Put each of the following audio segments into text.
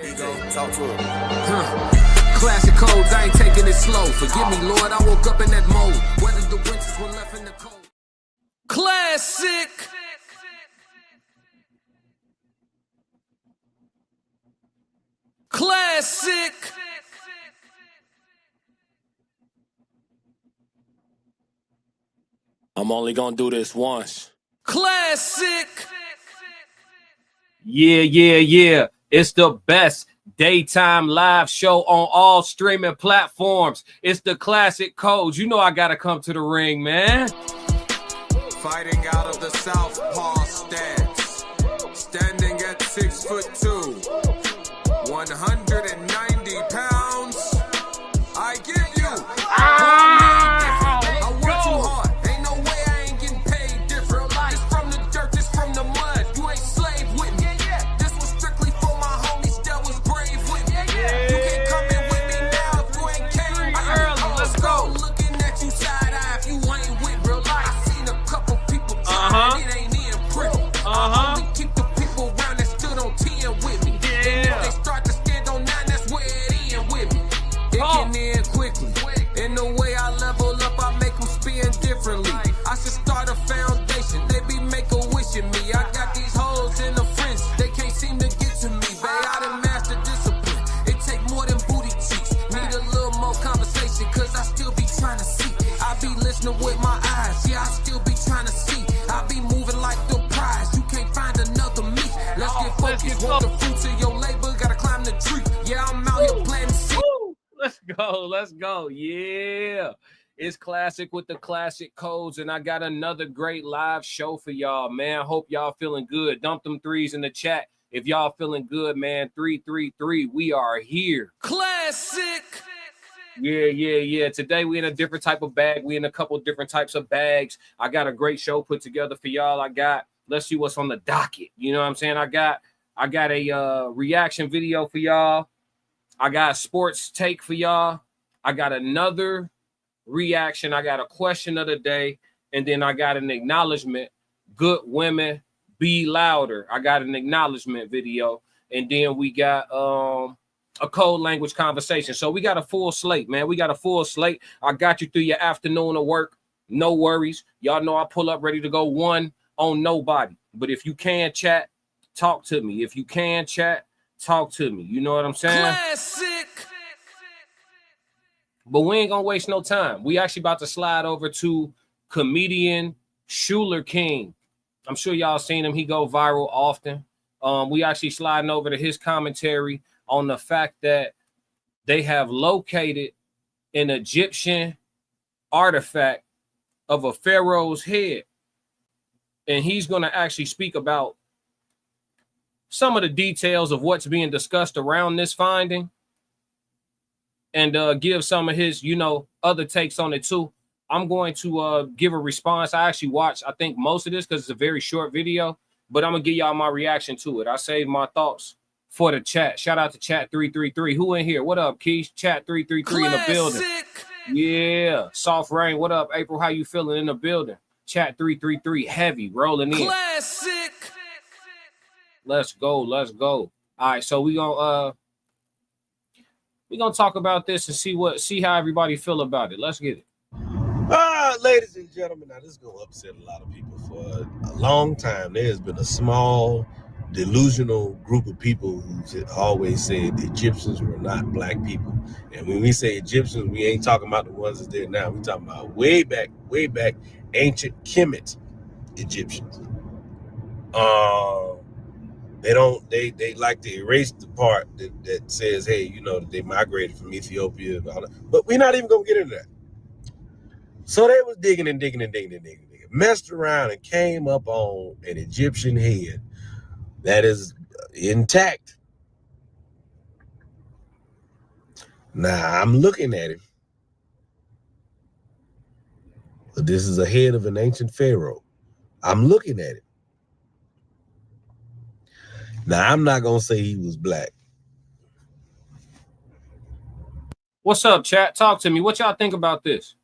Ego, talk to him. Classic codes, I ain't taking it slow. Forgive me, Lord, I woke up in that mode. Whether the winters were left in the cold. Classic. Classic. I'm only gonna do this once. Classic. Yeah. It's the best daytime live show on all streaming platforms. It's the Classic Codes. You know I gotta come to the ring, man. Fighting out of the southpaw stance. Standing at 6'2", 190 pounds. I give you. I work too hard. Ain't no way I ain't getting paid different. This from the dirt, this from the mud. You ain't slave with me. This was strictly for my homies that was brave with me. You can't come in with me now if you ain't came with me. Let's go. Looking at you side eye if you ain't with real life. I seen a couple people try, it ain't in pretty. I only keep the people around that stood on 10 with me. And if they start to stand on 9, that's where it end with me. It can end quickly. In the way I level up, I make them spin differently. I should start a foundation. They be make-a-wishing me. I got these hoes in the fence. They can't seem to get to me. Babe, I done mastered discipline. It take more than booty cheeks. Need a little more conversation, cause I still be trying to see. I be listening with my eyes. Yeah, I still be trying to see. I be moving like the prize. You can't find another me. Let's get focused. Want the fruits of your labor. Gotta climb the tree. Yeah, I'm out here planting seeds. Let's go. Yeah. It's Classic with the Classic Codes, and I got another great live show for y'all, man. Hope y'all feeling good. Dump them threes in the chat if y'all feeling good, man. 333. We are here. Classic. Yeah. Today we in a different type of bag. We in a couple different types of bags. I got a great show put together for y'all. Let's see what's on the docket. You know what I'm saying? I got a reaction video for y'all. I got a sports take for y'all. I got another reaction. I got a question of the day. And then I got an acknowledgement. Good women, be louder. I got an acknowledgement video. And then we got a code language conversation. So we got a full slate, man. We got a full slate. I got you through your afternoon of work. No worries. Y'all know I pull up ready to go one on nobody. But if you can chat, talk to me. If you can chat, talk to me. You know what I'm saying? Classic. But we ain't gonna waste no time. We actually about to slide over to comedian Schuler King. I'm sure y'all seen him. He go viral often. We actually sliding over to his commentary on the fact that they have located an Egyptian artifact of a pharaoh's head. And he's going to actually speak about some of the details of what's being discussed around this finding and give some of his, other takes on it too. I'm going to give a response. I actually watched, I think, most of this because it's a very short video, but I'm going to give y'all my reaction to it. I saved my thoughts for the chat. Shout out to Chat 333. Who in here? What up, Keith? Chat 333 in the building. Yeah. Soft Rain. What up, April? How you feeling in the building? Chat 333 heavy rolling in. Classic. Let's go. All right, so we're gonna talk about this and see how everybody feel about it. Let's get it. Ladies and gentlemen, now this is gonna upset a lot of people. For a long time, there has been a small, delusional group of people who always said the Egyptians were not black people. And when we say Egyptians, we ain't talking about the ones that's there now. We're talking about way back, ancient Kemet Egyptians. They like to erase the part that says, hey, they migrated from Ethiopia and all that. But we're not even gonna get into that. So they was digging, messed around and came up on an Egyptian head that is intact. Now I'm looking at him. This is a head of an ancient pharaoh. I'm looking at it. Now, I'm not going to say he was black. What's up, chat? Talk to me. What y'all think about this?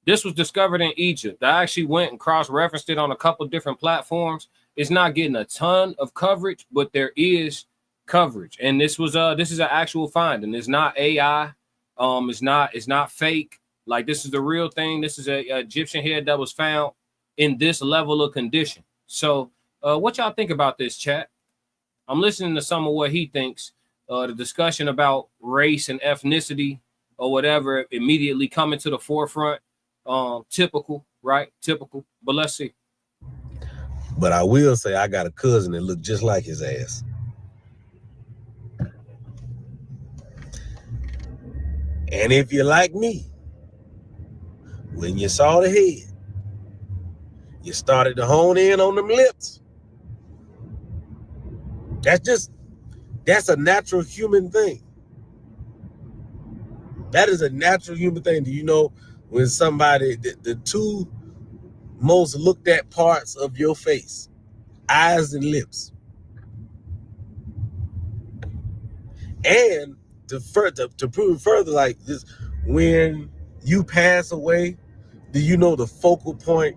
This was discovered in Egypt. I actually went and cross-referenced it on a couple different platforms. It's not getting a ton of coverage, but there is coverage. And this is an actual finding. It's not AI. It's not fake. Like, this is the real thing. This is a Egyptian head that was found in this level of condition. So what y'all think about this, chat? I'm listening to some of what he thinks. The discussion about race and ethnicity or whatever immediately coming to the forefront. Typical, right? Typical. But let's see. But I will say I got a cousin that looked just like his ass. And if you're like me, when you saw the head, you started to hone in on them lips. That's a natural human thing. That is a natural human thing. Do you know when somebody, the two most looked at parts of your face, eyes and lips. And to prove further, like this, when you pass away, do you know the focal point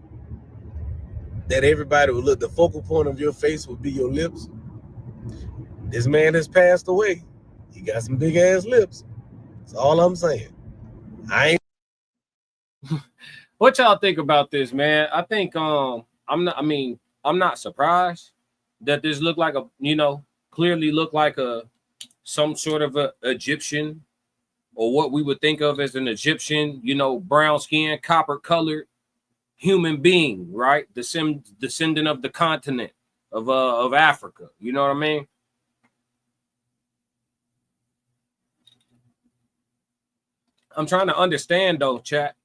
that everybody would look, the focal point of your face would be your lips? This man has passed away. He got some big ass lips. That's all I'm saying. What y'all think about this, man? I think I'm not surprised that this looked like clearly looked like some sort of a Egyptian, or what we would think of as an Egyptian, brown skin, copper colored human being, right? Descendant of the continent of Africa. You know what I mean? I'm trying to understand though, chat.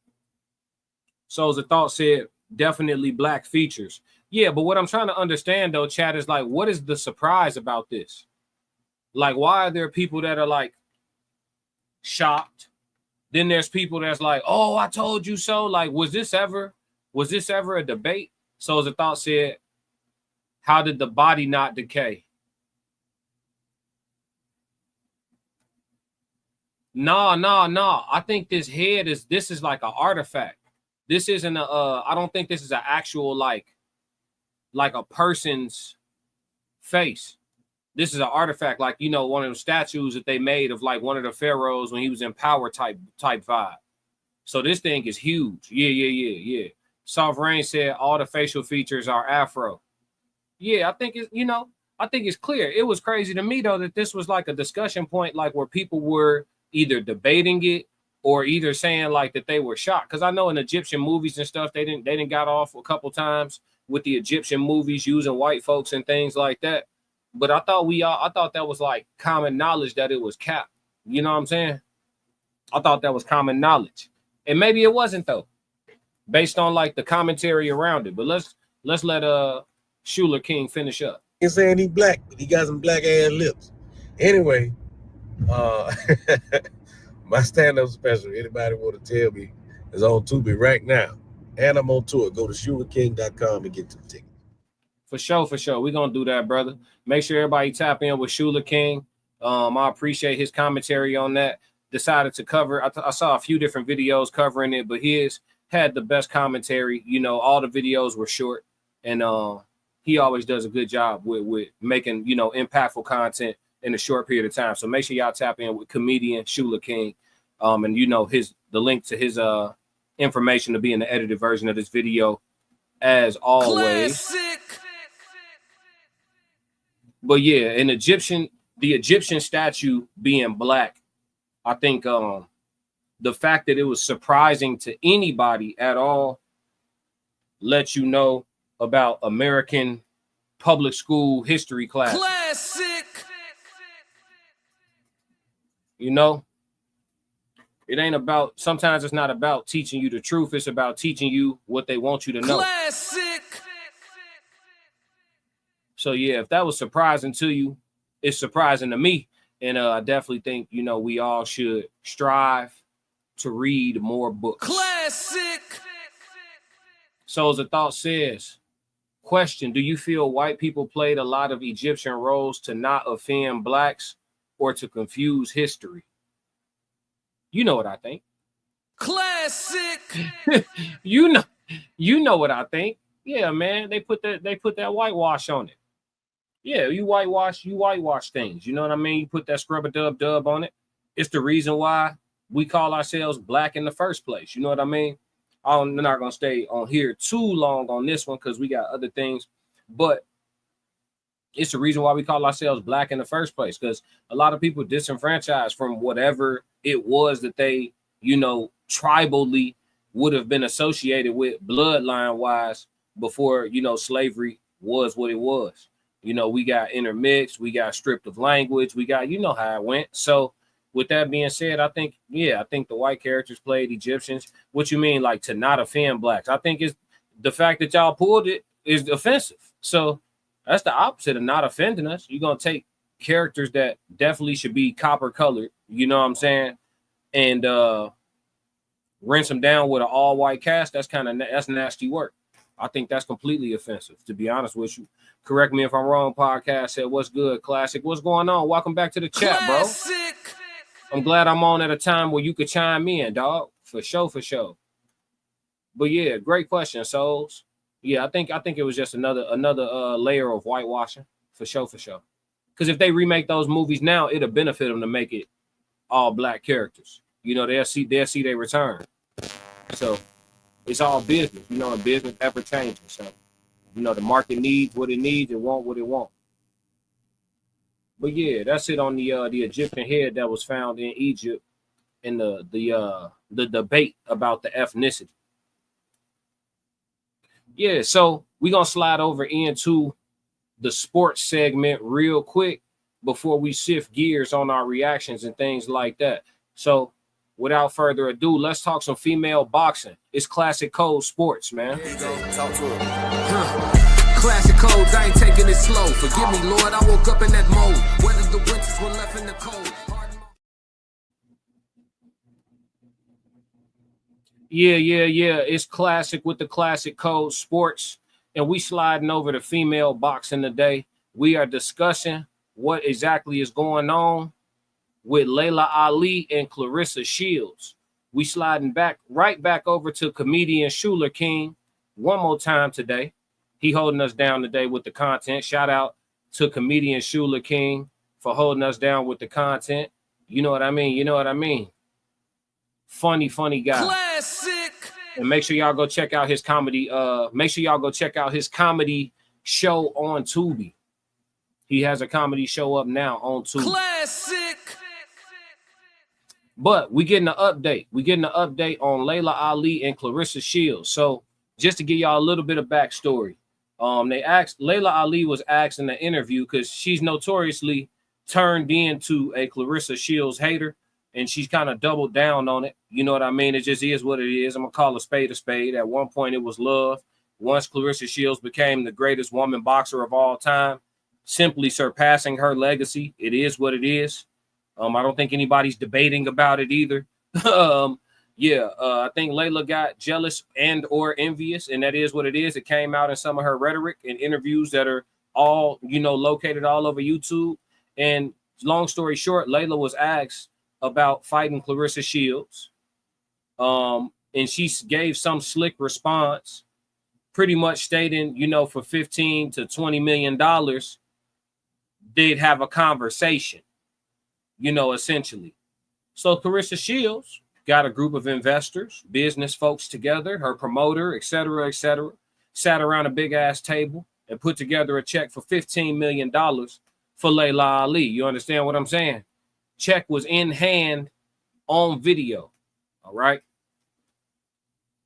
Souls of Thought said definitely black features. Yeah, but what I'm trying to understand though, chat, is like, what is the surprise about this? Like, why are there people that are like shocked? Then there's people that's like, oh, I told you so. Like, was this ever a debate? Souls of Thought said, how did the body not decay? No. I think this is like an artifact. This isn't I don't think this is an actual like a person's face. This is an artifact, like, one of the statues that they made of like one of the pharaohs when he was in power type vibe. So this thing is huge. Yeah. Soft Rain said all the facial features are Afro. Yeah, I think it's clear. It was crazy to me though that this was like a discussion point, like where people were either debating it or either saying like that they were shocked. Because I know in Egyptian movies and stuff, they didn't got off a couple times with the Egyptian movies using white folks and things like that. But I thought that was like common knowledge that it was cap. You know what I'm saying? I thought that was common knowledge. And maybe it wasn't though, based on like the commentary around it. But let's let Shula King finish up. He's saying he black, but he got some black ass lips. Anyway, my stand-up special, anybody want to tell me, is on Tubi right now. And I'm on tour. Go to shulaking.com and get to the ticket. For sure. We're going to do that, brother. Make sure everybody tap in with Shula King. I appreciate his commentary on that. Decided to cover. I saw a few different videos covering it, but his had the best commentary. All the videos were short, and he always does a good job with making, impactful content in a short period of time. So make sure y'all tap in with comedian Shula King. And the link to his information to be in the edited version of this video as always. Classic. But yeah, the Egyptian statue being black, I think the fact that it was surprising to anybody at all lets you know about American public school history class. Classic. Sometimes it's not about teaching you the truth. It's about teaching you what they want you to know. Classic. So yeah, if that was surprising to you, it's surprising to me. And I definitely think, we all should strive to read more books. Classic. Souls of Thought says, question, do you feel white people played a lot of Egyptian roles to not offend blacks or to confuse history? You know what I think. Classic. you know what I think. Yeah, man. They put that whitewash on it. Yeah, you whitewash things. You know what I mean? You put that scrub a dub on it. It's the reason why we call ourselves black in the first place. You know what I mean? I'm not gonna stay on here too long on this one because we got other things, but it's the reason why we call ourselves black in the first place, because a lot of people disenfranchised from whatever it was that they, tribally would have been associated with bloodline wise before, slavery was what it was. We got intermixed, we got stripped of language, we got, how it went. So with that being said, I think the white characters played Egyptians. What you mean, like to not offend blacks? I think it's the fact that y'all pulled it is offensive. So that's the opposite of not offending us. You're going to take characters that definitely should be copper colored, you know what I'm saying? And rinse them down with an all white cast. That's nasty work. I think that's completely offensive, to be honest with you. Correct me if I'm wrong. Podcast said, what's good, Classic? What's going on? Welcome back to the chat, bro. I'm glad I'm on at a time where you could chime in, dog. For sure. But yeah, great question, Souls. Yeah, I think it was just another layer of whitewashing, for sure. Because if they remake those movies now, it'll benefit them to make it all black characters. They'll see their return. So it's all business, and business ever changing. So, the market needs what it needs and want what it wants. But yeah, that's it on the Egyptian head that was found in Egypt in the debate about the ethnicity. Yeah, so we're gonna slide over into the sports segment real quick before we shift gears on our reactions and things like that. So without further ado, let's talk some female boxing. It's Classic Code Sports, man. Here you go. Talk to him. Classic codes, I ain't taking it slow. Forgive me, Lord, I woke up in that mode. Whether the winters were left in the cold. Yeah. It's Classic with the Classic Code Sports. And we sliding over to female boxing today. We are discussing what exactly is going on with Laila Ali and Clarissa Shields. We sliding right back over to comedian Schuler King one more time today. He holding us down today with the content. Shout out to comedian Schuler King for holding us down with the content. You know what I mean? Funny guy. Classic. And make sure y'all go check out his comedy. Make sure y'all go check out his comedy show on Tubi. He has a comedy show up now on Tubi. Classic. But we getting an update. On Laila Ali and Clarissa Shields. So just to give y'all a little bit of backstory. Laila Ali was asked in the interview because she's notoriously turned into a Clarissa Shields hater, and she's kind of doubled down on it. You know what I mean? It just is what it is. I'm gonna call a spade a spade. At one point, it was love. Once Clarissa Shields became the greatest woman boxer of all time, simply surpassing her legacy. It is what it is. I don't think anybody's debating about it either. I think Laila got jealous and or envious, and that is what it is. It came out in some of her rhetoric and interviews that are all, located all over YouTube. And long story short, Laila was asked about fighting Clarissa Shields. And she gave some slick response, pretty much stating, for $15 to $20 million, they'd have a conversation, essentially. So Clarissa Shields got a group of investors, business folks together, her promoter, et cetera, sat around a big ass table and put together a check for $15 million for Laila Ali. You understand what I'm saying? Check was in hand on video. All right.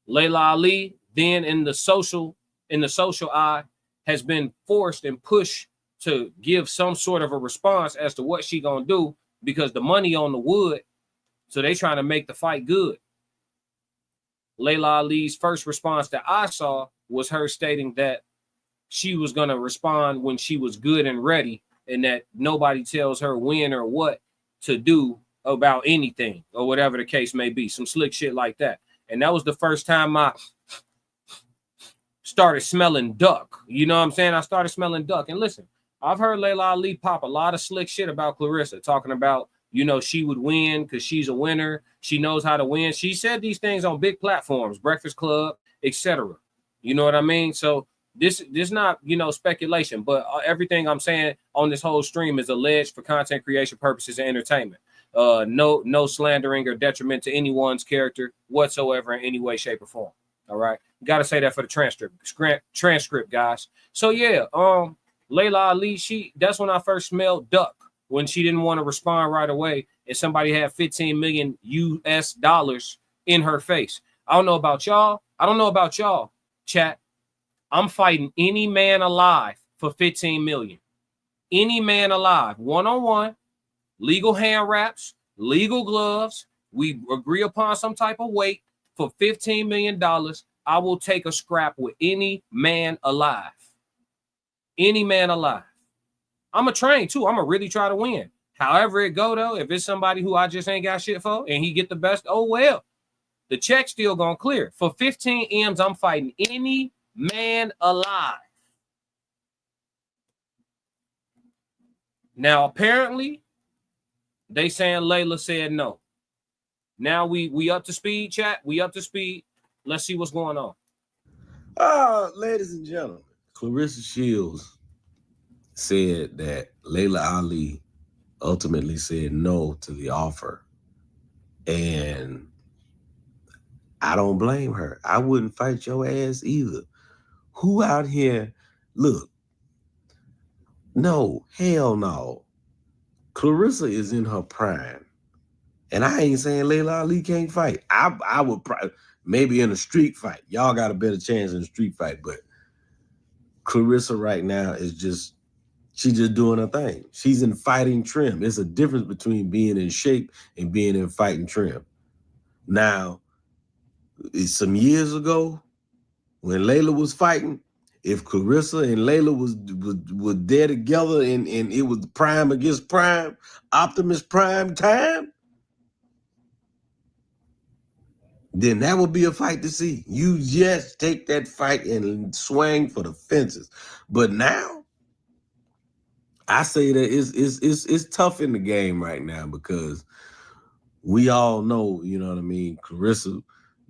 Laila Ali then in the social eye has been forced and pushed to give some sort of a response as to what she gonna do, because the money on the wood. So they trying to make the fight good. Laila Ali's first response that I saw was her stating that she was going to respond when she was good and ready, and that nobody tells her when or what to do about anything or whatever the case may be. Some slick shit like that. And that was the first time I started smelling duck. You know what I'm saying? I started smelling duck. And listen, I've heard Laila Ali pop a lot of slick shit about Clarissa, talking about, she would win because she's a winner. She knows how to win. She said these things on big platforms, Breakfast Club, etc. You know what I mean? So This not, you know, speculation, but everything I'm saying on this whole stream is alleged for content creation purposes and entertainment. No slandering or detriment to anyone's character whatsoever in any way, shape, or form. All right, got to say that for the transcript, guys. So yeah, Laila Ali, that's when I first smelled duck, when she didn't want to respond right away, and somebody had 15 million US dollars in her face. I don't know about y'all, chat. I'm fighting any man alive for 15 million. Any man alive, one-on-one, legal hand wraps, legal gloves. We agree upon some type of weight for $15 million. I will take a scrap with any man alive. Any man alive. I'm a train too. I'm gonna really try to win. However it go though, if it's somebody who I just ain't got shit for and he get the best, oh well. The check still gonna clear. For 15 M's, I'm fighting any man alive. Now apparently they saying Laila said no. Now we up to speed, chat. We up to speed. Let's see what's going on. Ladies and gentlemen, Clarissa Shields said that Laila Ali ultimately said no to the offer. And I don't blame her. I wouldn't fight your ass either. Who out here, look, no, hell no. Clarissa is in her prime. And I ain't saying Laila Ali can't fight. I would probably, maybe in a street fight. Y'all got a better chance in a street fight, but Clarissa right now is she's just doing her thing. She's in fighting trim. It's a difference between being in shape and being in fighting trim. Now, some years ago, when Laila was fighting, if Clarissa and Laila was there together and it was prime against prime, Optimus Prime time, then that would be a fight to see. You just take that fight and swing for the fences. But now, I say that it's tough in the game right now because we all know, you know what I mean, Clarissa,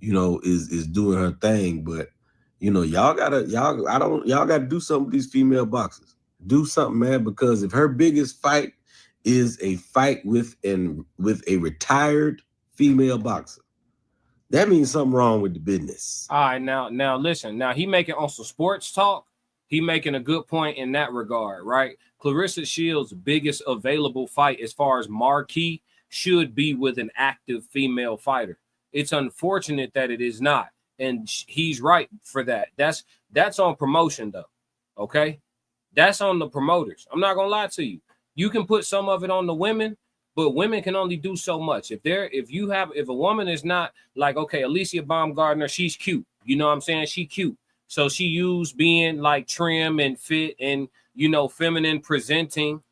you know, is doing her thing, but you know, y'all gotta do something with these female boxers. Do something, man, because if her biggest fight is a fight with a retired female boxer, that means something wrong with the business. All right, now listen. Now he making on some sports talk. He making a good point in that regard, right? Clarissa Shields' biggest available fight as far as marquee should be with an active female fighter. It's unfortunate that it is not. And he's right for that. That's on promotion though. Okay. That's on the promoters. I'm not going to lie to you. You can put some of it on the women, but women can only do so much. If a woman is not like, okay, Alicia Baumgartner, she's cute. You know what I'm saying? She cute. So she used being like trim and fit and, you know, feminine presenting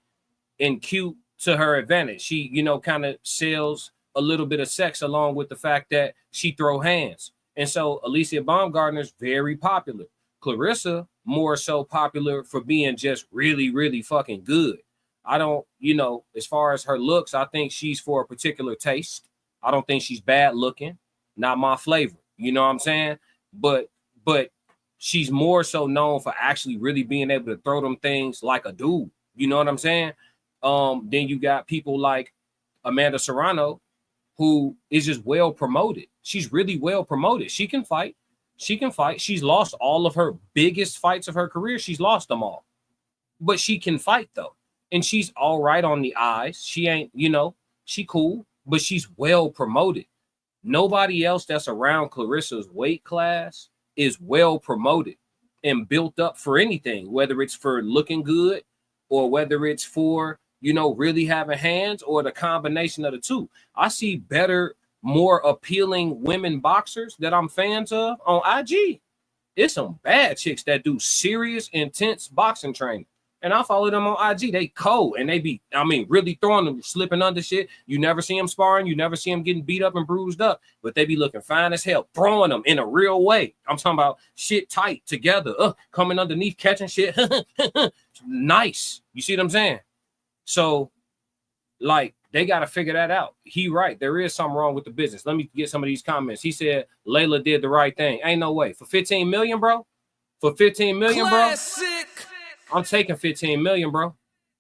and cute to her advantage. She, you know, kind of sells a little bit of sex along with the fact that she throw hands. And so Alicia Baumgartner's very popular. Clarissa more so popular for being just really, really fucking good. I don't, you know, as far as her looks, I think she's for a particular taste. I don't think she's bad looking. Not my flavor. You know what I'm saying? But she's more so known for actually really being able to throw them things like a dude. You know what I'm saying? Then you got people like Amanda Serrano, who is just well promoted. She's really well promoted. She can fight. She's lost all of her biggest fights of her career. She's lost them all. But she can fight though. And she's all right on the eyes. She ain't, you know, she cool, but she's well promoted. Nobody else that's around Clarissa's weight class is well promoted and built up for anything, whether it's for looking good or whether it's for, you know, really having hands or the combination of the two. I see better, more appealing women boxers that I'm fans of on IG. It's some bad chicks that do serious, intense boxing training. And I follow them on IG. They cold and they be, I mean, really throwing them, slipping under shit. You never see them sparring. You never see them getting beat up and bruised up. But they be looking fine as hell, throwing them in a real way. I'm talking about shit tight together, coming underneath, catching shit. Nice. You see what I'm saying? So, like, they got to figure that out. He right. There is something wrong with the business. Let me get some of these comments. He said, Laila did the right thing. Ain't no way. For 15 million, bro? For 15 million, Classic. bro. I'm taking 15 million, bro.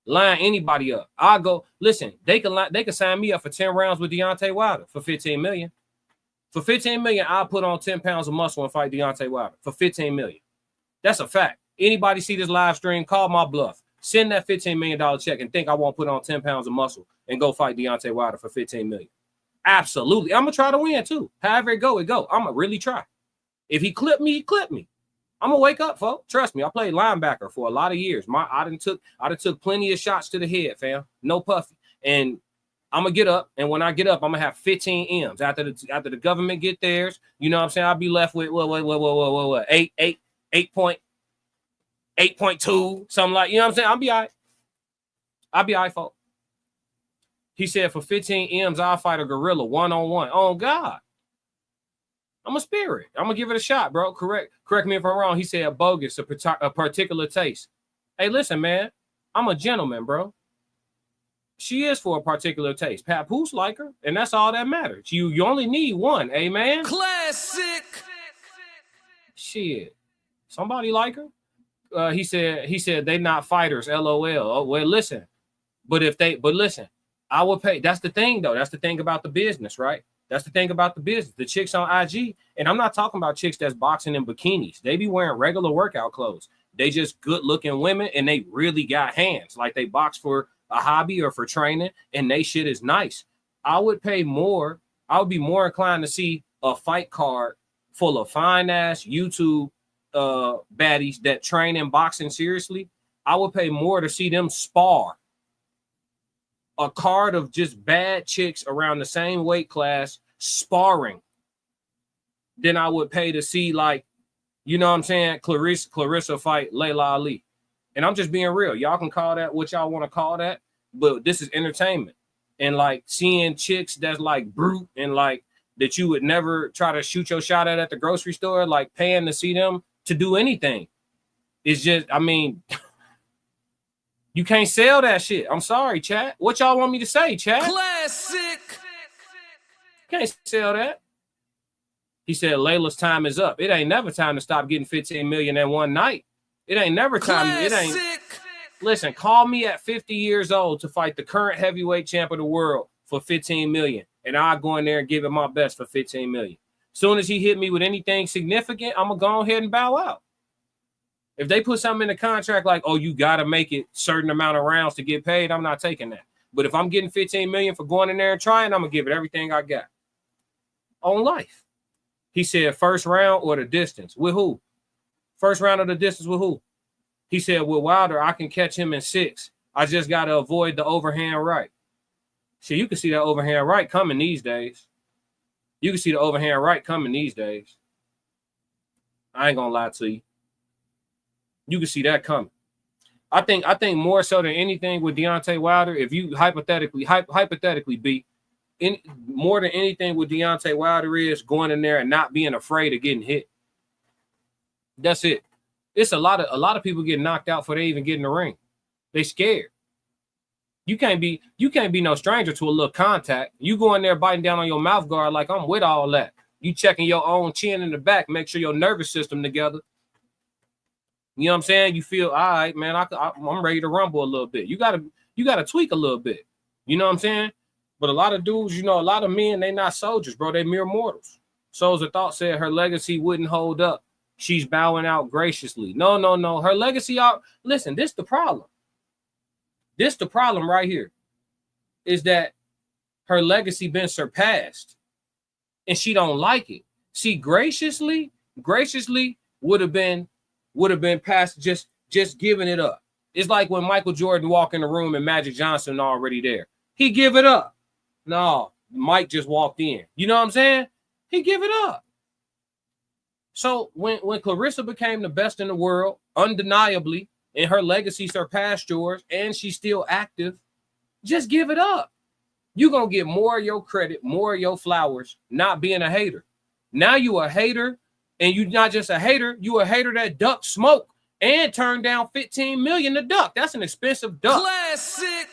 Line anybody up. I'll go. Listen, they can sign me up for 10 rounds with Deontay Wilder for 15 million. For 15 million, I'll put on 10 pounds of muscle and fight Deontay Wilder for 15 million. That's a fact. Anybody see this live stream, call my bluff. Send that $15 million check and think I won't put on 10 pounds of muscle and go fight Deontay Wilder for 15 million. Absolutely. I'm going to try to win too. However it go. I'm going to really try. If he clipped me, he clipped me. I'm gonna wake up, folks. Trust me, I played linebacker for a lot of years. I done took plenty of shots to the head, fam. No puffy. And I'm gonna get up, and when I get up, I'm gonna have 15 M's. After the government get theirs, you know what I'm saying? I'll be left with what 8.2, something like, you know what I'm saying? I'll be all right, folks. He said for 15 M's, I'll fight a gorilla one-on-one. Oh God. I'm a spirit. I'm gonna give it a shot, bro. Correct me if I'm wrong. He said bogus, a particular taste. Hey, listen, man. I'm a gentleman, bro. She is for a particular taste. Papoose like her, and that's all that matters. You only need one, amen. Classic. Shit. Somebody like her. He said they not fighters. LOL. Oh, well, listen. But listen, I would pay. That's the thing, though. That's the thing about the business, right? That's the thing about the business. The chicks on IG, and I'm not talking about chicks that's boxing in bikinis. They be wearing regular workout clothes. They just good-looking women, and they really got hands. Like they box for a hobby or for training, and they shit is nice. I would pay more. I would be more inclined to see a fight card full of fine-ass YouTube baddies that train in boxing seriously. I would pay more to see them spar. A card of just bad chicks around the same weight class sparring than I would pay to see, like, you know what I'm saying, Clarissa fight Laila Ali. And I'm just being real. Y'all can call that what y'all want to call that, but this is entertainment. And like seeing chicks that's like brute and like that you would never try to shoot your shot at the grocery store, like paying to see them to do anything. It's just, I mean, you can't sell that shit. I'm sorry, chat. What y'all want me to say, chat? Classic. Can't sell that. He said Layla's time is up. It ain't never time to stop getting 15 million in one night. It ain't never time. Classic. It ain't. Listen, call me at 50 years old to fight the current heavyweight champ of the world for 15 million. And I'll go in there and give it my best for 15 million. Soon as he hit me with anything significant, I'm going to go ahead and bow out. If they put something in the contract like, oh, you got to make it certain amount of rounds to get paid, I'm not taking that. But if I'm getting 15 million for going in there and trying, I'm going to give it everything I got. On life. He said first round or the distance. With who? First round or the distance with who? He said with Wilder, I can catch him in 6. I just got to avoid the overhand right. See, you can see that overhand right coming these days. You can see the overhand right coming these days. I ain't going to lie to you. You can see that coming. I think more so than anything with Deontay Wilder, if you hypothetically be more than anything with Deontay Wilder is going in there and not being afraid of getting hit. That's it. It's a lot of people get knocked out before they even get in the ring. They scared. You can't be no stranger to a little contact. You go in there biting down on your mouth guard like I'm with all that. You checking your own chin in the back, make sure your nervous system together. You know what I'm saying? You feel all right, man. I'm ready to rumble a little bit. You gotta tweak a little bit. You know what I'm saying? But a lot of dudes, a lot of men, they not soldiers, bro. They mere mortals. Souls of Thought said her legacy wouldn't hold up. She's bowing out graciously. No. Her legacy out. Listen, this the problem. This the problem right here. Is that her legacy been surpassed. And she don't like it. See, graciously would have been past just giving it up. It's like when Michael Jordan walked in the room and Magic Johnson already there. He give it up. No, Mike just walked in. You know what I'm saying? He give it up. So when Clarissa became the best in the world, undeniably, and her legacy surpassed yours, and she's still active, just give it up. You're going to get more of your credit, more of your flowers, not being a hater. Now you a hater. And you not just a hater, you a hater that duck smoke and turned down 15 million to duck. That's an expensive duck. Classic.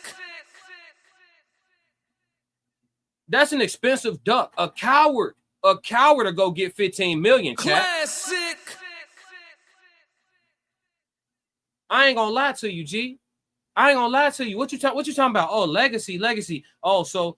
That's an expensive duck. A coward to go get 15 million, chat. Classic. I ain't gonna lie to you, G. I ain't gonna lie to you. What you talking about? Oh, legacy. Oh, so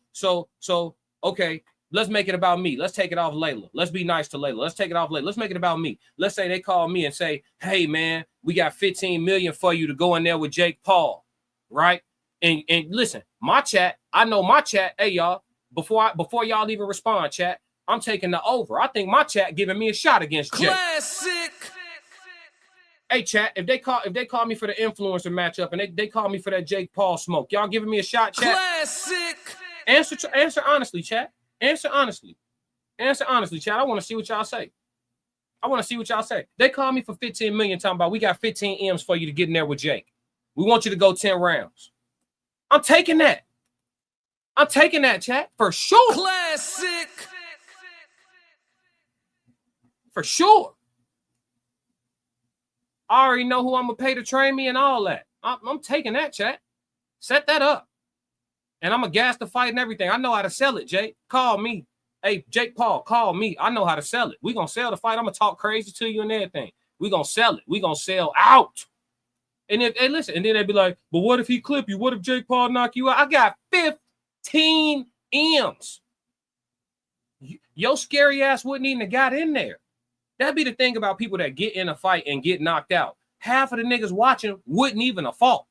okay. Let's make it about me. Let's take it off Laila. Let's be nice to Laila. Let's take it off Laila. Let's make it about me. Let's say they call me and say, hey man, we got 15 million for you to go in there with Jake Paul. Right? And listen, my chat, I know my chat. Hey y'all, before y'all even respond, chat, I'm taking the over. I think my chat giving me a shot against Jake. Classic. Hey chat, if they call me for the influencer matchup and they call me for that Jake Paul smoke, y'all giving me a shot, chat? Classic. Answer honestly, chat. Answer honestly, chat. I want to see what y'all say. They call me for 15 million, talking about we got 15 M's for you to get in there with Jake. We want you to go 10 rounds. I'm taking that, chat, for sure. Classic. For sure. I already know who I'm gonna pay to train me and all that. I'm taking that, chat. Set that up. And I'm gonna gas the fight and everything. I know how to sell it, Jake. Call me. Hey, Jake Paul, call me. I know how to sell it. We gonna sell the fight. I'm gonna talk crazy to you and everything. We gonna sell it. We gonna sell out. And if hey, listen, and then they'd be like, but what if he clip you? What if Jake Paul knock you out? I got 15 M's. Your scary ass wouldn't even have got in there. That'd be the thing about people that get in a fight and get knocked out. Half of the niggas watching wouldn't even have fought.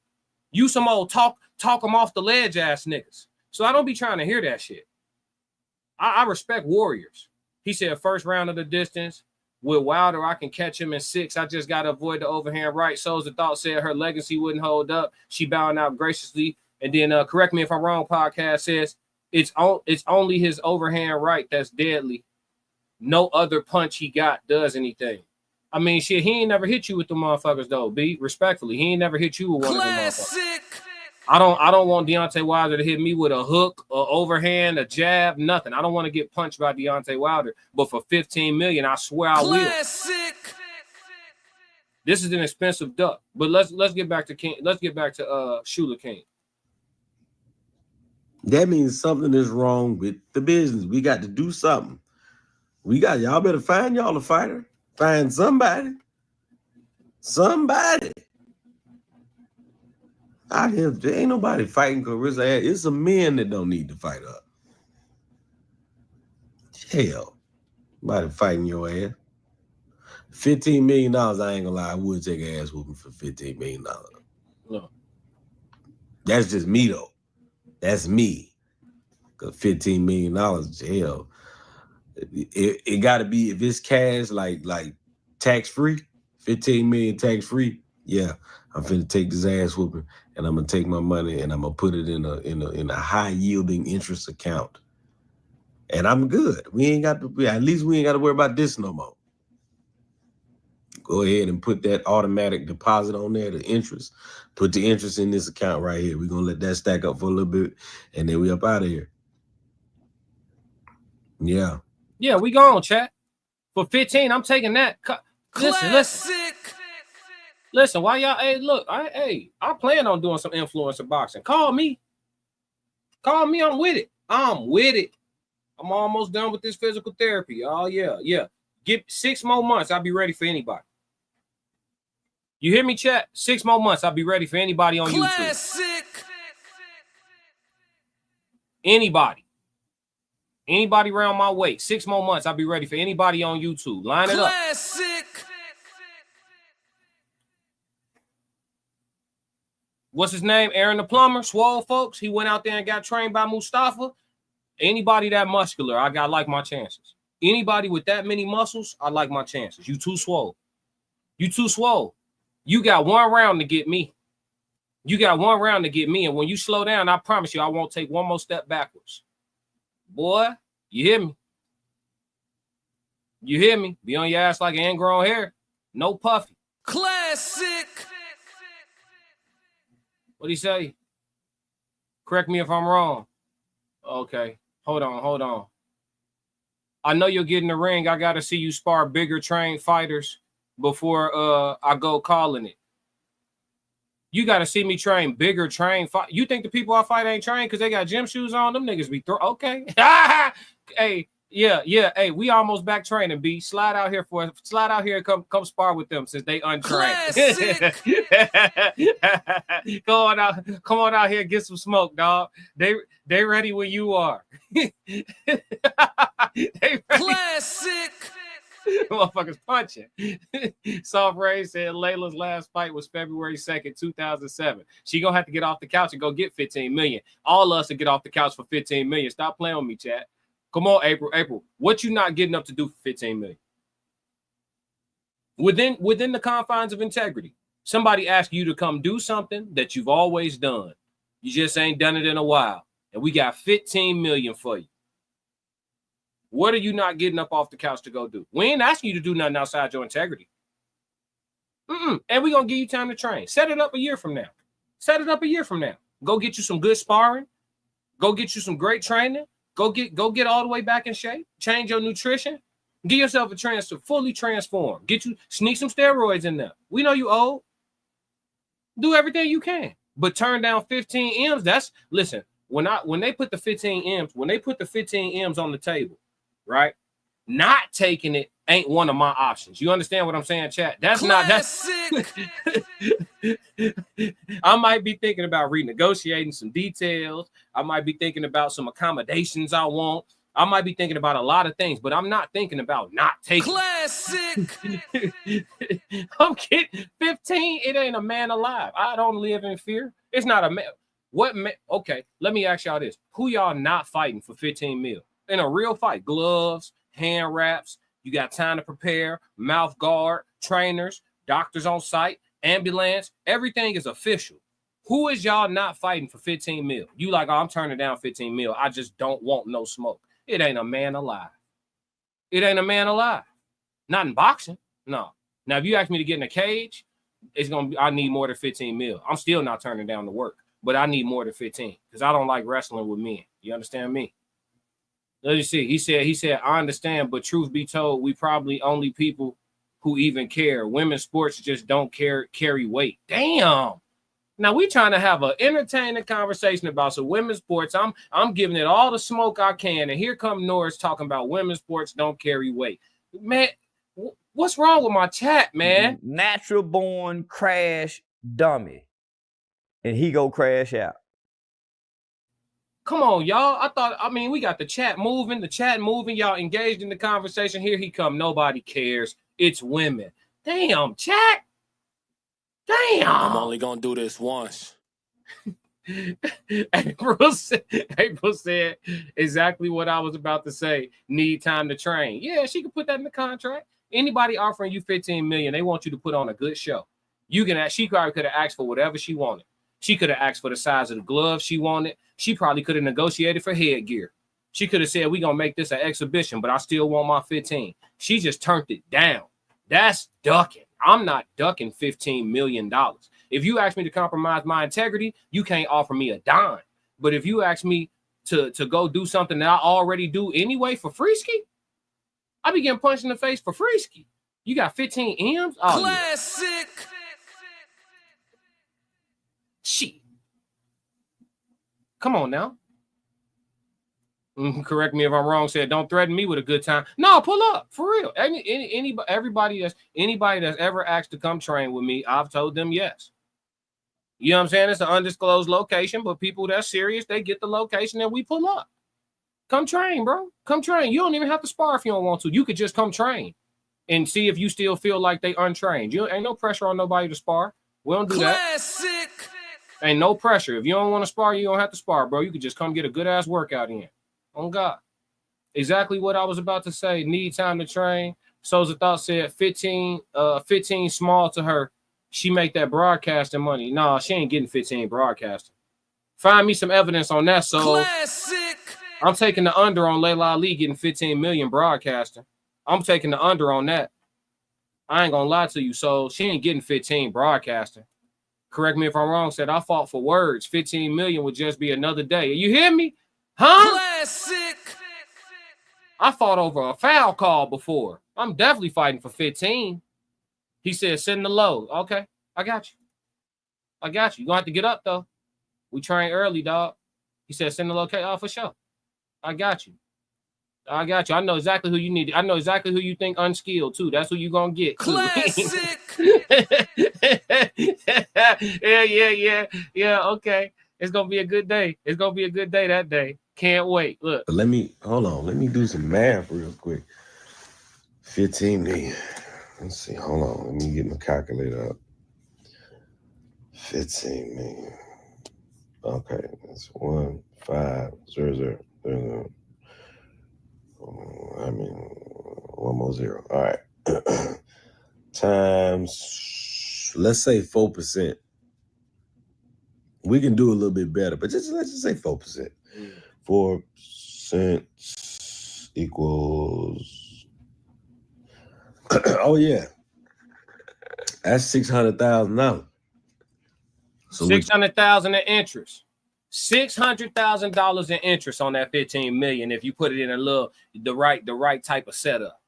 You some old talk them off the ledge ass niggas. So I don't be trying to hear that shit. I respect warriors. He said first round of the distance. With Wilder, I can catch him in 6. I just got to avoid the overhand right. Souls of Thought said her legacy wouldn't hold up. She bowing out graciously. And then correct me if I'm wrong, podcast says it's only his overhand right that's deadly. No other punch he got does anything. I mean, shit, he ain't never hit you with the motherfuckers, though, B. Respectfully, he ain't never hit you with one of them motherfuckers. I don't want Deontay Wilder to hit me with a hook, a overhand, a jab, nothing. I don't want to get punched by Deontay Wilder. But for 15 million, I swear I will. This is an expensive duck. But let's get back to King. Let's get back to Shula King. That means something is wrong with the business. We got to do something. Y'all better find y'all a fighter. Find somebody. Out here, there ain't nobody fighting Carissa. It's some men that don't need to fight up. Hell, nobody fighting your ass. $15 million, I ain't gonna lie, I would take an ass whooping for $15 million. No. That's just me though. That's me. Cause $15 million, hell. It gotta be, if it's cash, like tax-free, 15 million tax-free, yeah, I'm finna take this ass whooping and I'm gonna take my money and I'm gonna put it in a high yielding interest account. And I'm good. At least we ain't got to worry about this no more. Go ahead and put that automatic deposit on there, the interest. Put the interest in this account right here. We're gonna let that stack up for a little bit and then we up out of here. Yeah. Yeah, we gone, chat. For 15, I'm taking that. Listen, why y'all, hey, look, I plan on doing some influencer boxing. Call me, I'm with it. I'm almost done with this physical therapy. Oh, yeah. Give 6 more months, I'll be ready for anybody. You hear me, chat? 6 more months, I'll be ready for anybody on YouTube. Anybody around my weight. 6 more months, I'll be ready for anybody on YouTube. Line it up. What's his name? Aaron the Plumber, Swole, folks. He went out there and got trained by Mustafa. Anybody that muscular, I like my chances. Anybody with that many muscles, I like my chances. You too swole. You got 1 round to get me. And when you slow down, I promise you, I won't take 1 more step backwards. Boy, you hear me? Be on your ass like ingrown hair. No puffy. Classic. What'd he say? Correct me if I'm wrong. Okay. Hold on. I know you'll get in the ring. I got to see you spar bigger trained fighters before I go calling it. You got to see me train bigger trained fight. You think the people I fight ain't trained because they got gym shoes on? Them niggas be okay. Hey, Yeah. Hey, we almost back training, B. Slide out here and come spar with them since they untrained. Come on out here and get some smoke, dog. They ready when you are. They ready. Classic. Motherfuckers punching. Soft Ray said Layla's last fight was February 2nd, 2007. She gonna have to get off the couch and go get 15 million. All of us to get off the couch for 15 million. Stop playing with me, chat. Come on, April. What you not getting up to do for 15 million? Within the confines of integrity. Somebody asks you to come do something that you've always done. You just ain't done it in a while. And we got 15 million for you. What are you not getting up off the couch to go do? We ain't asking you to do nothing outside your integrity. And we're going to give you time to train. Set it up a year from now. Go get you some good sparring. Go get you some great training. Go get all the way back in shape. Change your nutrition. Give yourself a chance to fully transform. Sneak some steroids in there. We know you old. Do everything you can. But turn down 15 M's. When they put the 15 M's on the table, right? Not taking it ain't one of my options. You understand what I'm saying, chat? That's I might be thinking about renegotiating some details. I might be thinking about some accommodations I want. I might be thinking about a lot of things, but I'm not thinking about not taking classic. I'm kidding. 15, it ain't a man alive. I don't live in fear. It's not a man. Okay, let me ask y'all this. Who y'all not fighting for 15 mil? In a real fight, gloves, hand wraps, you got time to prepare, mouth guard, trainers, doctors on site, ambulance, everything is official. Who is y'all not fighting for 15 mil? You like, oh, I'm turning down 15 mil. I just don't want no smoke. It ain't a man alive. Not in boxing. No. Now, if you ask me to get in a cage, I need more than 15 mil. I'm still not turning down the work, but I need more than 15 because I don't like wrestling with men. You understand me? Let me see. He said, I understand, but truth be told, we probably only people who even care. Women's sports just don't carry weight. Damn. Now we trying to have an entertaining conversation about some women's sports. I'm giving it all the smoke I can, and here come Norris talking about women's sports don't carry weight. Man, what's wrong with my chat, man? Natural born crash dummy, and he go crash out. Come on, y'all. We got the chat moving. Y'all engaged in the conversation. Here he come. Nobody cares. It's women. Damn, chat. Damn. I'm only going to do this once. April said exactly what I was about to say. Need time to train. Yeah, she could put that in the contract. Anybody offering you 15 million, they want you to put on a good show. She probably could have asked for whatever she wanted. She could have asked for the size of the gloves she wanted. She probably could have negotiated for headgear. She could have said, we're going to make this an exhibition, but I still want my 15. She just turned it down. That's ducking. I'm not ducking $15 million. If you ask me to compromise my integrity, you can't offer me a dime. But if you ask me to go do something that I already do anyway for freeski, I be getting punched in the face for freeski. You got 15 M's? Oh, classic. Yeah. Shit. Come on now. Correct me if I'm wrong. Said, don't threaten me with a good time. No, pull up for real. Anybody that's ever asked to come train with me, I've told them yes. You know what I'm saying? It's an undisclosed location, but people that's serious, they get the location and we pull up. Come train, bro. Come train. You don't even have to spar if you don't want to. You could just come train and see if you still feel like they untrained. You ain't no pressure on nobody to spar. We don't do classic. That. Ain't no pressure. If you don't want to spar, you don't have to spar, bro. You could just come get a good ass workout in. On God. Exactly what I was about to say. Need time to train. Souza Thought said 15 small to her. She make that broadcasting money. No, she ain't getting 15 broadcasting. Find me some evidence on that. So classic. I'm taking the under on Laila Ali getting 15 million broadcasting. I'm taking the under on that. I ain't gonna lie to you. So she ain't getting 15 broadcasting. Correct me if I'm wrong. Said I fought for words. 15 million would just be another day. You hear me? Huh? Classic. I fought over a foul call before. I'm definitely fighting for 15. He said, send the load. Okay, I got you. You're going to have to get up, though. We train early, dog. He said, send the location. Oh, for sure. I got you. I got you. I know exactly who you need. I know exactly who you think unskilled too. That's who you gonna get. Classic. Yeah. Okay. It's gonna be a good day. It's gonna be a good day that day. Can't wait. Look. Let me do some math real quick. 15 million. Let's see. Hold on. Let me get my calculator up. 15 million. Okay, that's 1,5,0,0,0. I mean, one more zero. All right. Times, let's say 4%. We can do a little bit better, but let's just say 4%. 4% equals. Oh yeah, that's $600,000. So $600,000 in interest. $600,000 in interest on that 15 million if you put it in the right type of setup.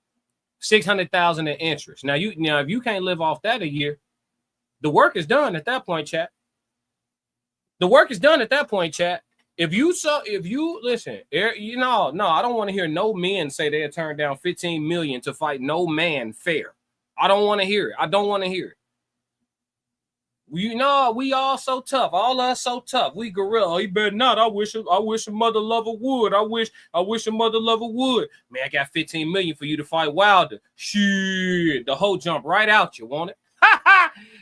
600,000 in interest. Now if you can't live off that a year, the work is done at that point, chat. The work is done at that point, chat. If you listen, no, I don't want to hear no men say they'll turn down 15 million to fight no man fair. I don't want to hear it. I don't want to hear it. We all so tough. All us so tough. We gorilla. You better not. I wish a mother lover would. I wish a mother lover would. Man, I got 15 million for you to fight Wilder. Shit, the whole jump right out. You want it?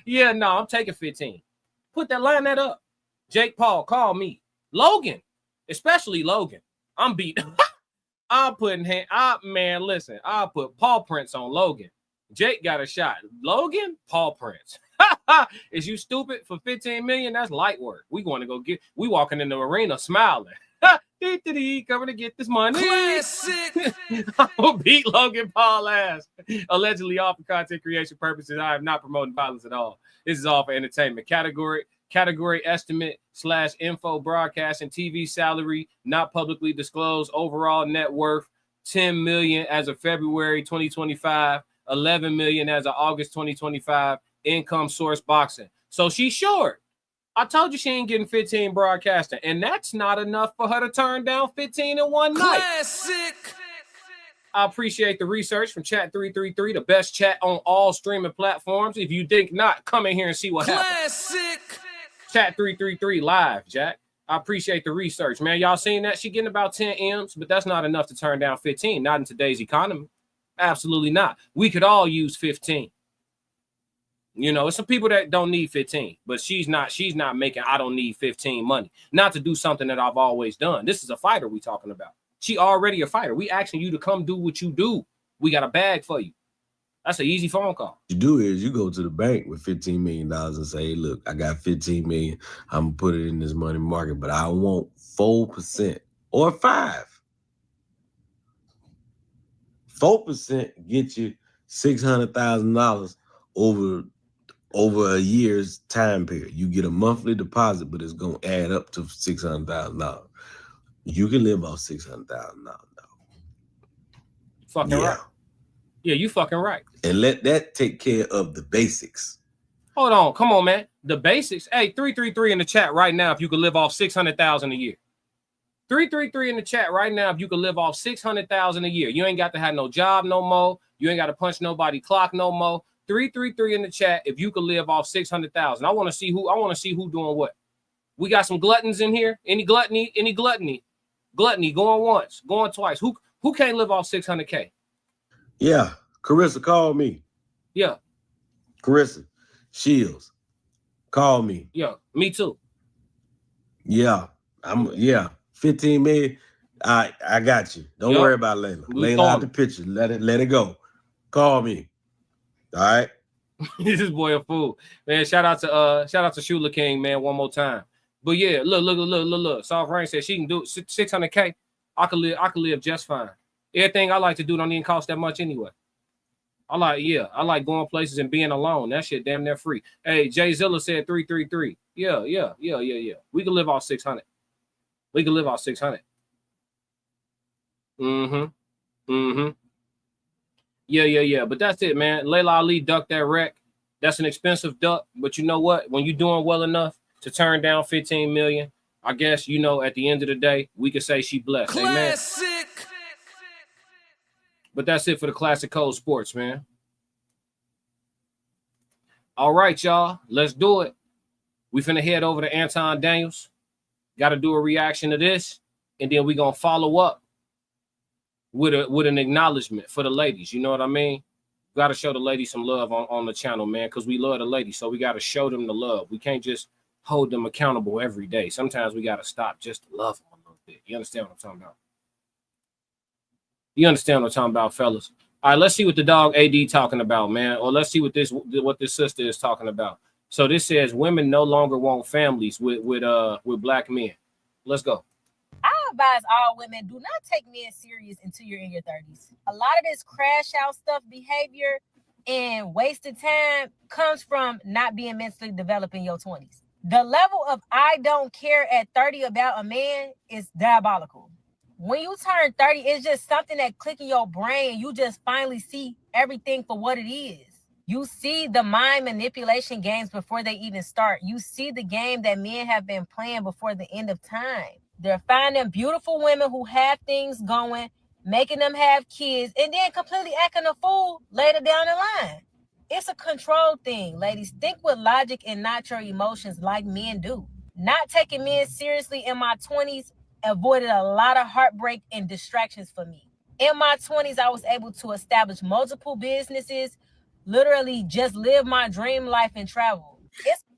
Yeah, no, I'm taking 15. Line that up. Jake Paul, call me. Logan, especially Logan. I'm beat. I'm putting listen. I'll put paw prints on Logan. Jake got a shot. Logan, paw prints. Is you stupid for 15 million? That's light work. We walking in the arena smiling. Coming to get this money. Classic. I'm gonna beat Logan Paul ass. Allegedly all for content creation purposes. I am not promoting violence at all. This is all for entertainment. Category estimate / info broadcast and TV salary not publicly disclosed. Overall net worth 10 million as of February 2025, 11 million as of August 2025. Income source boxing. So she's short. I told you she ain't getting 15 broadcasting, and that's not enough for her to turn down 15 in one night. Classic. I appreciate the research from Chat 333, the best chat on all streaming platforms. If you think not, come in here and see what happens. Classic. Chat 333 live, Jack. I appreciate the research, man. Y'all seen that? She getting about 10 M's, but that's not enough to turn down 15. Not in today's economy. Absolutely not. We could all use 15. It's some people that don't need 15, but she's not making I don't need 15 money. Not to do something that I've always done. This is a fighter we talking about. She already a fighter. We asking you to come do what you do. We got a bag for you. That's an easy phone call. You do is you go to the bank with $15 million and say, hey, look, I got 15 million. I'm gonna put it in this money market, but I want 4% or 5%. 4% get you $600,000 over a year's time period. You get a monthly deposit, but it's gonna add up to $600,000. You can live off $600,000. Fucking right. Yeah, you fucking right. And let that take care of the basics. Hold on, come on, man. The basics. Hey, 333 in the chat right now if you could live off $600,000 a year. 333 in the chat right now if you could live off $600,000 a year. You ain't got to have no job no more. You ain't got to punch nobody clock no more. 333 in the chat if you could live off 600,000. I want to see who doing what. We got some gluttons in here. Any gluttony? Gluttony going once, going twice. Who can't live off 600K? Yeah, Carissa, call me. Yeah, Carissa Shields, call me. Yeah, me too. Yeah, 15 million. I got you. Don't worry about Laila. Laila out the picture. Let it go. Call me. All right. This boy a fool, man. Shout out to Shula King, man. One more time. But yeah, look. Soft Rain said she can do 600K. I could live just fine. Everything I like to do don't even cost that much anyway. I like going places and being alone. That shit damn near free. Hey, Jay Zilla said 333. Yeah. We can live off 600. We can live off 600. Yeah. But that's it, man. Laila Ali ducked that wreck. That's an expensive duck. But you know what? When you're doing well enough to turn down 15 million, I guess, at the end of the day, we could say she blessed. Classic. But that's it for the Classic Code Sports, man. All right, y'all. Let's do it. We finna head over to Anton Daniels. Got to do a reaction to this, and then we gonna follow up with an acknowledgement for the ladies. You know what I mean? Got to show the ladies some love on the channel, man, because we love the ladies. So we got to show them the love. We can't just hold them accountable every day. Sometimes we got to stop just to love them a little bit. You understand what I'm talking about? You understand what I'm talking about, fellas? All right, let's see what the dog AD talking about, man. Or let's see what this sister is talking about. So this says women no longer want families with black men. Let's go. I advise all women, do not take men serious until you're in your 30s. A lot of this crash out stuff, behavior, and wasted time comes from not being mentally developed in your 20s. The level of I don't care at 30 about a man is diabolical. When you turn 30, it's just something that clicks in your brain. You just finally see everything for what it is. You see the mind manipulation games before they even start. You see the game that men have been playing before the end of time. They're finding beautiful women who have things going, making them have kids, and then completely acting a fool later down the line. It's a control thing, ladies. Think with logic and not your emotions like men do. Not taking men seriously in my 20s avoided a lot of heartbreak and distractions for me. In my 20s, I was able to establish multiple businesses, literally just live my dream life and travel.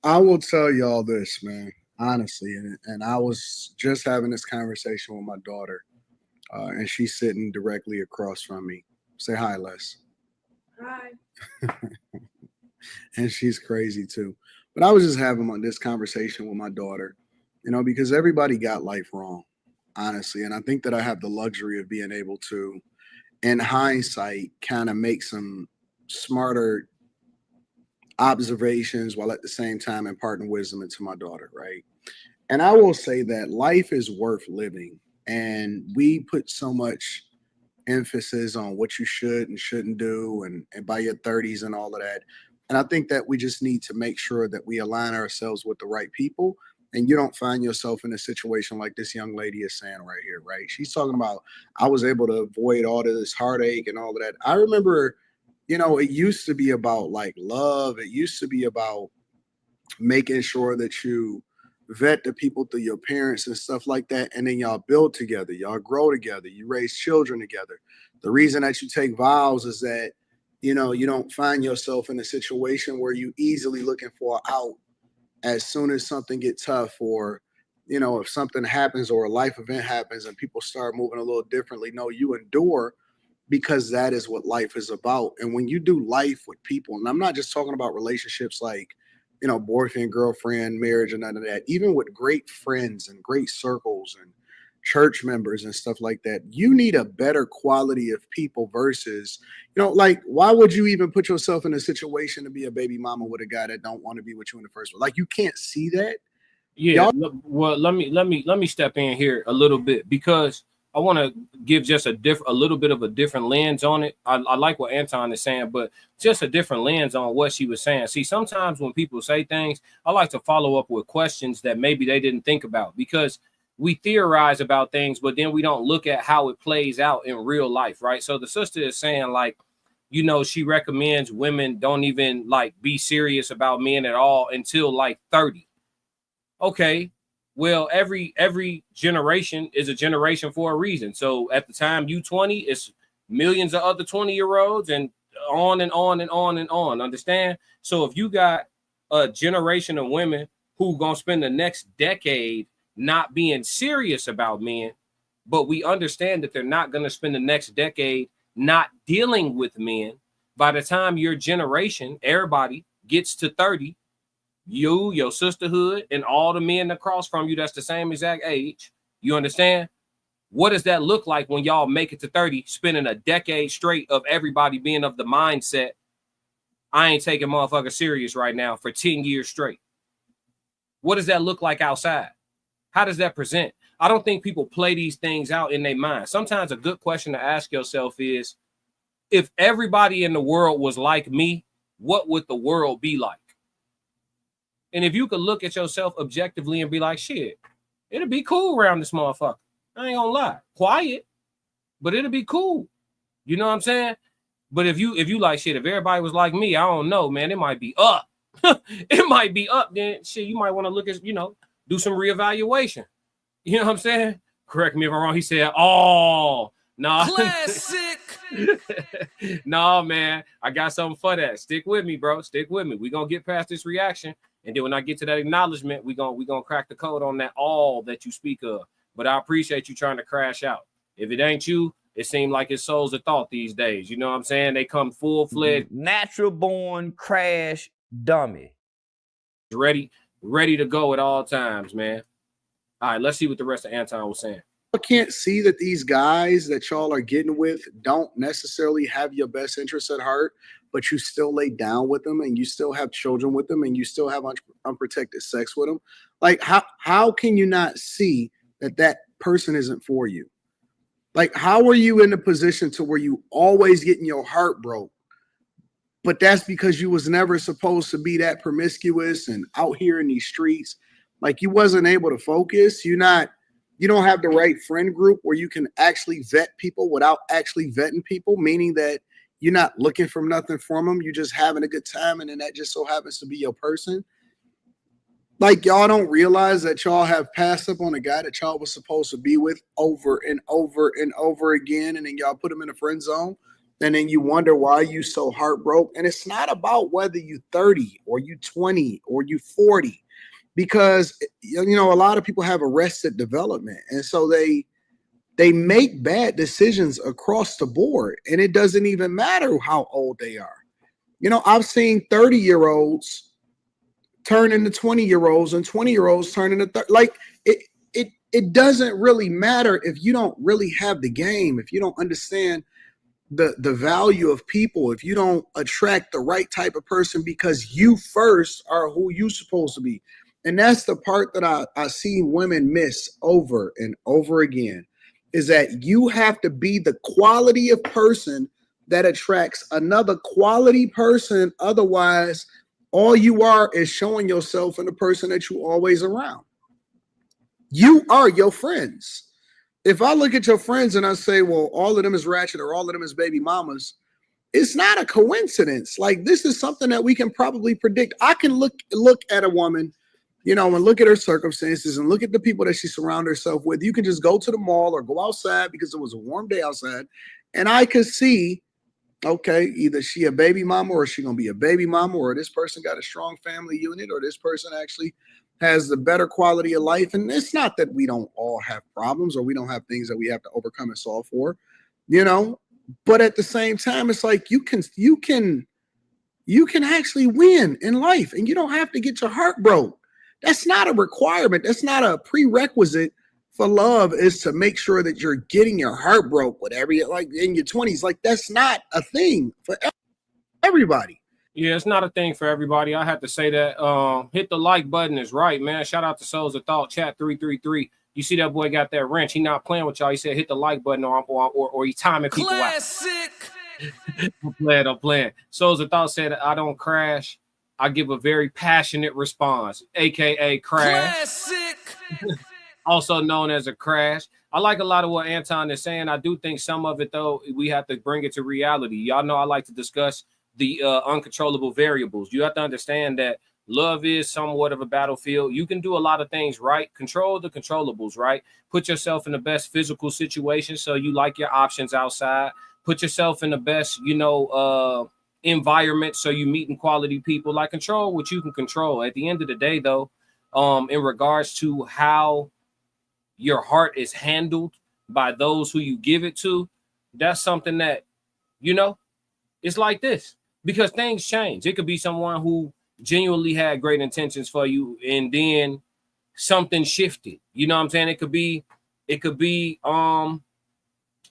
I will tell y'all this, man, honestly, and I was just having this conversation with my daughter, and she's sitting directly across from me. Say hi, Les. Hi. And she's crazy too. But I was just having this conversation with my daughter, because everybody got life wrong, honestly. And I think that I have the luxury of being able to, in hindsight, kind of make some smarter observations while at the same time imparting wisdom into my daughter, right? And I will say that life is worth living. And we put so much emphasis on what you should and shouldn't do and by your 30s and all of that. And I think that we just need to make sure that we align ourselves with the right people, and you don't find yourself in a situation like this young lady is saying right here, right? She's talking about, I was able to avoid all of this heartache and all of that. I remember, it used to be about like love. It used to be about making sure that you vet the people through your parents and stuff like that. And then y'all build together, y'all grow together, you raise children together. The reason that you take vows is that, you don't find yourself in a situation where you easily looking for an out as soon as something gets tough, or, if something happens or a life event happens and people start moving a little differently. No, you endure, because that is what life is about. And when you do life with people, and I'm not just talking about relationships like, boyfriend, girlfriend, marriage, and none of that, even with great friends and great circles and church members and stuff like that, you need a better quality of people versus, like, why would you even put yourself in a situation to be a baby mama with a guy that don't want to be with you in the first place? Like, you can't see that. Yeah. Well, let me step in here a little bit, because I want to give just a little bit of a different lens on it. I like what Anton is saying, but just a different lens on what she was saying. See, sometimes when people say things, I like to follow up with questions that maybe they didn't think about, because we theorize about things, but then we don't look at how it plays out in real life, right? So the sister is saying, like, she recommends women don't even like be serious about men at all until like 30. Okay. Well, every generation is a generation for a reason. So at the time you 20, it's millions of other 20-year-olds and on and on and on and on. Understand? So if you got a generation of women who gonna spend the next decade not being serious about men, but we understand that they're not gonna spend the next decade not dealing with men, by the time your generation, everybody gets to 30, you, your sisterhood, and all the men across from you that's the same exact age, you understand? What does that look like when y'all make it to 30, spending a decade straight of everybody being of the mindset, I ain't taking motherfucker serious right now for 10 years straight? What does that look like outside? How does that present? I don't think people play these things out in their mind. Sometimes a good question to ask yourself is, if everybody in the world was like me, what would the world be like? And if you could look at yourself objectively and be like, shit, it'll be cool around this motherfucker. I ain't gonna lie. Quiet, but it'll be cool. You know what I'm saying? But if you like shit, if everybody was like me, I don't know, man, it might be up. It might be up. Then shit, you might want to look at, do some reevaluation. You know what I'm saying? Correct me if I'm wrong. He said, "Oh, nah." Classic. Nah, man. I got something for that. Stick with me, bro. Stick with me. We're gonna get past this reaction. And then when I get to that acknowledgement, we gonna crack the code on that all that you speak of. But I appreciate you trying to crash out. If it ain't you, it seems like it's souls of thought these days. You know what I'm saying? They come full-fledged, natural born crash dummy. ready to go at all times, man. All right, let's see what the rest of Anton was saying. I can't see that these guys that y'all are getting with don't necessarily have your best interests at heart, but you still lay down with them and you still have children with them and you still have unprotected sex with them. Like, how can you not see that that person isn't for you? Like, how are you in a position to where you always getting your heart broke? But that's because you was never supposed to be that promiscuous and out here in these streets. Like, you wasn't able to focus. You don't have the right friend group where you can actually vet people without actually vetting people, meaning that you're not looking for nothing from them. You're just having a good time. And then that just so happens to be your person. Like, y'all don't realize that y'all have passed up on a guy that y'all was supposed to be with over and over and over again. And then y'all put him in a friend zone. And then you wonder why you so heartbroken. And it's not about whether you 30 or you 20 or you 40. Because, a lot of people have arrested development. And so they make bad decisions across the board. And it doesn't even matter how old they are. I've seen 30-year-olds turn into 20-year-olds and 20-year-olds turn into 30. Like, it doesn't really matter if you don't really have the game, if you don't understand the value of people, if you don't attract the right type of person because you first are who you supposed to be. And that's the part that I see women miss over and over again, is that you have to be the quality of person that attracts another quality person. Otherwise, all you are is showing yourself in the person that you always around. You are your friends. If I look at your friends and I say, well, all of them is ratchet or all of them is baby mamas, it's not a coincidence. Like, this is something that we can probably predict. I can look at a woman, and look at her circumstances and look at the people that she surrounds herself with. You can just go to the mall or go outside because it was a warm day outside. And I could see, okay, either she a baby mama or she going to be a baby mama, or this person got a strong family unit, or this person actually has the better quality of life. And it's not that we don't all have problems or we don't have things that we have to overcome and solve for, but at the same time, it's like you can actually win in life and you don't have to get your heart broke. That's not a requirement. That's not a prerequisite for love, is to make sure that you're getting your heart broke whatever you like in your 20s. Like, that's not a thing for everybody. Yeah, it's not a thing for everybody. I have to say that. Hit the like button is right, man. Shout out to Souls of Thought, chat 333. You see that boy got that wrench. He not playing with y'all. He said hit the like button or he timing people Classic. out. I'm playing. Souls of Thought said, I don't crash. I give a very passionate response, aka crash. Classic. Also known as a crash. I like a lot of what Anton is saying. I do think some of it, though, we have to bring it to reality. Y'all know I like to discuss the uncontrollable variables. You have to understand that love is somewhat of a battlefield. You can do a lot of things right. Control the controllables, right? Put yourself in the best physical situation so you like your options outside. Put yourself in the best, environment so you meeting quality people. Like, control what you can control. At the end of the day, though, in regards to how your heart is handled by those who you give it to, that's something that, it's like this, because things change. It could be someone who genuinely had great intentions for you and then something shifted. You know what I'm saying? It could be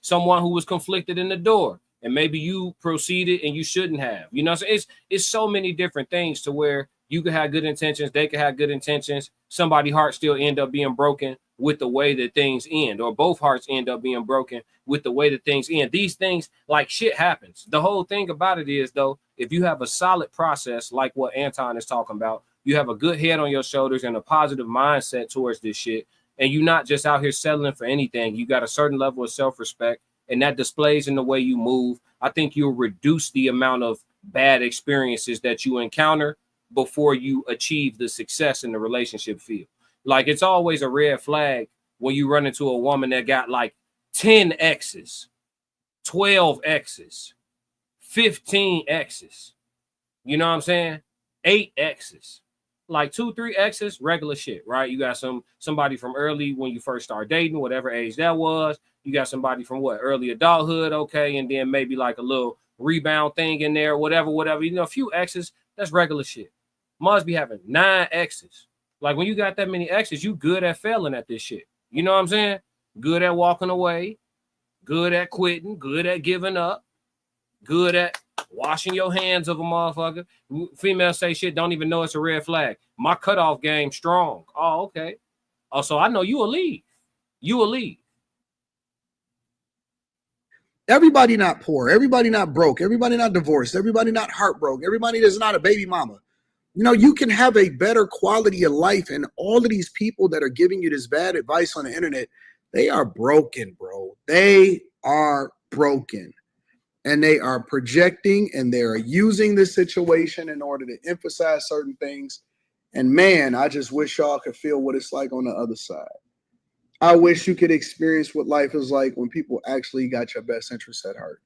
someone who was conflicted in the door and maybe you proceeded and you shouldn't have. So it's so many different things to where you could have good intentions, they could have good intentions, somebody's heart still end up being broken with the way that things end, or both hearts end up being broken with the way that things end. These things, like, shit happens. The whole thing about it is, though, if you have a solid process like what Anton is talking about, you have a good head on your shoulders and a positive mindset towards this shit, and you're not just out here settling for anything. You got a certain level of self-respect, and that displays in the way you move, I think you'll reduce the amount of bad experiences that you encounter before you achieve the success in the relationship field. Like, it's always a red flag when you run into a woman that got like 10 exes, 12 exes, 15 exes. You know what I'm saying? 8 exes. Like 2-3 exes, regular shit, right? You got somebody from early when you first start dating, whatever age that was. You got somebody from what, early adulthood, okay, and then maybe like a little rebound thing in there, whatever. You know, a few exes, that's regular shit. Must be having 9 exes. Like, when you got that many exes, you good at failing at this shit. You know what I'm saying? Good at walking away, good at quitting, good at giving up, good at washing your hands of a motherfucker. Females say shit, don't even know it's a red flag. My cutoff game strong. Oh, okay. Oh, so I know you will leave. You will leave. Everybody not poor. Everybody not broke. Everybody not divorced. Everybody not heartbroken. Everybody that's not a baby mama. You know, you can have a better quality of life. And all of these people that are giving you this bad advice on the internet, they are broken, bro. They are broken. And they are projecting and they are using the situation in order to emphasize certain things. And man, I just wish y'all could feel what it's like on the other side. I wish you could experience what life is like when people actually got your best interests at heart.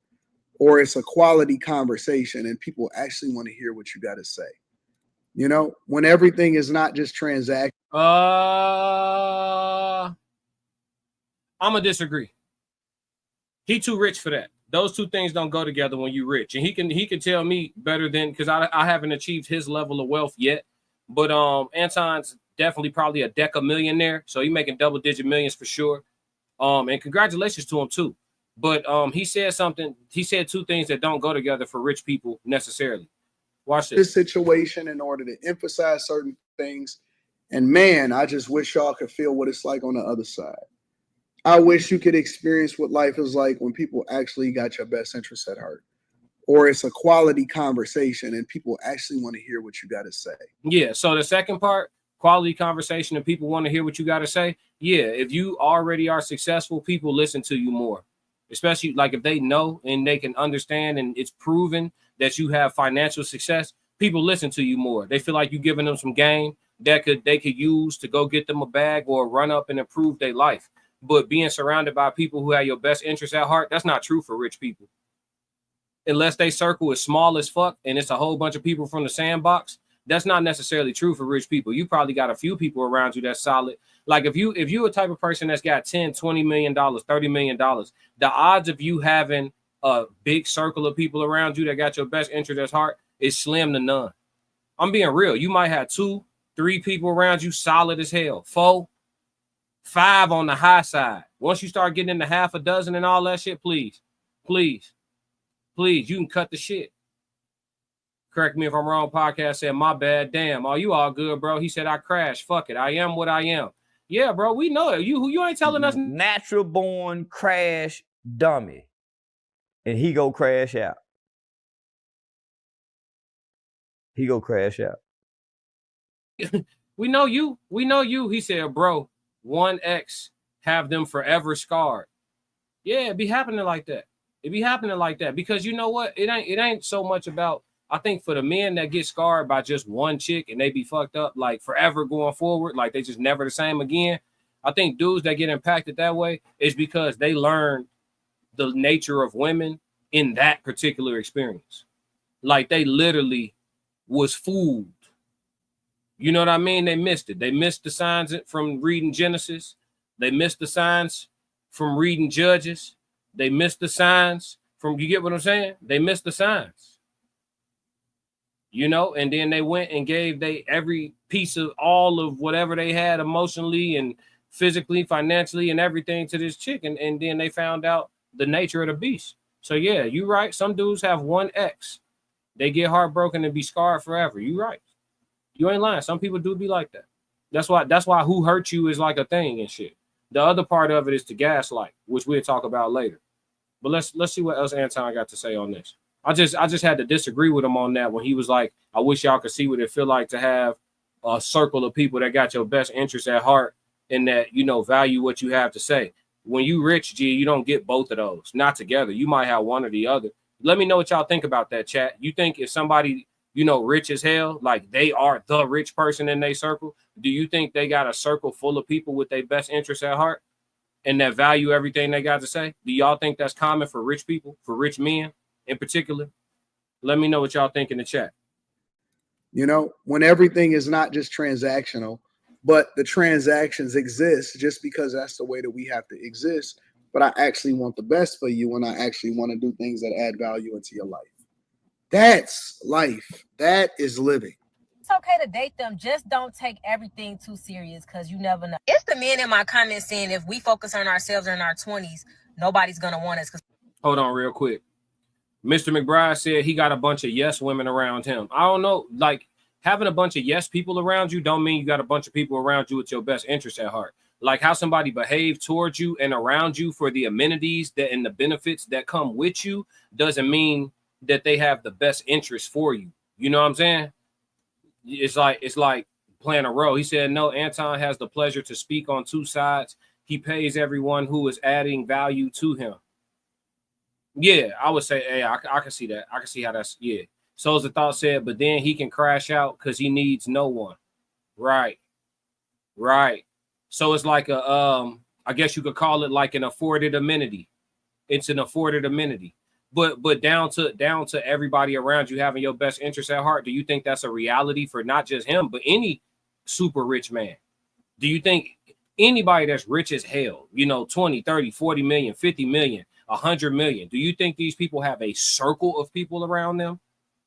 Or it's a quality conversation and people actually want to hear what you got to say. You know, when everything is not just transaction. I'm gonna disagree. He too rich for that. Those two things don't go together when you rich. And he can tell me better than, because I haven't achieved his level of wealth yet. But Anton's definitely probably a deca-millionaire. So he's making double-digit millions for sure. And congratulations to him too. But he said something. He said two things that don't go together for rich people necessarily. Watch this situation in order to emphasize certain things. And man, I just wish y'all could feel what it's like on the other side. I wish you could experience what life is like when people actually got your best interests at heart. Or it's a quality conversation and people actually want to hear what you got to say. Yeah. So the second part, quality conversation and people want to hear what you got to say. Yeah. If you already are successful, people listen to you more, especially like if they know and they can understand and it's proven that you have financial success. People listen to you more. They feel like you're giving them some game that they could use to go get them a bag or run up and improve their life. But being surrounded by people who have your best interests at heart, that's not true for rich people. Unless they circle is small as fuck and it's a whole bunch of people from the sandbox, that's not necessarily true for rich people. You probably got a few people around you that's solid. Like if you a type of person that's got 10, $20 million, $30 million, the odds of you having a big circle of people around you that got your best interest at heart is slim to none. I'm being real. You might have 2, 3 people around you solid as hell. 4, 5 on the high side. Once you start getting into half a dozen and all that shit, please, you can cut the shit. Correct me if I'm wrong. Podcast said, my bad. Damn. Oh, you all good, bro? He said, I crashed. Fuck it. I am what I am. Yeah, bro. We know it. You ain't telling us. Natural born crash dummy. And he go crash out. He go crash out. We know you. He said, bro, 1X have them forever scarred. Yeah, it be happening like that. Because you know what? It ain't so much about, I think for the men that get scarred by just one chick and they be fucked up like forever going forward, like they just never the same again. I think dudes that get impacted that way is because they learn the nature of women in that particular experience. Like they literally was fooled. You know what I mean? They missed it. They missed the signs from reading Genesis. They missed the signs from reading Judges. They missed the signs from, you get what I'm saying? They missed the signs. You know, and then they went and gave every piece of all of whatever they had emotionally and physically, financially, and everything to this chick. And then they found out the nature of the beast. So yeah, you right. Some dudes have 1X. They get heartbroken and be scarred forever. You right. You ain't lying. Some people do be like that. That's why who hurt you is like a thing and shit. The other part of it is to gaslight, which we'll talk about later. But let's see what else Anton got to say on this. I just had to disagree with him on that when he was like, I wish y'all could see what it feel like to have a circle of people that got your best interests at heart and that, you know, value what you have to say. When you rich, G, you don't get both of those, not together. You might have one or the other. Let me know what y'all think about that, chat. You think if somebody, you know, rich as hell, like they are the rich person in their circle, do you think they got a circle full of people with their best interests at heart and that value everything they got to say? Do y'all think that's common for rich people, for rich men in particular? Let me know what y'all think in the chat. You know, when everything is not just transactional, but the transactions exist just because that's the way that we have to exist. But I actually want the best for you, and I actually want to do things that add value into your life. That's life. That is living. It's okay to date them. Just don't take everything too serious because you never know. It's the men in my comments saying if we focus on ourselves in our 20s, nobody's going to want us. Hold on real quick. Mr. McBride said he got a bunch of yes women around him. I don't know. Like, having a bunch of yes people around you don't mean you got a bunch of people around you with your best interests at heart. Like how somebody behaves towards you and around you for the amenities that and the benefits that come with you doesn't mean that they have the best interest for you. You know what I'm saying? It's like playing a role. He said, no, Anton has the pleasure to speak on two sides. He pays everyone who is adding value to him. Yeah, I would say, hey, I can see that. I can see how that's, yeah. Souls of Thought said, but then he can crash out because he needs no one. Right. So it's like a, I guess you could call it like an afforded amenity. It's an afforded amenity. But down to everybody around you having your best interest at heart, do you think that's a reality for not just him, but any super rich man? Do you think anybody that's rich as hell, you know, 20, 30, 40 million, 50 million, 100 million, do you think these people have a circle of people around them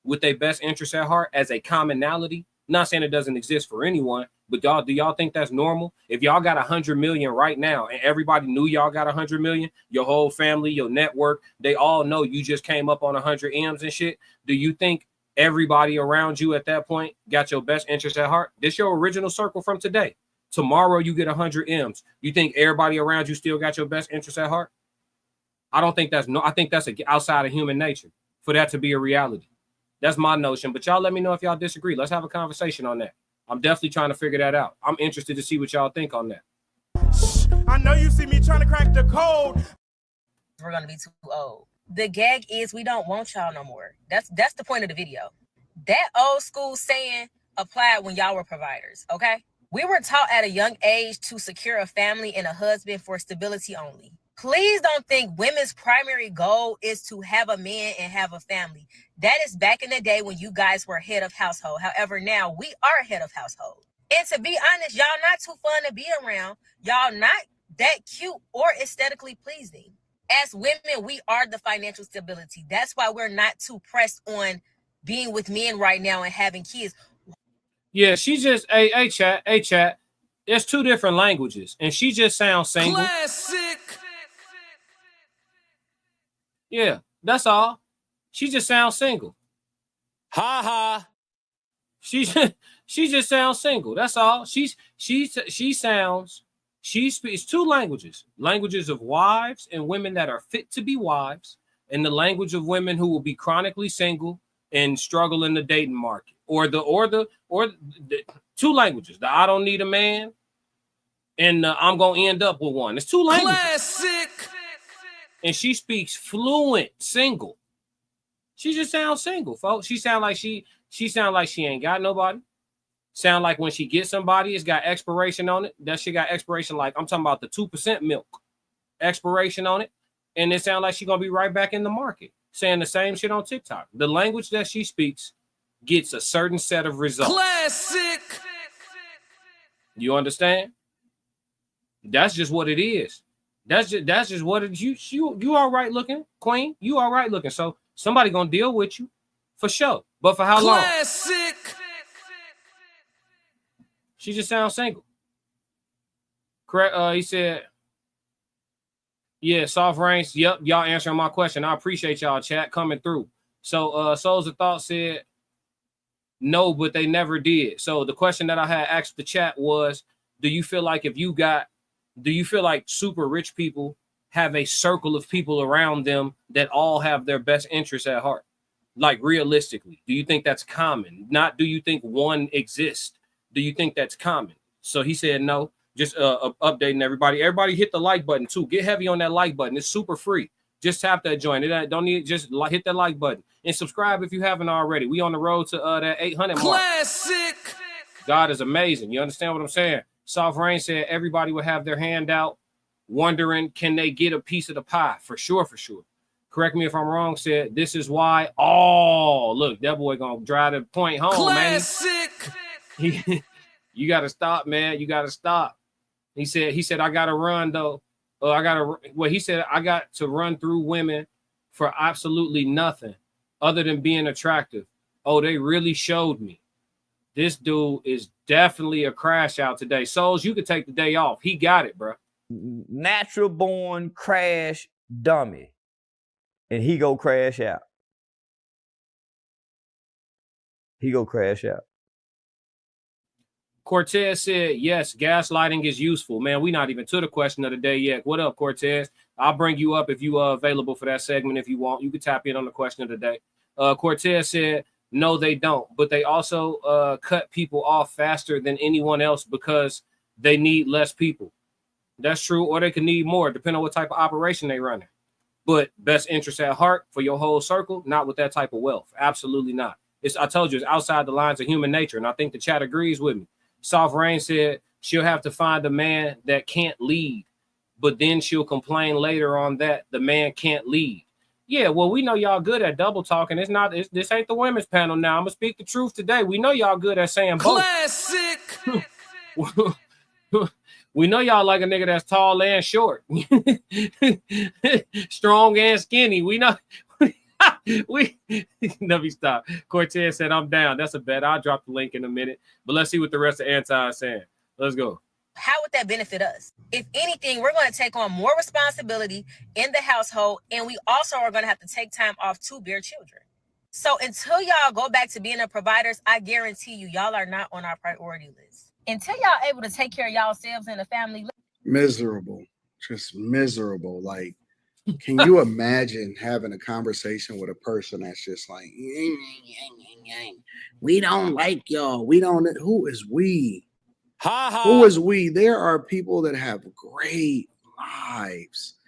with their best interest at heart as a commonality? Not saying it doesn't exist for anyone, but do y'all think that's normal? If y'all got 100 million right now and everybody knew y'all got 100 million, your whole family, your network, they all know you just came up on 100 M's and shit. Do you think everybody around you at that point got your best interest at heart? This your original circle from today. Tomorrow you get 100 M's. You think everybody around you still got your best interest at heart? I don't think that's I think that's outside of human nature for that to be a reality. That's my notion, but y'all let me know if y'all disagree. Let's have a conversation on that. I'm definitely trying to figure that out. I'm interested to see what y'all think on that. I know you see me trying to crack the code. We're going to be too old. The gag is we don't want y'all no more. That's the point of the video. That old school saying applied when y'all were providers, okay? We were taught at a young age to secure a family and a husband for stability only. Please don't think women's primary goal is to have a man and have a family. That is back in the day when you guys were head of household. However, now we are head of household. And to be honest, y'all not too fun to be around. Y'all not that cute or aesthetically pleasing. As women, we are the financial stability. That's why we're not too pressed on being with men right now and having kids. Yeah, she just, hey, chat. There's two different languages, and she just sounds single. Classic. Yeah, that's all. She just sounds single. Ha ha. She just sounds single. That's all. She speaks two languages of wives and women that are fit to be wives, and the language of women who will be chronically single and struggle in the dating market, or the two languages. The I don't need a man, and I'm gonna end up with one. It's two languages. Classic. And she speaks fluent single. She just sounds single, folks. She sound like she ain't got nobody. Sound like when she gets somebody, it's got expiration on it. That shit got expiration, like I'm talking about the 2% milk expiration on it. And it sounds like she's gonna be right back in the market, saying the same shit on TikTok. The language that she speaks gets a certain set of results. Classic. You understand? That's just what it is. That's just what it is. You all right looking, queen. You all right looking. So somebody gonna deal with you for sure. But for how long? Classic. She just sounds single. Correct. He said, yeah, soft range. Yep, y'all answering my question. I appreciate y'all, chat, coming through. So Souls of Thought said no, but they never did. So the question that I had asked the chat was, do you feel like super rich people have a circle of people around them that all have their best interests at heart? Like realistically, do you think that's common? Not do you think one exists? Do you think that's common? So he said no. Just updating everybody. Everybody hit the like button too. Get heavy on that like button. It's super free. Just tap that joint. It don't need, just hit that like button and subscribe if you haven't already. We on the road to that 800 mark. Classic. God is amazing. You understand what I'm saying? Soft Rain said everybody would have their hand out, wondering can they get a piece of the pie? For sure, for sure. Correct me if I'm wrong. Said this is why. Oh, look, that boy gonna drive the point home, Classic. man. You gotta stop, man. You gotta stop. He said I gotta run though. He said I got to run through women for absolutely nothing other than being attractive. Oh, they really showed me. This dude is definitely a crash out today. Souls, you could take the day off. He got it, bro. Natural born crash dummy. And he go crash out. He go crash out. Cortez said, yes, gaslighting is useful. Man, we not even to the question of the day yet. What up, Cortez? I'll bring you up if you are available for that segment if you want. You can tap in on the question of the day. Cortez said, no, they don't. But they also cut people off faster than anyone else because they need less people. That's true. Or they can need more, depending on what type of operation they running. But best interest at heart for your whole circle, not with that type of wealth. Absolutely not. I told you, it's outside the lines of human nature. And I think the chat agrees with me. Soft Rain said she'll have to find a man that can't lead, but then she'll complain later on that the man can't lead. Yeah, well, we know y'all good at double talking. This ain't the women's panel now. I'm gonna speak the truth today. We know y'all good at saying both. Classic. We know y'all like a nigga that's tall and short, strong and skinny. We know. Let me stop. Cortez said, I'm down. That's a bet. I'll drop the link in a minute. But let's see what the rest of Anti is saying. Let's go. How would that benefit us? If anything, we're going to take on more responsibility in the household, and we also are going to have to take time off to bear children. So until y'all go back to being the providers, I guarantee you, y'all are not on our priority list. Until y'all able to take care of yourselves and the family. Miserable. Just miserable. Like, can you imagine having a conversation with a person that's just like, we don't like y'all. We don't. Who is we? Ha ha. Who is we? There are people that have great lives.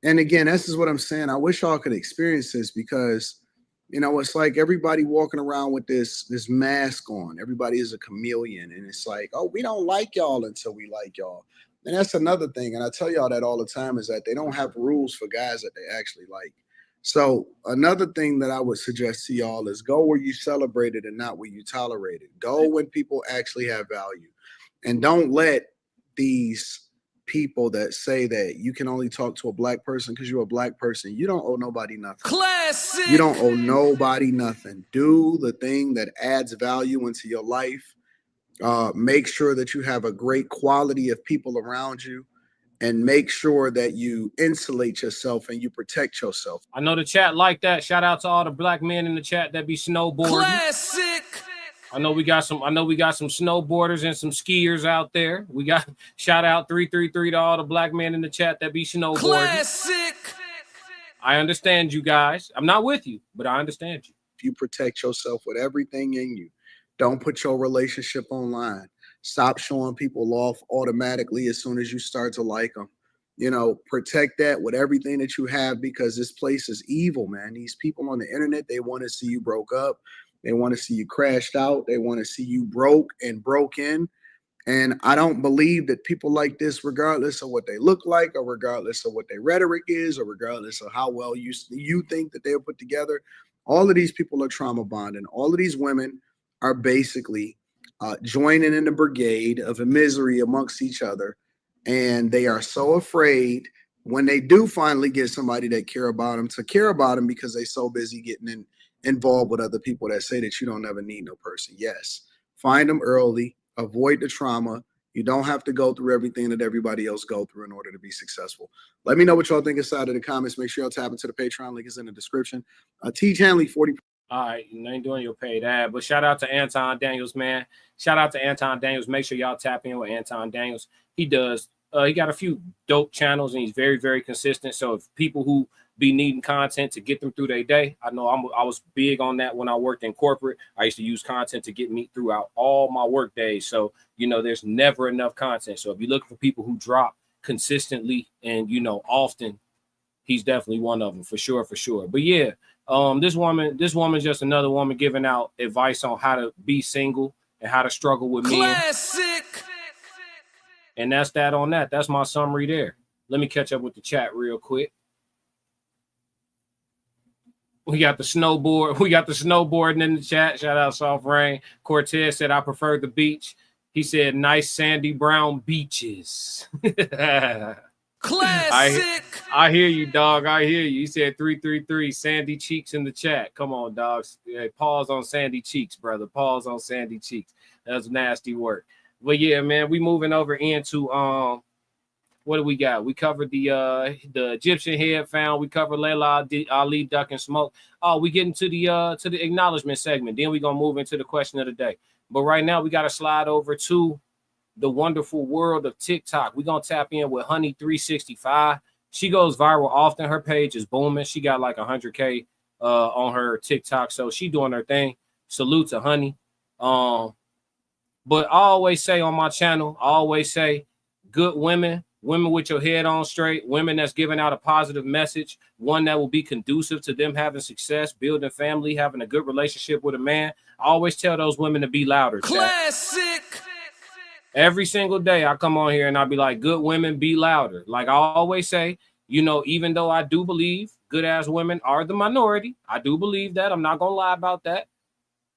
And again, this is what I'm saying. I wish y'all could experience this because, you know, it's like everybody walking around with this mask on. Everybody is a chameleon. And it's like, oh, we don't like y'all until we like y'all. And that's another thing. And I tell y'all that all the time is that they don't have rules for guys that they actually like. So another thing that I would suggest to y'all is go where you celebrate it and not where you tolerate it. Go when people actually have value. And don't let these people that say that you can only talk to a black person because you're a black person. You don't owe nobody nothing. Classic. You don't owe nobody nothing. Do the thing that adds value into your life. Make sure that you have a great quality of people around you and make sure that you insulate yourself and you protect yourself. I know the chat like that. Shout out to all the black men in the chat that be snowboarding. Classic. I know we got some snowboarders and some skiers out there. We got shout out 333 to all the black men in the chat that be snowboarding. Classic. I understand you guys. I'm not with you, but I understand you. If you protect yourself with everything in you, don't put your relationship online. Stop showing people off automatically as soon as you start to like them. You know, protect that with everything that you have because this place is evil, man. These people on the internet, they want to see you broke up. They want to see you crashed out. They want to see you broke and broken. And I don't believe that people like this, regardless of what they look like or regardless of what their rhetoric is or regardless of how well you think that they're put together, all of these people are trauma bonding. All of these women are basically joining in the brigade of misery amongst each other. And they are so afraid when they do finally get somebody that care about them to care about them because they're so busy getting involved with other people that say that you don't ever need no person. Yes, find them early, avoid the trauma. You don't have to go through everything that everybody else go through in order to be successful. Let me know what y'all think inside of the comments. Make sure y'all tap into the Patreon. Link is in the description. T. Hanley, 40. All right, you ain't doing your paid ad, but shout out to Anton Daniels, man. Shout out to Anton Daniels. Make sure y'all tap in with Anton Daniels. He got a few dope channels and he's very, very consistent. So if people who be needing content to get them through their day. I know I was big on that when I worked in corporate. I used to use content to get me throughout all my work days. So, you know, there's never enough content. So if you're looking for people who drop consistently and, you know, often, he's definitely one of them for sure, for sure. But yeah, this woman's just another woman giving out advice on how to be single and how to struggle with men. And that's that on that. That's my summary there. Let me catch up with the chat real quick. We got the snowboard. We got the snowboarding in the chat. Shout out Soft Rain. Cortez said, I prefer the beach. He said, nice sandy brown beaches. Classic. I hear you, dog. I hear you. He said 333 sandy cheeks in the chat. Come on, dogs. Yeah, pause on sandy cheeks, brother. Pause on sandy cheeks. That's nasty work. But yeah, man, we moving over into what do we got? We covered the Egyptian head found. We covered Laila Ali duck and smoke. Oh, we getting to the acknowledgement segment. Then we're gonna move into the question of the day. But right now we gotta slide over to the wonderful world of TikTok. We're gonna tap in with Honey 365. She goes viral often. Her page is booming. She got like 100K on her TikTok. So she doing her thing. Salute to Honey. But I always say on my channel, I always say good women with your head on straight, women that's giving out a positive message, one that will be conducive to them having success, building family, having a good relationship with a man. I always tell those women to be louder. Classic. Every single day I come on here and I'll be like, good women, be louder. Like I always say, you know, even though I do believe good ass women are the minority, I do believe that. I'm not going to lie about that.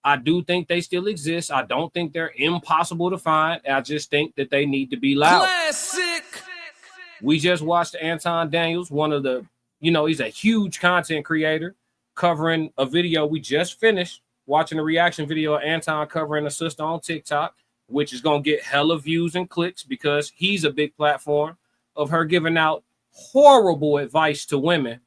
I do think they still exist. I don't think they're impossible to find. I just think that they need to be loud. Classic. We just watched Anton Daniels, one of the, you know, he's a huge content creator, covering a video. We just finished watching a reaction video of Anton covering a sister on TikTok, which is going to get hella views and clicks because he's a big platform of her giving out horrible advice to women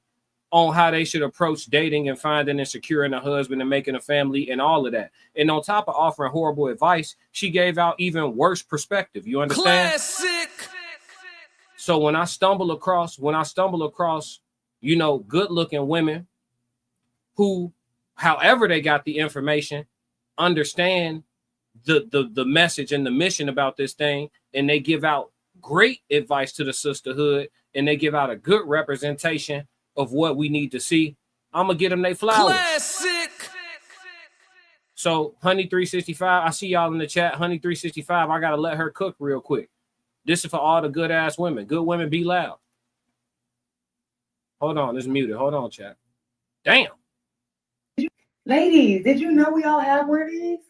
on how they should approach dating and finding and securing a husband and making a family and all of that. And on top of offering horrible advice, she gave out even worse perspective. You understand? Classic. So when I stumble across, you know, good looking women who, however they got the information, understand the message and the mission about this thing, and they give out great advice to the sisterhood, and they give out a good representation of what we need to see, I'm gonna get them their flowers. Classic. So Honey 365, I see y'all in the chat. Honey 365, I gotta let her cook real quick. This is for all the good ass women. Good women, be loud. Hold on, it's muted. Hold on, chat. Damn. Ladies, did you know we all have one of these?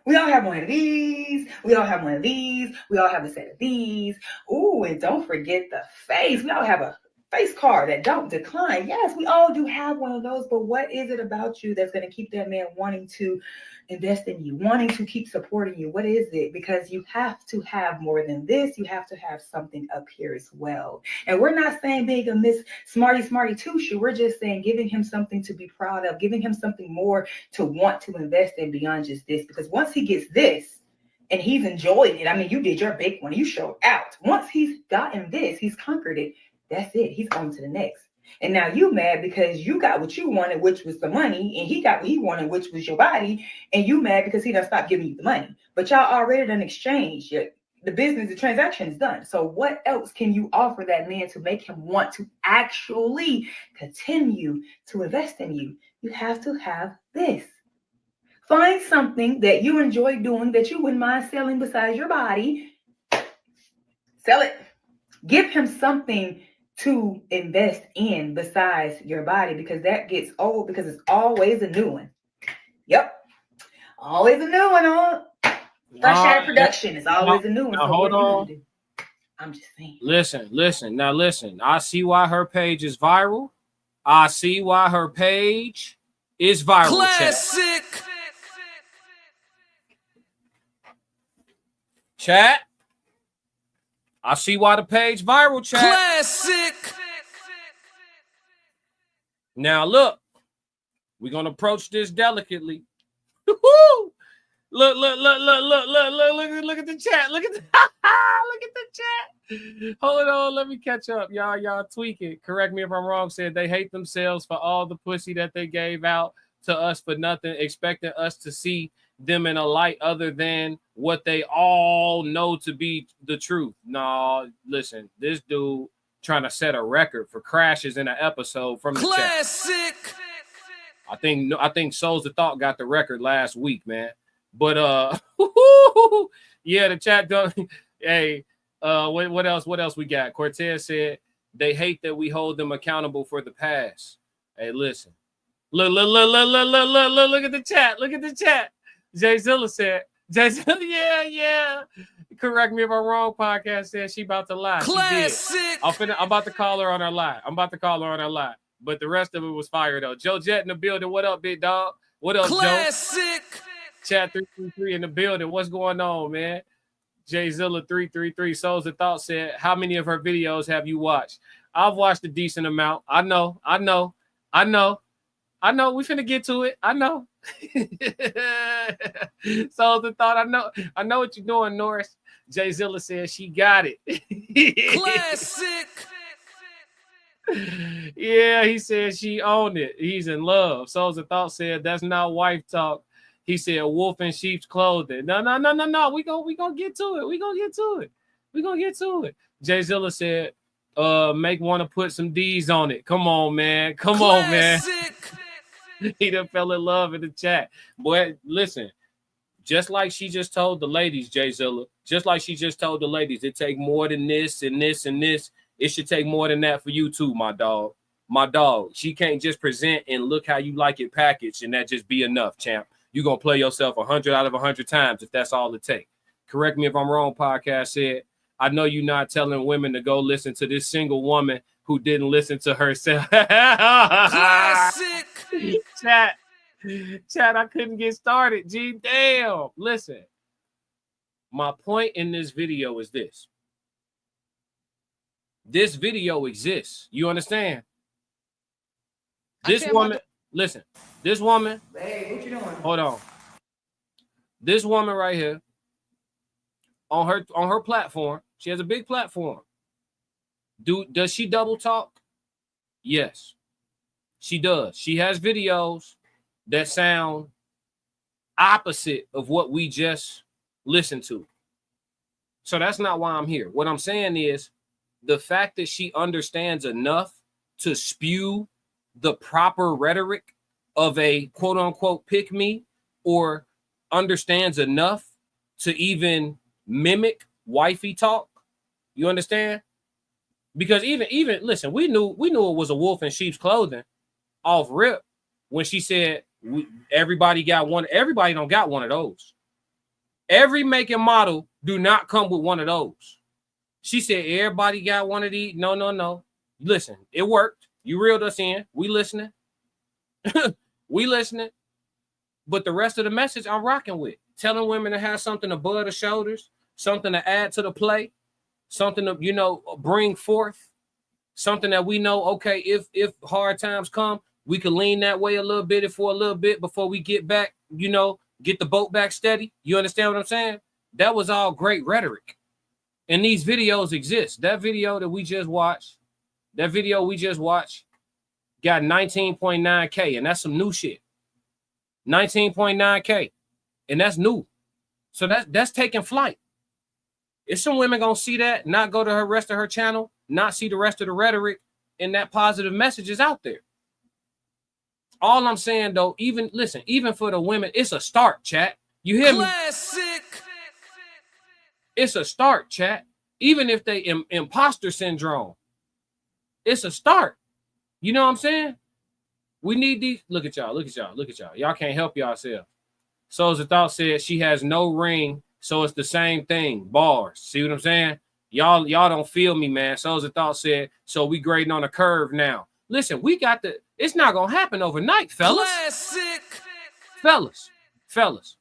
We all have one of these. We all have one of these. We all have a set of these. Ooh, and don't forget the face. We all have a face card that don't decline. Yes, we all do have one of those, but what is it about you that's going to keep that man wanting to invest in you, wanting to keep supporting you? What is it? Because you have to have more than this. You have to have something up here as well. And we're not saying being a Miss Smarty two-shoe. We're just saying giving him something to be proud of, giving him something more to want to invest in beyond just this. Because once he gets this, and he's enjoyed it. I mean, you did your big one. You showed out. Once he's gotten this, he's conquered it. That's it. He's on to the next. And now you mad because you got what you wanted, which was the money, and he got what he wanted, which was your body, and you mad because he done stopped giving you the money. But y'all already done exchanged. The business, the transaction is done. So what else can you offer that man to make him want to actually continue to invest in you? You have to have this. Find something that you enjoy doing that you wouldn't mind selling besides your body. Sell it. Give him something to invest in besides your body, because that gets old, because it's always a new one. Yep. Always a new one on fresh out of production. It's always a new one. Now, so hold what are you on. gonna do? I'm just saying. Listen. Now listen. I see why her page is viral. I see why her page is viral. Classic. Chat. I see why the page viral, chat. Classic. Now look, we're gonna approach this delicately. Look at the chat. Look at the look at the chat. Hold on, let me catch up. Y'all tweak it. Correct me if I'm wrong. Said they hate themselves for all the pussy that they gave out to us for nothing, expecting us to see them in a light other than what they all know to be the truth. No, listen, this dude trying to set a record for crashes in an episode from the Classic. chat. I think Souls of Thought got the record last week, man. But yeah, the chat done. Hey, what else we got? Cortez said they hate that we hold them accountable for the past. Hey, listen. Look at the chat. Look at the chat. Jay Zilla said, yeah. Correct me if I'm wrong. Podcast said she about to lie. Classic. I'm about to call her on her lie. But the rest of it was fire though. Joe Jet in the building. What up, big dog? What up, Classic. Joe? Chat 333 in the building. What's going on, man? Jay Zilla 333. Souls of Thought said, how many of her videos have you watched? I've watched a decent amount. I know. We finna get to it. I know. Souls of Thought. I know what you're doing, Norris. Jay Zilla said she got it. Classic. Yeah, he said she owned it. He's in love. Souls of Thought said that's not wife talk. He said wolf in sheep's clothing. No. We gonna get to it. Jay Zilla said, make one to put some D's on it. Come on, man. He done fell in love in the chat. Boy, listen. Just like she just told the ladies, Jay Zilla, it take more than this and this and this. It should take more than that for you too, my dog. She can't just present and look how you like it packaged and that just be enough, champ. You're going to play yourself 100 out of 100 times if that's all it takes. Correct me if I'm wrong, podcast said. I know you're not telling women to go listen to this single woman who didn't listen to herself. Classic. Chat, I couldn't get started. Gee, damn. Listen, my point in this video is this. This video exists. You understand? This woman, listen, this woman. Hey, what you doing? Hold on. This woman right here on her platform, she has a big platform. Does she double talk? Yes, she does. She has videos that sound opposite of what we just listened to. So that's not why I'm here. What I'm saying is the fact that she understands enough to spew the proper rhetoric of a quote unquote pick me, or understands enough to even mimic wifey talk. You understand? Because even listen, we knew it was a wolf in sheep's clothing off rip when she said everybody don't got one of those. Every make and model do not come with one of those. She said everybody got one of these. No. Listen, it worked. You reeled us in. We listening. We listening. But the rest of the message I'm rocking with. Telling women to have something above the shoulders, something to add to the plate, something to, bring forth, something that we know, okay, if hard times come, we can lean that way a little bit for a little bit before we get back, get the boat back steady. You understand what I'm saying? That was all great rhetoric. And these videos exist. That video we just watched got 19.9K, and that's some new shit. 19.9K, and that's new. So that's taking flight. If some women gonna see that, not go to her rest of her channel, not see the rest of the rhetoric, and that positive message is out there. All I'm saying though, even for the women, it's a start, chat. You hear me? Classic. It's a start, chat. Even if they imposter syndrome, it's a start. You know what I'm saying? We need these. Look at y'all. Y'all can't help yourself. Souls of Thought said she has no ring, so it's the same thing. Bars. See what I'm saying? Y'all don't feel me, man. Souls of Thought said, so we grading on a curve now. Listen, it's not gonna happen overnight, fellas. Classic. Fellas.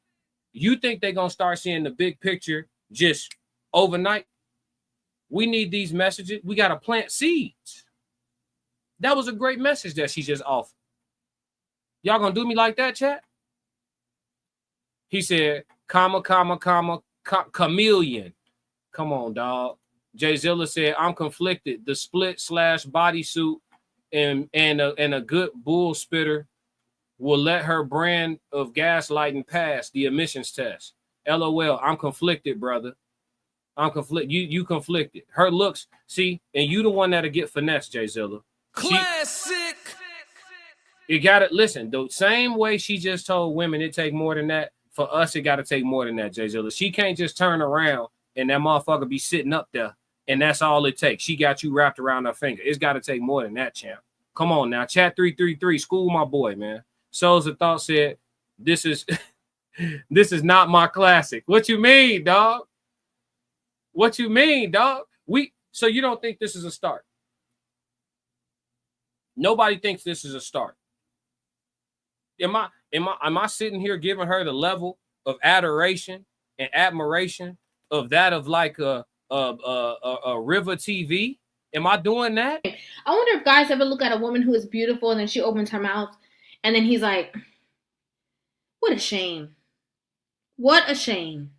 You think they're gonna start seeing the big picture just overnight? We need these messages. We gotta plant seeds. That was a great message that she just offered. Y'all gonna do me like that, chat? He said, chameleon. Come on, dog. Jay Zilla said, I'm conflicted. The split / bodysuit and a good bull spitter will let her brand of gaslighting pass the emissions test. LOL, I'm conflicted, brother. I'm conflicted. You conflicted. Her looks, see, and you the one that'll get finessed, Jay Zilla. Classic. You gotta listen. The same way she just told women it take more than that. For us, it gotta take more than that, Jay Zilla. She can't just turn around and that motherfucker be sitting up there, and that's all it takes. She got you wrapped around her finger. It's gotta take more than that, champ. Come on now, chat 333. School my boy, man. Souls of Thought said, "This is this is not my classic." What you mean, dog? What you mean, dog? So you don't think this is a start? Nobody thinks this is a start. Am I sitting here giving her the level of adoration and admiration of that of like a River TV? Am I doing that? I wonder if guys ever look at a woman who is beautiful and then she opens her mouth and then he's like, what a shame. What a shame.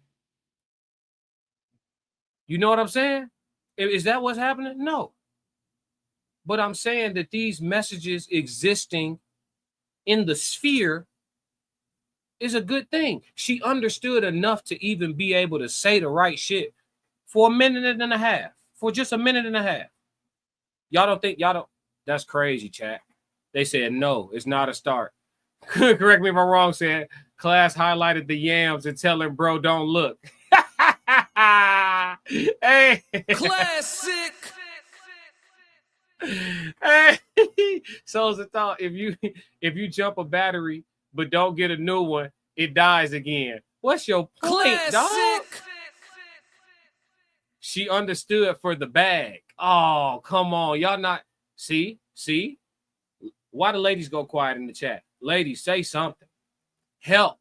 You know what I'm saying? Is that what's happening? No. But I'm saying that these messages existing in the sphere is a good thing. She understood enough to even be able to say the right shit for a minute and a half. For just a minute and a half. Y'all don't. That's crazy, chat. They said, no, it's not a start. Correct me if I'm wrong, said class highlighted the yams and telling bro, don't look. Hey. Classic. Hey. So it's a thought. If you jump a battery but don't get a new one, it dies again. What's your point, dog? She understood for the bag. Oh, come on. Y'all not see? Why the ladies go quiet in the chat? Ladies, say something. Help.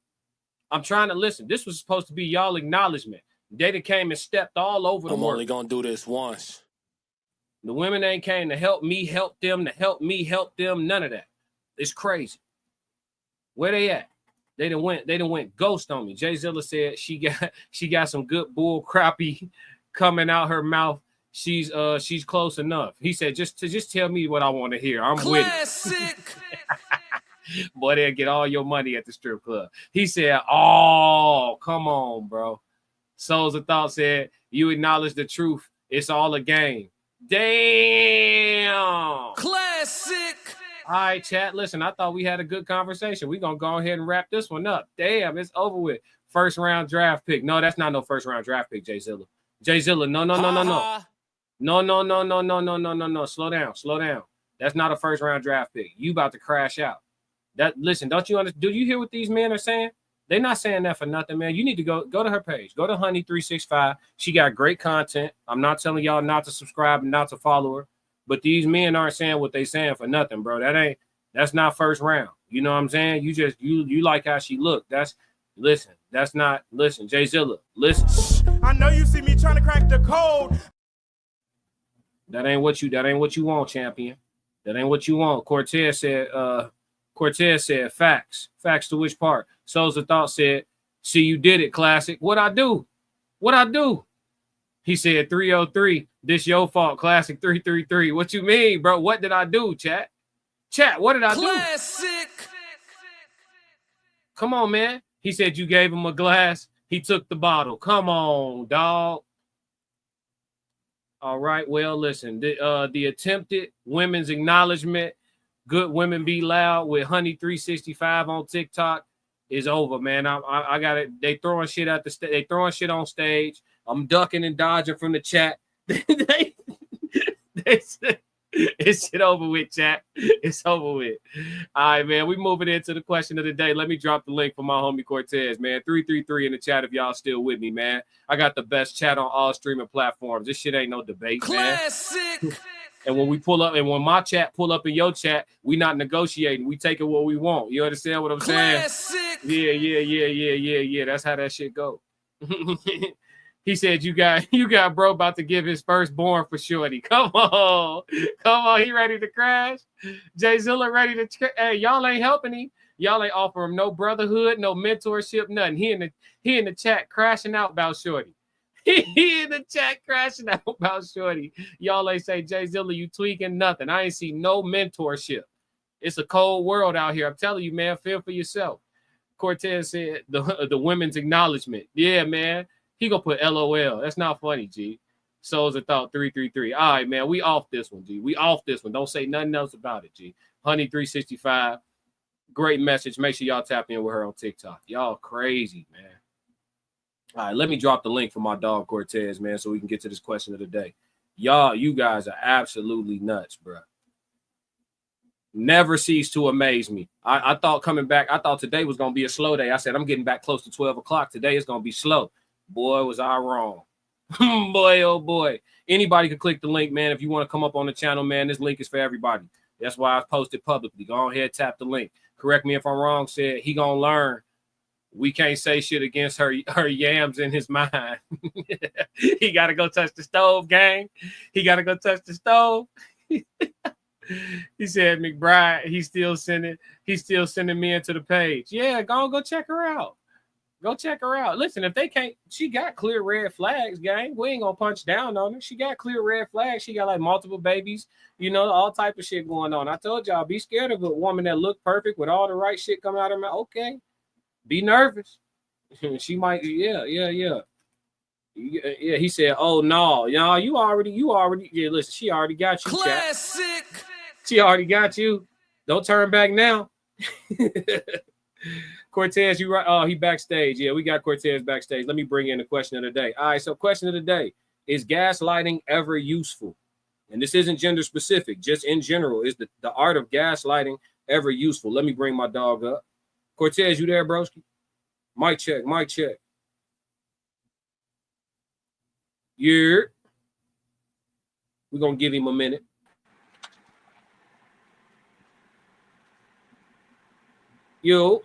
I'm trying to listen. This was supposed to be y'all acknowledgement. They came and stepped all over the I'm work. only gonna do this once. The women ain't came to help me, help them, to help me, help them. None of that. It's crazy. Where they at? They done went ghost on me. Jay Zilla said she got some good bull crappie coming out her mouth. She's close enough. He said, just tell me what I want to hear. I'm Classic. with it. Boy, they'll get all your money at the strip club. He said, oh, come on, bro. Souls of Thought said, you acknowledge the truth. It's all a game. Damn. Classic. All right, chat. Listen, I thought we had a good conversation. We're going to go ahead and wrap this one up. Damn, it's over with. First round draft pick. No, that's not no first round draft pick, Jay Zilla. Jay Zilla, no. No. Slow down. That's not a first round draft pick. You about to crash out. Listen, don't you understand? Do you hear what these men are saying? They're not saying that for nothing, man. You need to go to her page. Go to Honey365. She got great content. I'm not telling y'all not to subscribe and not to follow her. But these men aren't saying what they saying for nothing, bro. That's not first round. You know what I'm saying? You like how she looked. Listen, Jay Zilla, listen. I know you see me trying to crack the code. That ain't what you want, champion. That ain't what you want. Cortez said facts. Facts to which part? Souls of Thought said, see, you did it, classic. What I do? He said 303. This your fault, classic 333. What you mean, bro? What did I do, chat? What did I do? Classic. Come on, man. He said you gave him a glass. He took the bottle. Come on, dog. All right. Well, listen. The attempted women's acknowledgement, Good Women Be Loud with Honey365 on TikTok is over, man. I got it. They throwing shit at the stage. They throwing shit on stage. I'm ducking and dodging from the chat. It's shit over with, chat. It's over with. All right, man. We moving into the question of the day. Let me drop the link for my homie Cortez, man. 333 in the chat if y'all still with me, man. I got the best chat on all streaming platforms. This shit ain't no debate, Classic. man. And when we pull up, and when my chat pull up in your chat, we not negotiating. We taking what we want. You understand what I'm saying? Classic. Yeah. That's how that shit go. He said, you got bro about to give his firstborn for shorty. Come on. He ready to crash? Jay Zilla ready to hey, y'all ain't helping him. Y'all ain't offer him no brotherhood, no mentorship, nothing. He in the chat crashing out about Shorty. He in the chat crashing out about Shorty. Y'all ain't say, Jay Zilla, you tweaking nothing. I ain't see no mentorship. It's a cold world out here. I'm telling you, man, feel for yourself. Cortez said the women's acknowledgement. Yeah, man. He gonna put LOL. That's not funny, G. Souls of Thought 333. All right, man. We off this one, G. We off this one. Don't say nothing else about it, G. Honey 365. Great message. Make sure y'all tap in with her on TikTok. Y'all crazy, man. All right, let me drop the link for my dog Cortez, man, so we can get to this question of the day. Y'all, you guys are absolutely nuts, bro. Never cease to amaze me. I thought coming back, I thought today was going to be a slow day. I said, I'm getting back close to 12 o'clock. Today is going to be slow. Boy, was I wrong. Boy, oh boy. Anybody can click the link, man. If you want to come up on the channel, man, this link is for everybody. That's why I posted publicly. Go ahead, tap the link. Correct me if I'm wrong, said he going to learn. We can't say shit against her yams in his mind. He got to go touch the stove, gang. He got to go touch the stove. He said, McBride, he's still sending me into the page. Yeah, go check her out. Go check her out. Listen, if they can't, she got clear red flags, gang. We ain't gonna punch down on her. She got clear red flags. She got like multiple babies, you know, all type of shit going on. I told y'all, be scared of a woman that look perfect with all the right shit coming out of her mouth. Okay. Be nervous. She might, yeah. He said, oh no, y'all, you already, yeah, listen, she already got you. Classic. Chat. She already got you. Don't turn back now. Cortez, you right? Oh, he backstage. Yeah, we got Cortez backstage. Let me bring in the question of the day. All right, so question of the day: is gaslighting ever useful? And this isn't gender specific, just in general. Is the art of gaslighting ever useful? Let me bring my dog up. Cortez, you there, broski? Mic check. Yeah. We're going to give him a minute. Yo,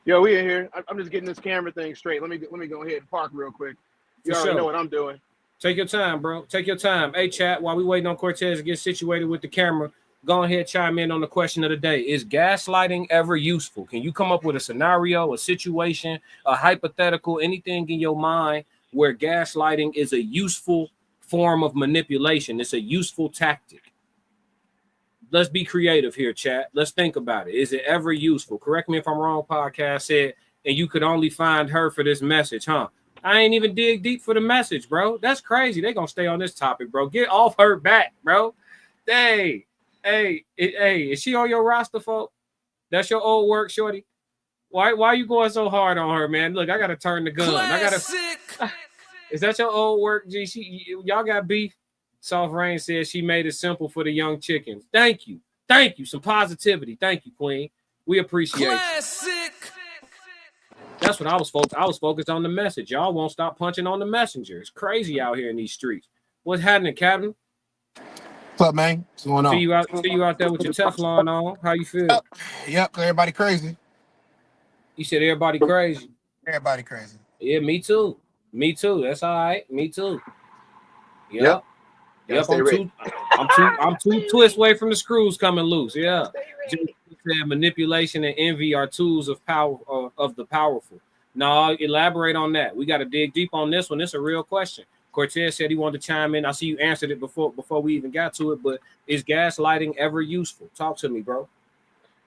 we in here. I'm just getting this camera thing straight. Let me go ahead and park real quick. You already know what I'm doing. Take your time, bro. Take your time. Hey, chat, while we waiting on Cortez to get situated with the camera, go ahead, chime in on the question of the day. Is gaslighting ever useful? Can you come up with a scenario, a situation, a hypothetical, anything in your mind where gaslighting is a useful form of manipulation? It's a useful tactic. Let's be creative here, chat. Let's think about it. Is it ever useful? Correct me if I'm wrong, podcast said, and you could only find her for this message, huh? I ain't even dig deep for the message, bro. That's crazy. They gonna stay on this topic, bro. Get off her back, bro. Hey, is she on your roster, folks? That's your old work, shorty. Why you going so hard on her, man? Look, I gotta turn the gun. Classic. Is that your old work, G? Y'all got beef? Soft Rain says she made it simple for the young chickens. Thank you. Some positivity. Thank you, Queen. We appreciate Classic. you. That's what I was focused. I was focused on the message. Y'all won't stop punching on the messenger. It's crazy out here in these streets. What's happening, Captain? What's up, man? What's going on? See you out there with your Teflon on. How you feel? Yep, everybody crazy. You said everybody crazy. Everybody crazy. Yeah, me too. That's all right. Me too. Yep. I'm two twists away from the screws coming loose. Yeah. Manipulation and envy are tools of power of the powerful. Now, elaborate on that. We got to dig deep on this one. It's a real question. Cortez said he wanted to chime in. I see you answered it before we even got to it, but is gaslighting ever useful? Talk to me, bro.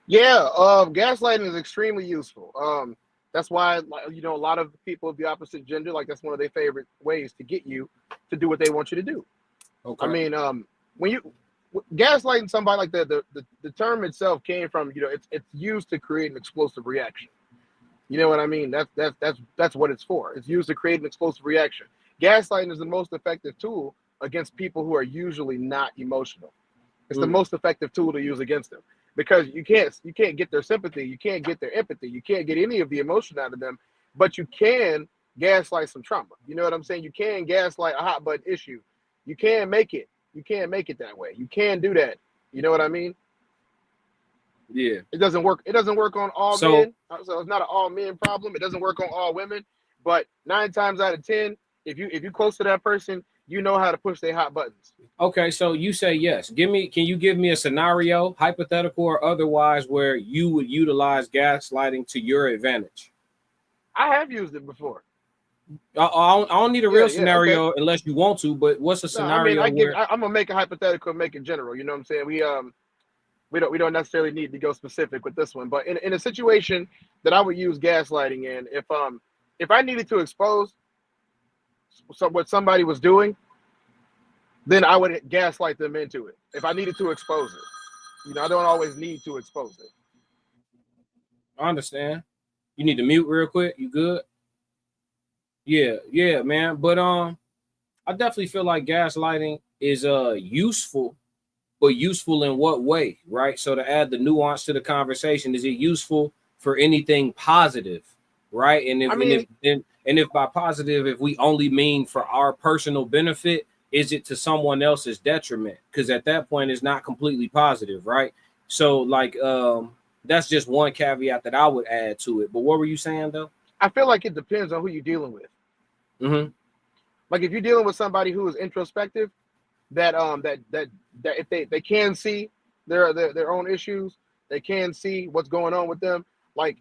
Yeah, gaslighting is extremely useful. That's why, you know, a lot of people of the opposite gender, like that's one of their favorite ways to get you to do what they want you to do. Okay. I mean, when you gaslighting somebody, like the term itself came from, you know, it's used to create an explosive reaction. You know what I mean? That's what it's for. It's used to create an explosive reaction. Gaslighting is the most effective tool against people who are usually not emotional. It's the most effective tool to use against them, because you can't get their sympathy, you can't get their empathy, you can't get any of the emotion out of them, but you can gaslight some trauma. You know what I'm saying? You can gaslight a hot button issue. You can make it. You can't make it that way. You can do that. You know what I mean? Yeah. It doesn't work. It doesn't work on all men. So it's not an all men problem. It doesn't work on all women. But 9 times out of 10, if you close to that person, you know how to push their hot buttons. Okay, so you say yes. Can you give me a scenario, hypothetical or otherwise, where you would utilize gaslighting to your advantage? I have used it before. I don't need a real Yeah, okay. scenario unless you want to, but what's a No, I mean, scenario where I'm gonna make a hypothetical and make it general. You know what I'm saying? We don't necessarily need to go specific with this one, but in a situation that I would use gaslighting in, if I needed to expose what somebody was doing, then I would gaslight them into it. If I needed to expose it, I don't always need to expose it. I understand. You need to mute real quick. You good? Yeah, man. But I definitely feel like gaslighting is useful, but useful in what way, right? So to add the nuance to the conversation, is it useful for anything positive, right? And if by positive, if we only mean for our personal benefit, is it to someone else's detriment? Because at that point, it's not completely positive, right? So like that's just one caveat that I would add to it. But what were you saying though? I feel like it depends on who you're dealing with. Mm-hmm. Like if you're dealing with somebody who is introspective, that if they can see their own issues, they can see what's going on with them. Like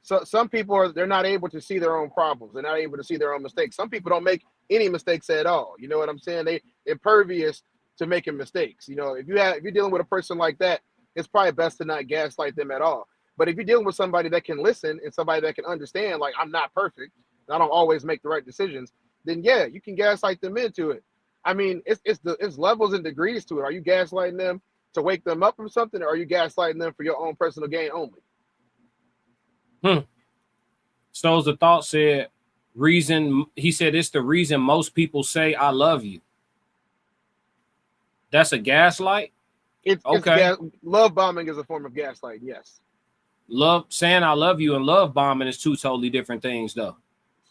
so some people they're not able to see their own problems. They're not able to see their own mistakes. Some people don't make any mistakes at all. You know what I'm saying? They're impervious to making mistakes. If you're dealing with a person like that, it's probably best to not gaslight them at all. But if you're dealing with somebody that can listen and somebody that can understand, like I'm not perfect, I don't always make the right decisions, then yeah, you can gaslight them into it. I mean, it's levels and degrees to it. Are you gaslighting them to wake them up from something, or are you gaslighting them for your own personal gain only? So the thought said, he said it's the reason most people say I love you. That's a gaslight? It's okay. Love bombing is a form of gaslighting, yes. Saying I love you and love bombing is two totally different things, though.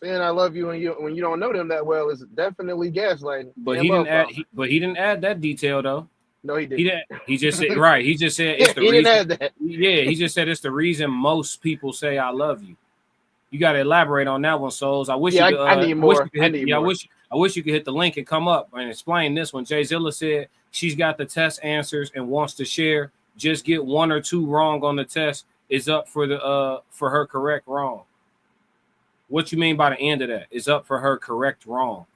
Saying I love you when you don't know them that well is definitely gaslighting. But he didn't add that detail though. No, he didn't. He just said right. He just said it's the he reason. Didn't add that. Yeah, he just said it's the reason most people say I love you. You got to elaborate on that one, Souls. I wish you could. I need more. I wish you could hit the link and come up and explain this one. Jay Zilla said she's got the test answers and wants to share. Just get one or two wrong on the test is up for her correct wrong. What you mean by the end of that? Is up for her correct wrong.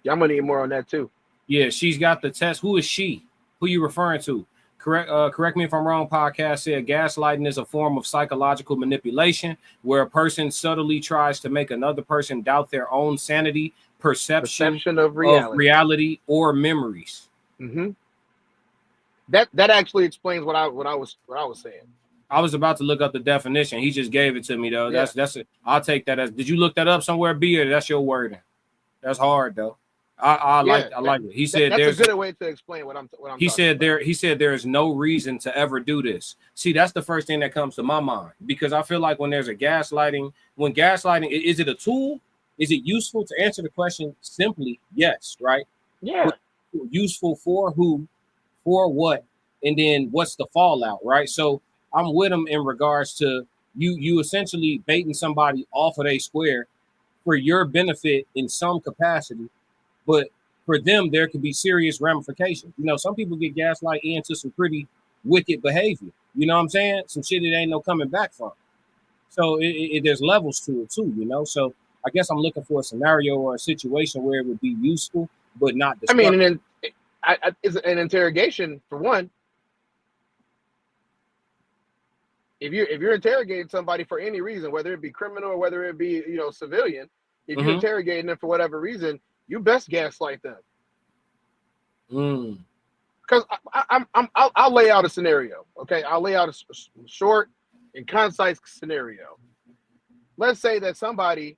Yeah, I'm gonna need more on that too. Yeah, she's got the test. Who is she? Who you referring to? Correct me if I'm wrong. Podcast said gaslighting is a form of psychological manipulation where a person subtly tries to make another person doubt their own sanity, perception of reality or memories. Mm-hmm. That actually explains what I was saying. I was about to look up the definition. He just gave it to me though. Yeah. That's it. I'll take that as. Did you look that up somewhere, B, or that's your wording? That's hard though. I like it. He said that's a good way to explain what I'm. He said there is no reason to ever do this. See, that's the first thing that comes to my mind because I feel like when there's a gaslighting, is it a tool? Is it useful? To answer the question simply, yes, right? Yeah. Useful for who, for what, and then what's the fallout, right? So I'm with him in regards to you essentially baiting somebody off of their square for your benefit in some capacity. But for them, there could be serious ramifications. Some people get gaslight into some pretty wicked behavior. You know what I'm saying? Some shit that ain't no coming back from. So there's levels to it too, So I guess I'm looking for a scenario or a situation where it would be useful, but not destructive. I mean, it's an interrogation for one. If you're interrogating somebody for any reason, whether it be criminal or whether it be civilian, if you're interrogating them for whatever reason, you best gaslight them. Because I'll lay out a scenario. Okay, I'll lay out a short and concise scenario. Let's say that somebody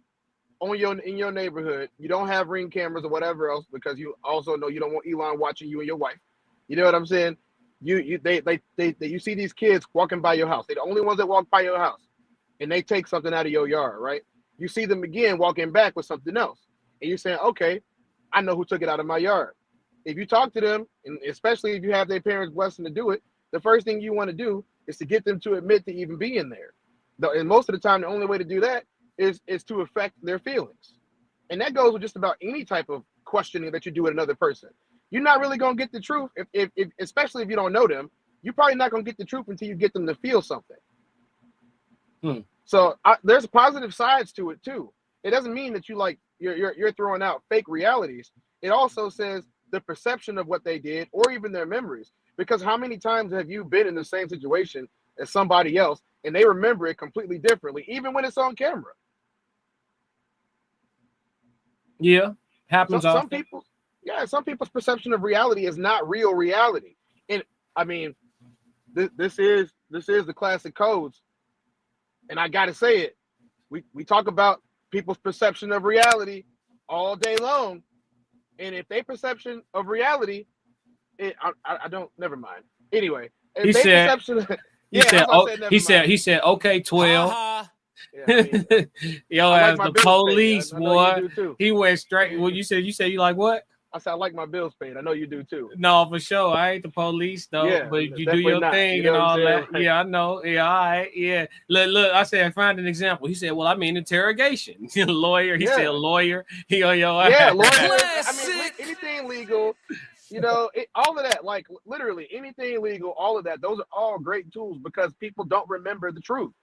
in your neighborhood, you don't have Ring cameras or whatever else because you also know you don't want Elon watching you and your wife. You know what I'm saying? You see these kids walking by your house. They're the only ones that walk by your house, and they take something out of your yard, right? You see them again walking back with something else. And you're saying, okay, I know who took it out of my yard. If you talk to them, and especially if you have their parents' blessing to do it, the first thing you want to do is to get them to admit to even being there. And most of the time, the only way to do that is to affect their feelings. And that goes with just about any type of questioning that you do with another person. You're not really going to get the truth, if especially if you don't know them. You're probably not going to get the truth until you get them to feel something. So there's positive sides to it too. It doesn't mean that you're throwing out fake realities. It also says the perception of what they did or even their memories. Because how many times have you been in the same situation as somebody else and they remember it completely differently, even when it's on camera? Yeah, happens often. Some people's perception of reality is not real reality. And I mean, this is the classic codes. And I gotta say it. We talk about people's perception of reality all day long. And if their perception of reality, I don't, never mind. Anyway, he said, okay, 12. Yeah, I mean, yo, I as like the police, I boy, you do too. He went straight. Well, you said you like what? I said I like my bills paid. I know you do too. No, for sure. I ain't the police though, yeah, but you do your thing, you know, and all that. Like, yeah, I know. Yeah, all right. Yeah. Look. I said I found an example. He said, "Well, I mean interrogation." Lawyer. He said lawyer. He on your yeah, lawyer. I mean, anything legal. You know, all of that, like literally anything legal, all of that. Those are all great tools because people don't remember the truth.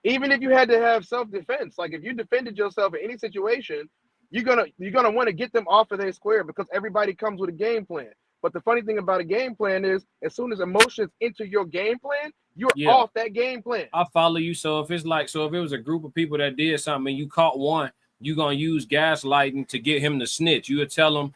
Even if you had to have self-defense, like if you defended yourself in any situation, you're gonna want to get them off of their square because everybody comes with a game plan. But the funny thing about a game plan is, as soon as emotions enter your game plan, you're off that game plan. I follow you. So if it was a group of people that did something and you caught one, you're gonna use gaslighting to get him to snitch. You would tell him,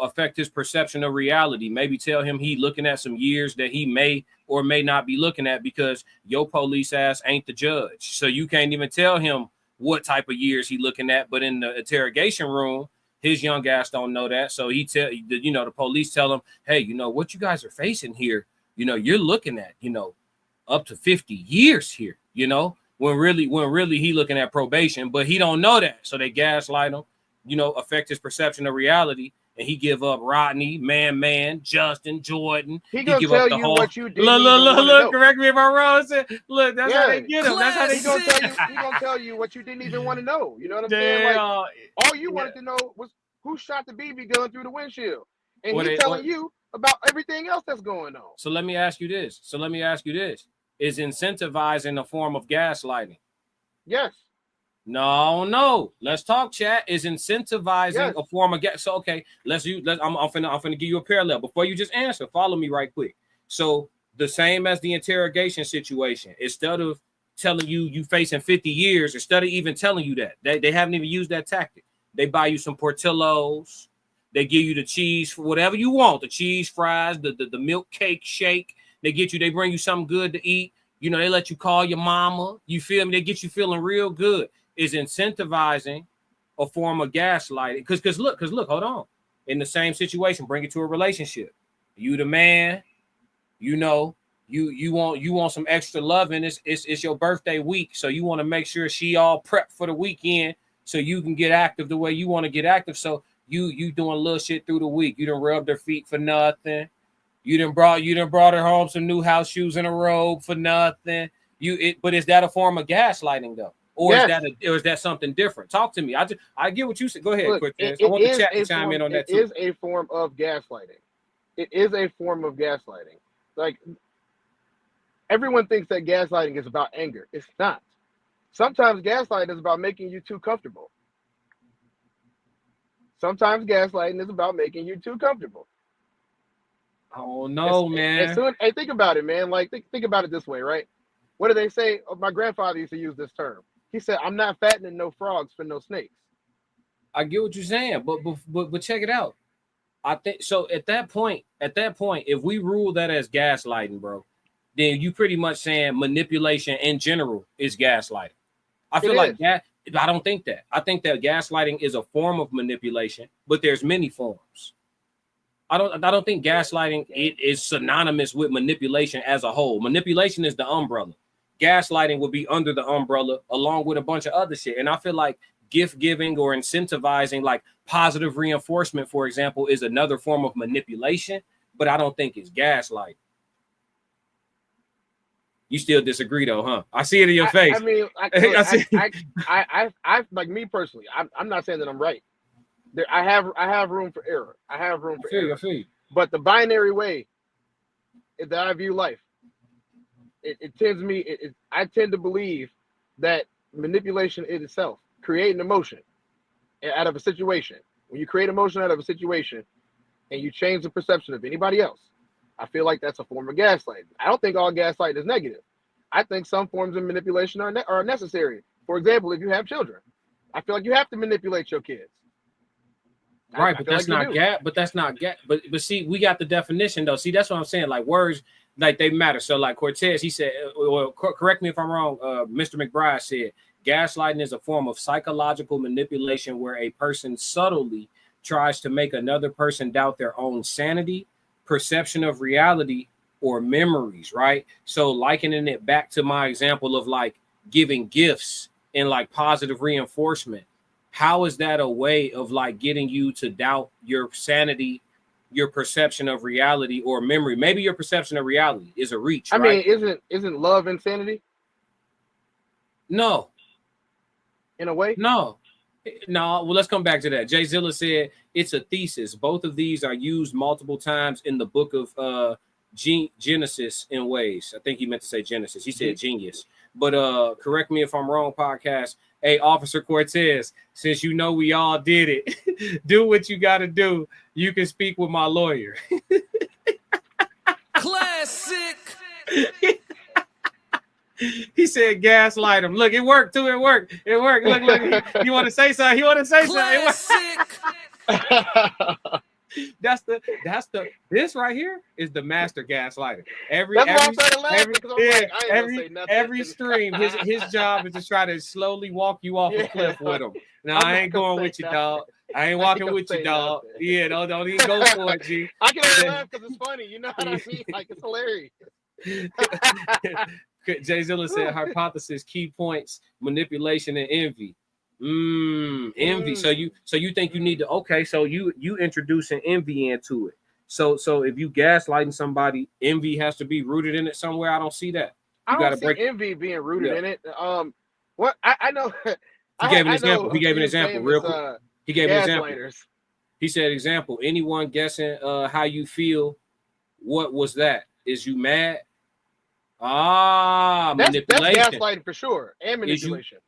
affect his perception of reality. Maybe tell him he looking at some years that he may or may not be looking at because your police ass ain't the judge. So you can't even tell him what type of years he looking at. But in the interrogation room, his young ass don't know that. So the police tell him, hey, what you guys are facing here, you're looking at, up to 50 years here, when really he looking at probation, but he don't know that. So they gaslight him, affect his perception of reality. And he give up Rodney, Man, Justin, Jordan. He gonna tell you what you did. Look, correct me if I'm wrong. Look, that's how they get him. That's how they gonna tell you. He gonna tell you what you didn't even want to know. You know what I'm saying? Like all you wanted to know was who shot the BB gun through the windshield, and he's telling you about everything else that's going on. So let me ask you this. Is incentivizing a form of gaslighting? Yes. No. Let's talk, chat. Is incentivizing a form of gas? So okay, I'm finna give you a parallel. Before you just answer, follow me right quick. So the same as the interrogation situation, instead of telling you facing 50 years, instead of even telling you that, they haven't even used that tactic. They buy you some Portillo's, they give you the cheese for whatever you want, the cheese fries, the milk cake shake. They bring you something good to eat. They let you call your mama. You feel me? They get you feeling real good. Is incentivizing a form of gaslighting? Because look, hold on. In the same situation, bring it to a relationship. You the man, you want some extra loving. It's your birthday week, so you want to make sure she all prepped for the weekend, so you can get active the way you want to get active. So you doing little shit through the week. You done rubbed her feet for nothing. You done brought her home some new house shoes and a robe for nothing. But is that a form of gaslighting though? Or is that something different? Talk to me. I get what you said. Go ahead, Cortez. I want the chat to chime in on that too. It is a form of gaslighting. It is a form of gaslighting. Like everyone thinks that gaslighting is about anger. It's not. Sometimes gaslighting is about making you too comfortable. Sometimes gaslighting is about making you too comfortable. Oh no, man. Hey, think about it, man. Like think about it this way, right? What do they say? Oh, my grandfather used to use this term. He said, "I'm not fattening no frogs for no snakes." I get what you're saying, but check it out. I think so. At that point, if we rule that as gaslighting, bro, then you pretty much saying manipulation in general is gaslighting. I feel like that. I don't think that. I think that gaslighting is a form of manipulation, but there's many forms. I don't think gaslighting is synonymous with manipulation as a whole. Manipulation is the umbrella. Gaslighting would be under the umbrella along with a bunch of other shit. And I feel like gift giving or incentivizing, like positive reinforcement, for example, is another form of manipulation, but I don't think it's gaslighting. You still disagree though, huh? I see it in your face. I mean, I like me personally, I'm not saying that I'm right. I have room for error. I have room for error. I feel you. But the binary way that I view life, I tend to believe that manipulation in itself, creating emotion out of a situation. When you create emotion out of a situation and you change the perception of anybody else, I feel like that's a form of gaslighting. I don't think all gaslighting is negative. I think some forms of manipulation are necessary. For example, if you have children, I feel like you have to manipulate your kids. Right, but that's not But see, we got the definition though. See, that's what I'm saying. Like words, like they matter. So like Cortez, he said, well, correct me if I'm wrong. Mr. McBride said, gaslighting is a form of psychological manipulation where a person subtly tries to make another person doubt their own sanity, perception of reality, or memories. Right. So likening it back to my example of like giving gifts and like positive reinforcement. How is that a way of like getting you to doubt your sanity, your perception of reality or memory? Maybe your perception of reality is a reach. I right? mean, isn't love insanity? No. In a way? No. Well, let's come back to that. Jay Zilla said it's a thesis. Both of these are used multiple times in the book of Genesis in ways. I think he meant to say Genesis. He said genius. But correct me if I'm wrong, podcast. Hey, Officer Cortez, since you know we all did it, do what you got to do. You can speak with my lawyer. Classic. He said gaslight him. Look, it worked too. It worked. Look. You want to say something? Classic. This right here is the master gaslighter. Every stream, his job is to try to slowly walk you off a cliff with him. No, I ain't going with you, dog. I ain't walking with you, dog. Yeah, don't even go for it, G. I can only laugh because it's funny. You know what I mean? Like it's hilarious. Jay Zilla said hypothesis, key points, manipulation, and envy. Envy. So you think you need to so you introducing envy into it. So if you gaslighting somebody, envy has to be rooted in it somewhere. I don't see that. I don't see envy being rooted in it. What I know. He gave an example. He gave an example. Real quick. He gave an example. He said, example, anyone guessing how you feel? What was that? Is you mad? Manipulation. That's gaslighting for sure. And manipulation.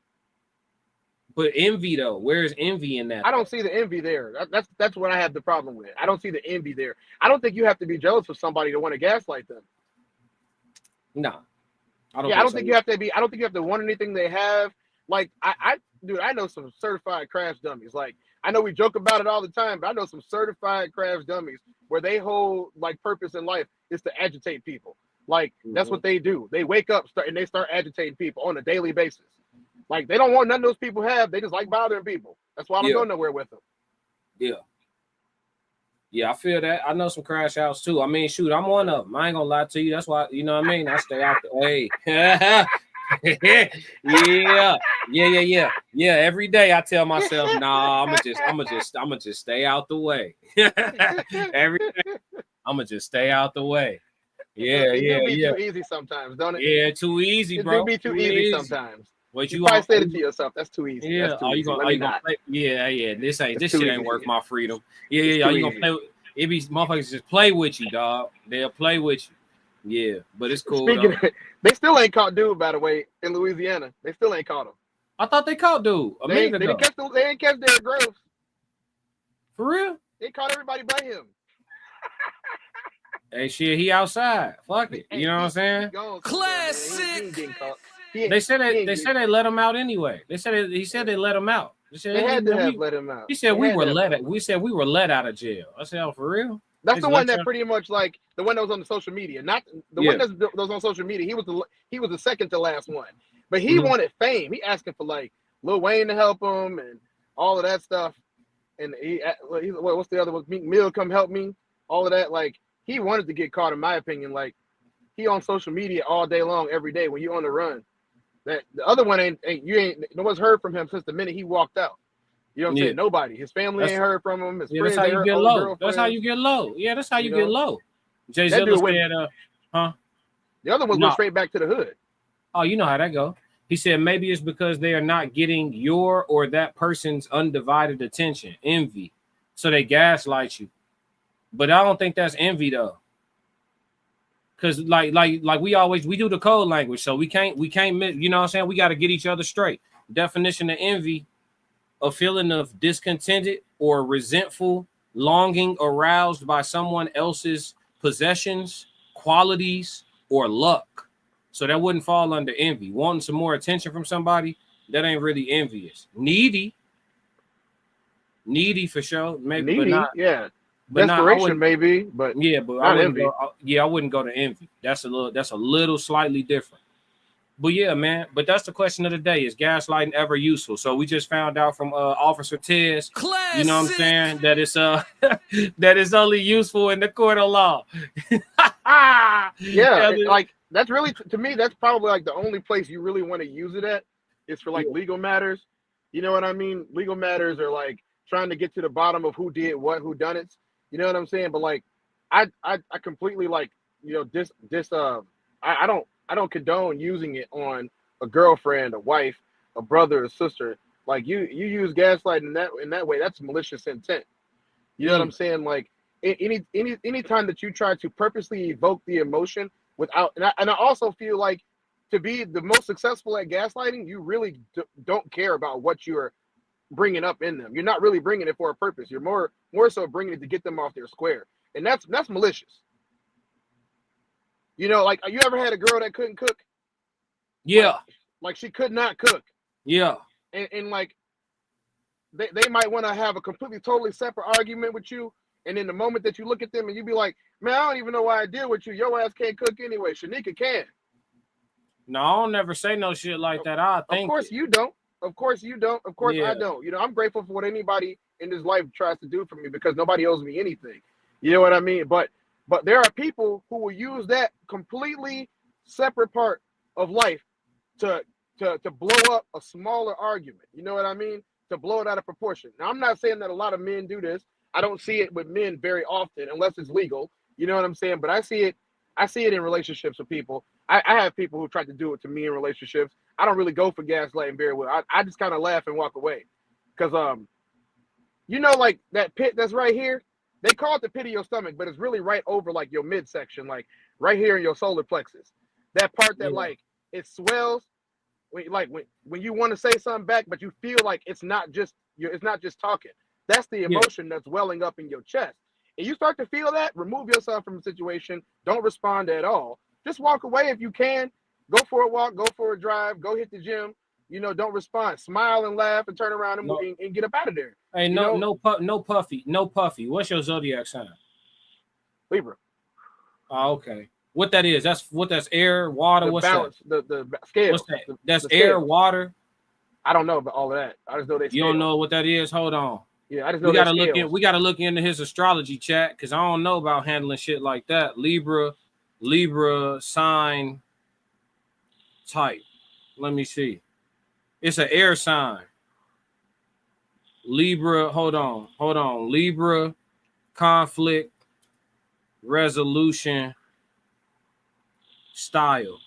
But envy though, where is envy in that? I don't see the envy there. That's what I have the problem with. I don't see the envy there. I don't think you have to be jealous of somebody to want to gaslight them. No. I don't think you have to be. I don't think you have to want anything they have. Like I know some certified crash dummies. Like I know we joke about it all the time, but I know some certified crash dummies where they whole like purpose in life is to agitate people. Like that's what they do. They wake up and they start agitating people on a daily basis. Like they don't want none of those people have. They just like bothering people. That's why I don't go nowhere with them. Yeah, I feel that. I know some crash outs too. I mean, shoot, I'm one of them. I ain't gonna lie to you. That's why, you know what I mean? I stay out the way. Yeah. Every day I tell myself, nah, I'ma just stay out the way. Every day, I'ma just stay out the way. Yeah. Too easy sometimes, don't it? Yeah, too easy, bro. It do be too easy sometimes. What you probably said it to yourself. That's too easy. Yeah. That's too easy. Are you gonna play? Yeah. This shit ain't worth my freedom. Yeah. Are you gonna play? It be motherfuckers just play with you, dog. They'll play with you. Yeah, but it's cool. They still ain't caught dude, by the way, in Louisiana. They still ain't caught him. I thought they caught dude. They ain't catch Derrick Groves. For real? They caught everybody but him. Hey, shit, he outside. Fuck it. You know what I'm saying? Classic. They said they let him out anyway. He said they let him out. They had to have let him out. He said we were let out of jail. I said, oh, for real? That's the one that pretty much like the one that was on the social media, not the one that was on social media. He was the second to last one, but he wanted fame. He asking for like Lil Wayne to help him and all of that stuff. And what's the other one? Meek Mill, come help me. All of that. Like he wanted to get caught, in my opinion. Like he on social media all day long, every day when you on the run. That the other one ain't no one's heard from him since the minute he walked out. You know what I'm saying? Nobody. His family ain't heard from him. His friends, that's how you get low. That's how you get low. Yeah, that's how you get low. Jay Zilla said, The other one went straight back to the hood. Oh, you know how that go. He said maybe it's because they are not getting your or that person's undivided attention. Envy. So they gaslight you. But I don't think that's envy though. Cause like we do the code language, so we can't you know what I'm saying? We got to get each other straight. Definition of envy: a feeling of discontented or resentful longing aroused by someone else's possessions, qualities, or luck. So that wouldn't fall under envy. Wanting some more attention from somebody, that ain't really envious. Needy for sure, maybe, Needy, but not. yeah. But Desperation, maybe, but yeah, but not envy. I wouldn't go to envy. That's a little slightly different. But yeah, man. But that's the question of the day: is gaslighting ever useful? So we just found out from Officer Tez, you know what I'm saying, that it's that it's only useful in the court of law. Yeah, like that's really, to me, that's probably like the only place you really want to use it at is for like legal matters. You know what I mean? Legal matters are like trying to get to the bottom of who did what, who done it. You know what I'm saying? But like, I completely like, you know, I don't condone using it on a girlfriend, a wife, a brother, a sister. Like you use gaslighting in that way. That's malicious intent. You know what I'm saying? Like any time that you try to purposely evoke the emotion without, and I also feel like to be the most successful at gaslighting, you really don't care about what you're bringing up in them. You're not really bringing it for a purpose. You're more so bringing it to get them off their square, and that's malicious. You know, like, you ever had a girl that couldn't cook? Yeah. Like she could not cook. Yeah. And like, they might want to have a completely, totally separate argument with you. And in the moment that you look at them and you be like, man, I don't even know why I deal with you. Your ass can't cook anyway. Shanika can. No, I don't never say no shit like that. Of course you don't. Of course you don't. Of course Yeah. I don't. You know, I'm grateful for what anybody in this life tries to do for me because nobody owes me anything. You know what I mean? But there are people who will use that completely separate part of life to blow up a smaller argument. You know what I mean? To blow it out of proportion. Now, I'm not saying that a lot of men do this. I don't see it with men very often unless it's legal. You know what I'm saying? But I see it in relationships with people. I have people who try to do it to me in relationships. I don't really go for gaslighting very well. I just kind of laugh and walk away. Because, you know, like that pit that's right here, they call it the pit of your stomach, but it's really right over like your midsection, like right here in your solar plexus. That part that like it swells when you want to say something back, but you feel like it's not just talking. That's the emotion that's welling up in your chest. And you start to feel that, remove yourself from the situation. Don't respond at all. Just walk away if you can. Go for a walk, go for a drive, go hit the gym. You know, don't respond. Smile and laugh and turn around and get up out of there. Hey, no puffy. What's your zodiac sign? Libra. Oh, okay. What that is? That's air, water. What's balance, that? The scale. What's that? That's the air, scales. Water. I don't know about all of that. I just know they. You don't know what that is? Hold on. Yeah, I just know we gotta look into his astrology chat because I don't know about handling shit like that. Libra sign type. Let me see. It's an air sign. Libra, hold on. Libra, conflict, resolution, style.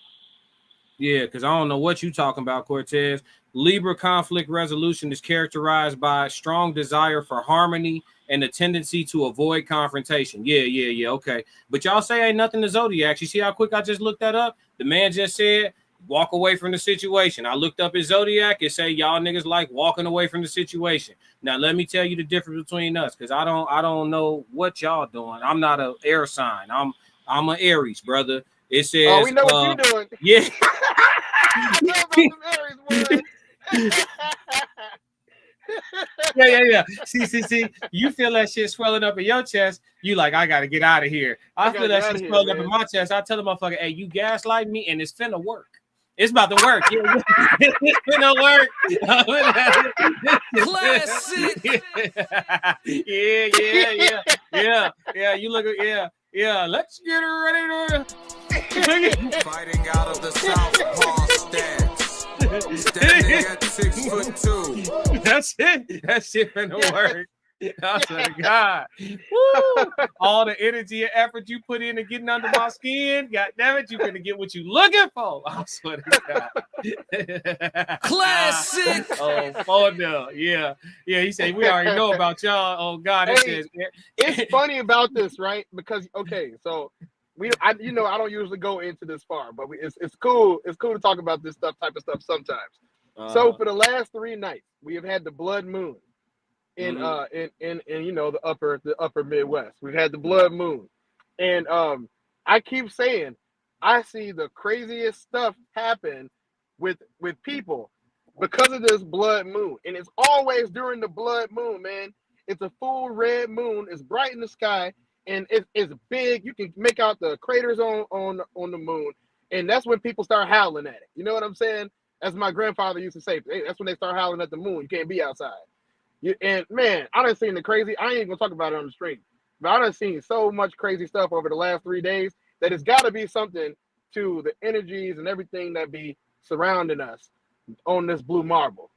Yeah, because I don't know what you talking about, Cortez. Libra conflict resolution is characterized by a strong desire for harmony and a tendency to avoid confrontation. Yeah, okay. But y'all say ain't nothing to zodiacs. You see how quick I just looked that up? The man just said, walk away from the situation. I looked up his zodiac. It say y'all niggas like walking away from the situation. Now let me tell you the difference between us, because I don't know what y'all doing. I'm not an air sign. I'm an Aries, brother. It says. Oh, we know what you're doing. Yeah. Yeah. See. You feel that shit swelling up in your chest. You like, I gotta get out of here. I feel that shit swelling up in my chest. I tell the motherfucker, hey, you gaslight me, and it's finna work. It's about to work. It's finna work. Classic. Yeah. You look at Let's get her ready to. Fighting out of the southpaw stance. Standing at 6'2". That shit finna work. I swear to God. Woo! All the energy and effort you put into getting under my skin, God damn it, you're gonna get what you looking for. I swear to God. Classic. Oh, oh no, yeah. Yeah, he said we already know about y'all. Oh God, it Hey, says it's funny about this, right? Because okay, so I don't usually go into this far, but it's cool. It's cool to talk about this type of stuff sometimes. So for the last 3 nights, we have had the blood moon in the upper Midwest. We've had the blood moon, and I keep saying I see the craziest stuff happen with people because of this blood moon, and it's always during the blood moon, man. It's a full red moon. It's bright in the sky, and it's big. You can make out the craters on the moon, and that's when people start howling at it. You know what I'm saying? As my grandfather used to say, hey, that's when they start howling at the moon. You can't be outside. And man, I done seen the crazy. I ain't even gonna talk about it on the stream, but I done seen so much crazy stuff over the last 3 days that it's got to be something to the energies and everything that be surrounding us on this blue marble.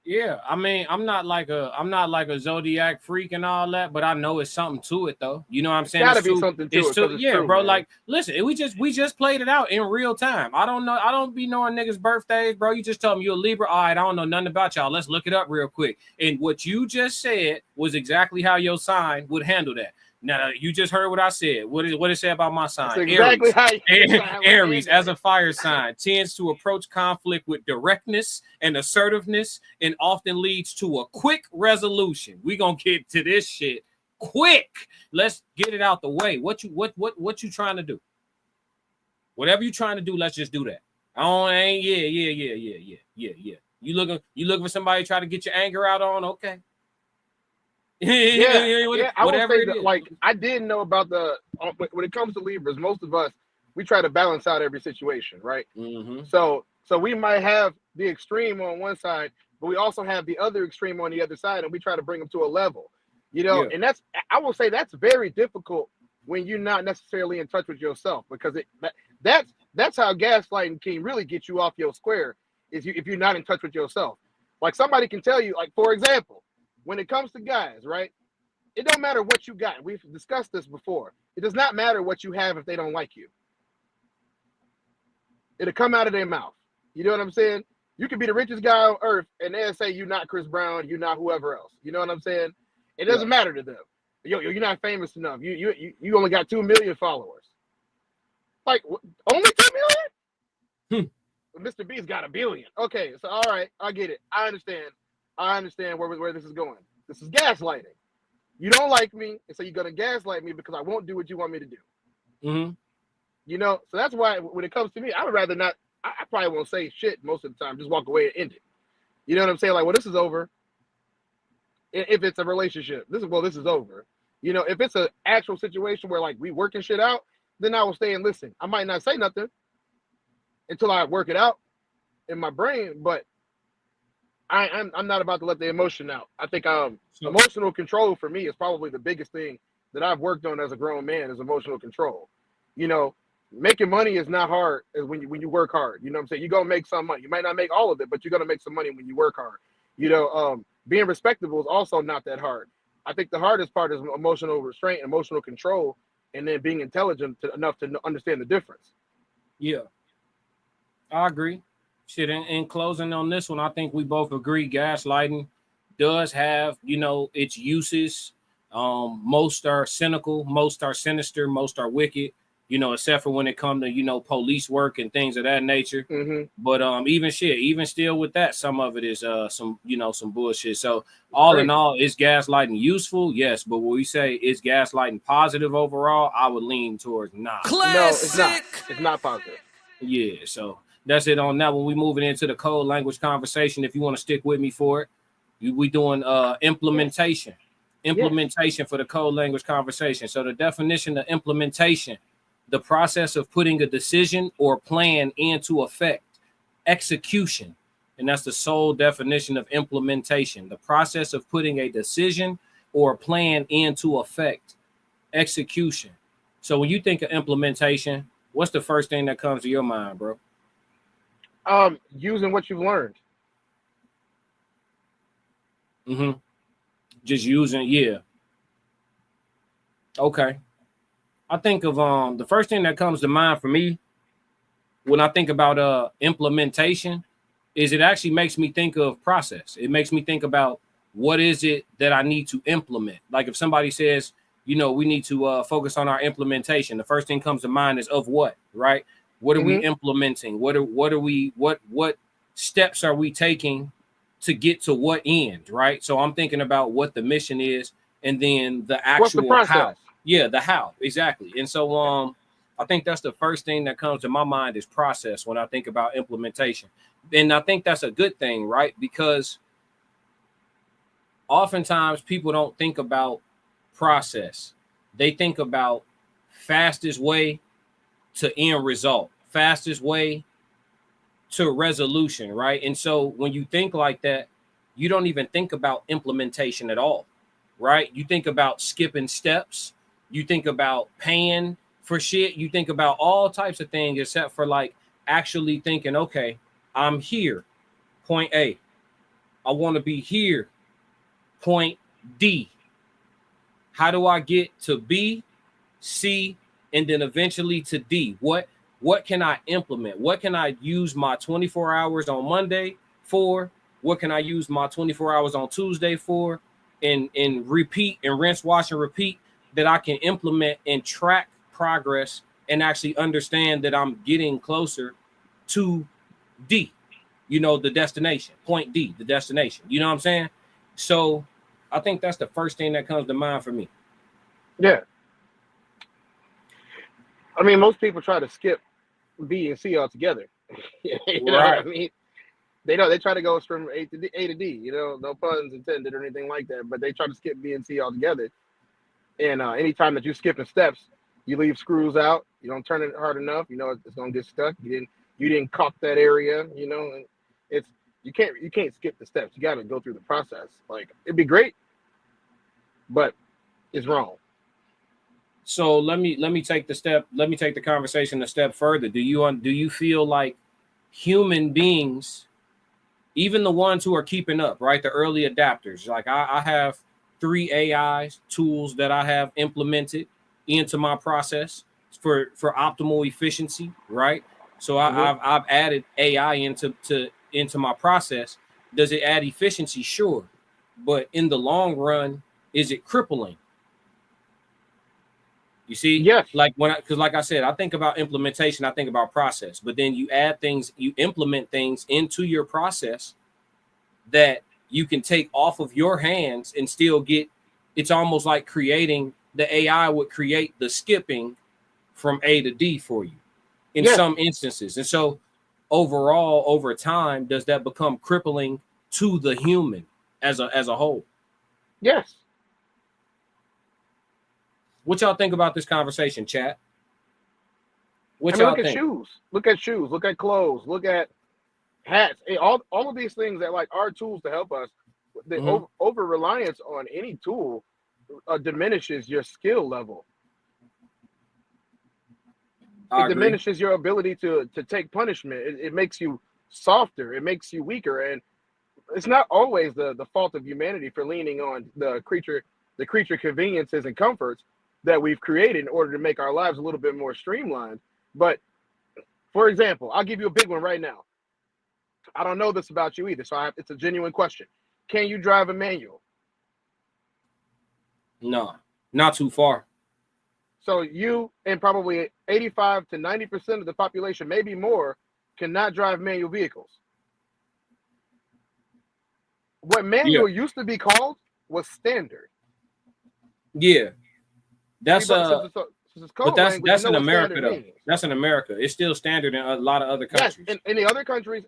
yeah, I mean, I'm not like a zodiac freak and all that, but I know it's something to it though. You know what I'm saying? Got to It's be true. something to It's it. true. 'Cause it's Yeah, true, bro. man. Like, listen, we just played it out in real time. I don't be knowing niggas' birthdays, bro. You just told me you're a Libra. All right, I don't know nothing about y'all. Let's look it up real quick. And what you just said was exactly how your sign would handle that. Now you just heard what I said. What it say about my sign? That's exactly Aries. how Aries, as a fire sign, tends to approach conflict with directness and assertiveness, and often leads to a quick resolution. We gonna get to this shit quick. Let's get it out the way. What you trying to do? Whatever you trying to do, let's just do that. Yeah. You looking for somebody to try to get your anger out on? Okay. Yeah, I will Whatever say it that, is. like, I didn't know about when it comes to Libras, most of us, we try to balance out every situation, right? Mm-hmm. So we might have the extreme on one side, but we also have the other extreme on the other side, and we try to bring them to a level, Yeah. and I will say that's very difficult when you're not necessarily in touch with yourself, because that's how gaslighting can really get you off your square, if you're not in touch with yourself. Like, somebody can tell you, like, for example, when it comes to guys, right? It don't matter what you got. We've discussed this before. It does not matter what you have if they don't like you. It'll come out of their mouth. You know what I'm saying? You can be the richest guy on earth, and they'll say you're not Chris Brown, you're not whoever else. You know what I'm saying? It doesn't matter to them. Yo, you're not famous enough. You only got 2 million followers. Like, only 2 million? Mr. B's got 1 billion. Okay, so all right, I get it. I understand where this is going. This is gaslighting. You don't like me, and so you're gonna gaslight me because I won't do what you want me to do. Mm-hmm. So that's why when it comes to me, I would rather not. I probably won't say shit most of the time. Just walk away and end it. You know what I'm saying? Like, well, this is over. If it's a relationship, this is over. If it's an actual situation where, like, we working shit out, then I will stay and listen. I might not say nothing until I work it out in my brain, but I'm not about to let the emotion out. I think emotional control for me is probably the biggest thing that I've worked on as a grown man, is emotional control. Making money is not hard as when you work hard. You know what I'm saying? You're gonna make some money. You might not make all of it, but you're gonna make some money when you work hard. Being respectable is also not that hard. I think the hardest part is emotional restraint, emotional control, and then being intelligent enough to understand the difference. Yeah, I agree. Shit, in closing on this one, I think we both agree gaslighting does have, its uses. Most are cynical, most are sinister, most are wicked, except for when it comes to, police work and things of that nature. Mm-hmm. But even still with that, some of it is some bullshit. So all in all, is gaslighting useful? Yes. But when we say is gaslighting positive overall, I would lean towards not. No, it's not. It's not positive. Yeah, so that's it on that one. We moving into the code language conversation. If you want to stick with me for it, we doing implementation for the code language conversation. So the definition of implementation: the process of putting a decision or plan into effect. Execution, and that's the sole definition of implementation: the process of putting a decision or plan into effect. Execution. So when you think of implementation, what's the first thing that comes to your mind, bro? Using what you've learned. Mm-hmm. Just using, yeah. Okay. I think of the first thing that comes to mind for me when I think about implementation is it actually makes me think of process. It makes me think about what is it that I need to implement. Like if somebody says, you know, we need to focus on our implementation, the first thing comes to mind is of what, right? What are we implementing? What steps are we taking to get to what end, right? So I'm thinking about what the mission is and then the What's the actual process? how. Yeah, the how, exactly. And so I think that's the first thing that comes to my mind is process when I think about implementation. And I think that's a good thing, right? Because oftentimes people don't think about process. They think about fastest way to end result, fastest way to resolution, right? And so when you think like that, you don't even think about implementation at all, right? You think about skipping steps, you think about paying for shit, you think about all types of things except for like actually thinking, okay, I'm here, point A. I want to be here, point D. How do I get to B, C, and then eventually to D? What can I implement? What can I use my 24 hours on Monday for? What can I use my 24 hours on Tuesday for? And repeat and rinse, wash, and repeat that I can implement and track progress and actually understand that I'm getting closer to D, you know, the destination, point D, the destination. You know what I'm saying? So I think that's the first thing that comes to mind for me. Yeah. I mean, most people try to skip B and C altogether. You know what I mean? They try to go from A to D, you know, no puns intended or anything like that, but they try to skip B and C altogether. And anytime that you skipping steps, you leave screws out, you don't turn it hard enough, you know, it's gonna get stuck. You didn't caulk that area, you know, and it's you can't skip the steps. You gotta go through the process. Like it'd be great, but it's wrong. So let me take the conversation a step further. Do you feel like human beings, even the ones who are keeping up, right? The early adapters, like I have 3 AI tools that I have implemented into my process for optimal efficiency, right? So I've added AI into my process. Does it add efficiency? Sure, but in the long run, is it crippling? You see, yes. Like because like I said, I think about implementation, I think about process, but then you add things, you implement things into your process that you can take off of your hands and still get. It's almost like creating the AI would create the skipping from A to D for you in some instances. And so overall, over time, does that become crippling to the human as a whole? Yes. What y'all think about this conversation, chat? What y'all think? Look at shoes. Look at clothes. Look at hats. All of these things that like are tools to help us. The over reliance on any tool diminishes your skill level. It diminishes your ability to take punishment. It makes you softer. It makes you weaker. And it's not always the fault of humanity for leaning on the creature conveniences and comforts that we've created in order to make our lives a little bit more streamlined. But for example, I'll give you a big one right now. I don't know this about you either, so it's a genuine question. Can you drive a manual? No, not too far. So you and probably 85 to 90% of the population, maybe more, cannot drive manual vehicles. What manual used to be called was standard. Yeah. That's but that's in America though. That's in America. It's still standard in a lot of other countries. Yes, in the other countries,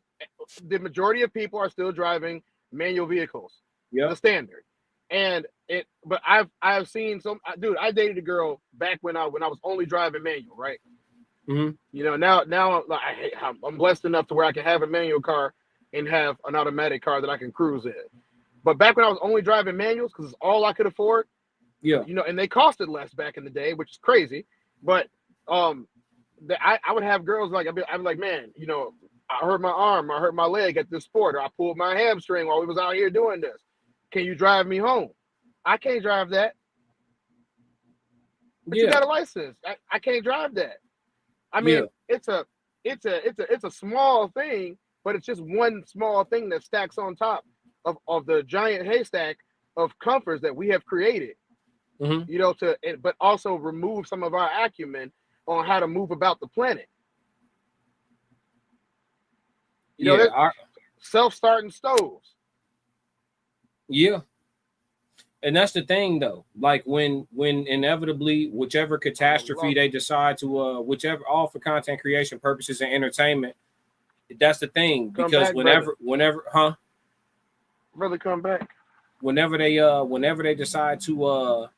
the majority of people are still driving manual vehicles. Yeah, the standard. But I've seen some dude. I dated a girl back when I was only driving manual, right? Mm-hmm. You know, now I'm blessed enough to where I can have a manual car and have an automatic car that I can cruise in. But back when I was only driving manuals, because it's all I could afford. Yeah. You know, and they costed less back in the day, which is crazy. But I would have girls like I'd be like, man, you know, I hurt my arm, I hurt my leg at this sport, or I pulled my hamstring while we was out here doing this. Can you drive me home? I can't drive that. But you got a license. I can't drive that. I mean, it's a small thing, but it's just one small thing that stacks on top of the giant haystack of comforts that we have created. You know, but also remove some of our acumen on how to move about the planet. You know, self-starting stoves. Yeah. And that's the thing, though. Like when inevitably, whichever catastrophe they decide to, whichever, all for content creation purposes and entertainment, that's the thing. Because brother, come back. Whenever they decide to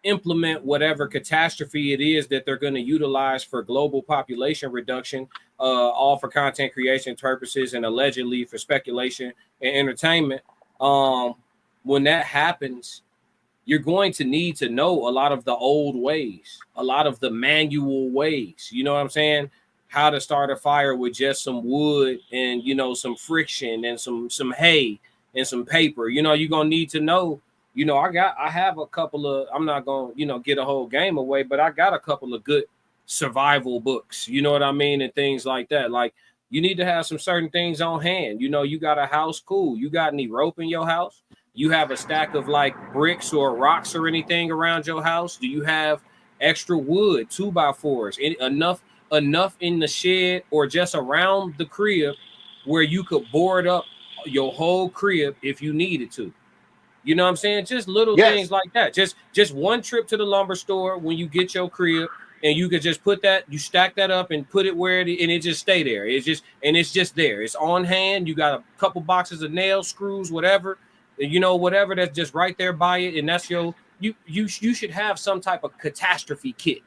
implement whatever catastrophe it is that they're going to utilize for global population reduction, all for content creation purposes and allegedly for speculation and entertainment, when that happens, you're going to need to know a lot of the old ways, a lot of the manual ways. You know what I'm saying? How to start a fire with just some wood and, you know, some friction and some hay and some paper. You know, you're going to need to know, you know, I have a couple of, I'm not going to, you know, get a whole game away, but I got a couple of good survival books, you know what I mean? And things like that. Like, you need to have some certain things on hand. You know, you got a house, cool. You got any rope in your house? You have a stack of like bricks or rocks or anything around your house? Do you have extra wood, 2x4s, enough in the shed or just around the crib where you could board up your whole crib if you needed to? You know what I'm saying? Just little things like that. Just one trip to the lumber store when you get your crib, and you could just put that, you stack that up and put it where and it just stay there. It's just there. It's on hand. You got a couple boxes of nails, screws, whatever. You know, whatever that's just right there by it, and that's you should have some type of catastrophe kit.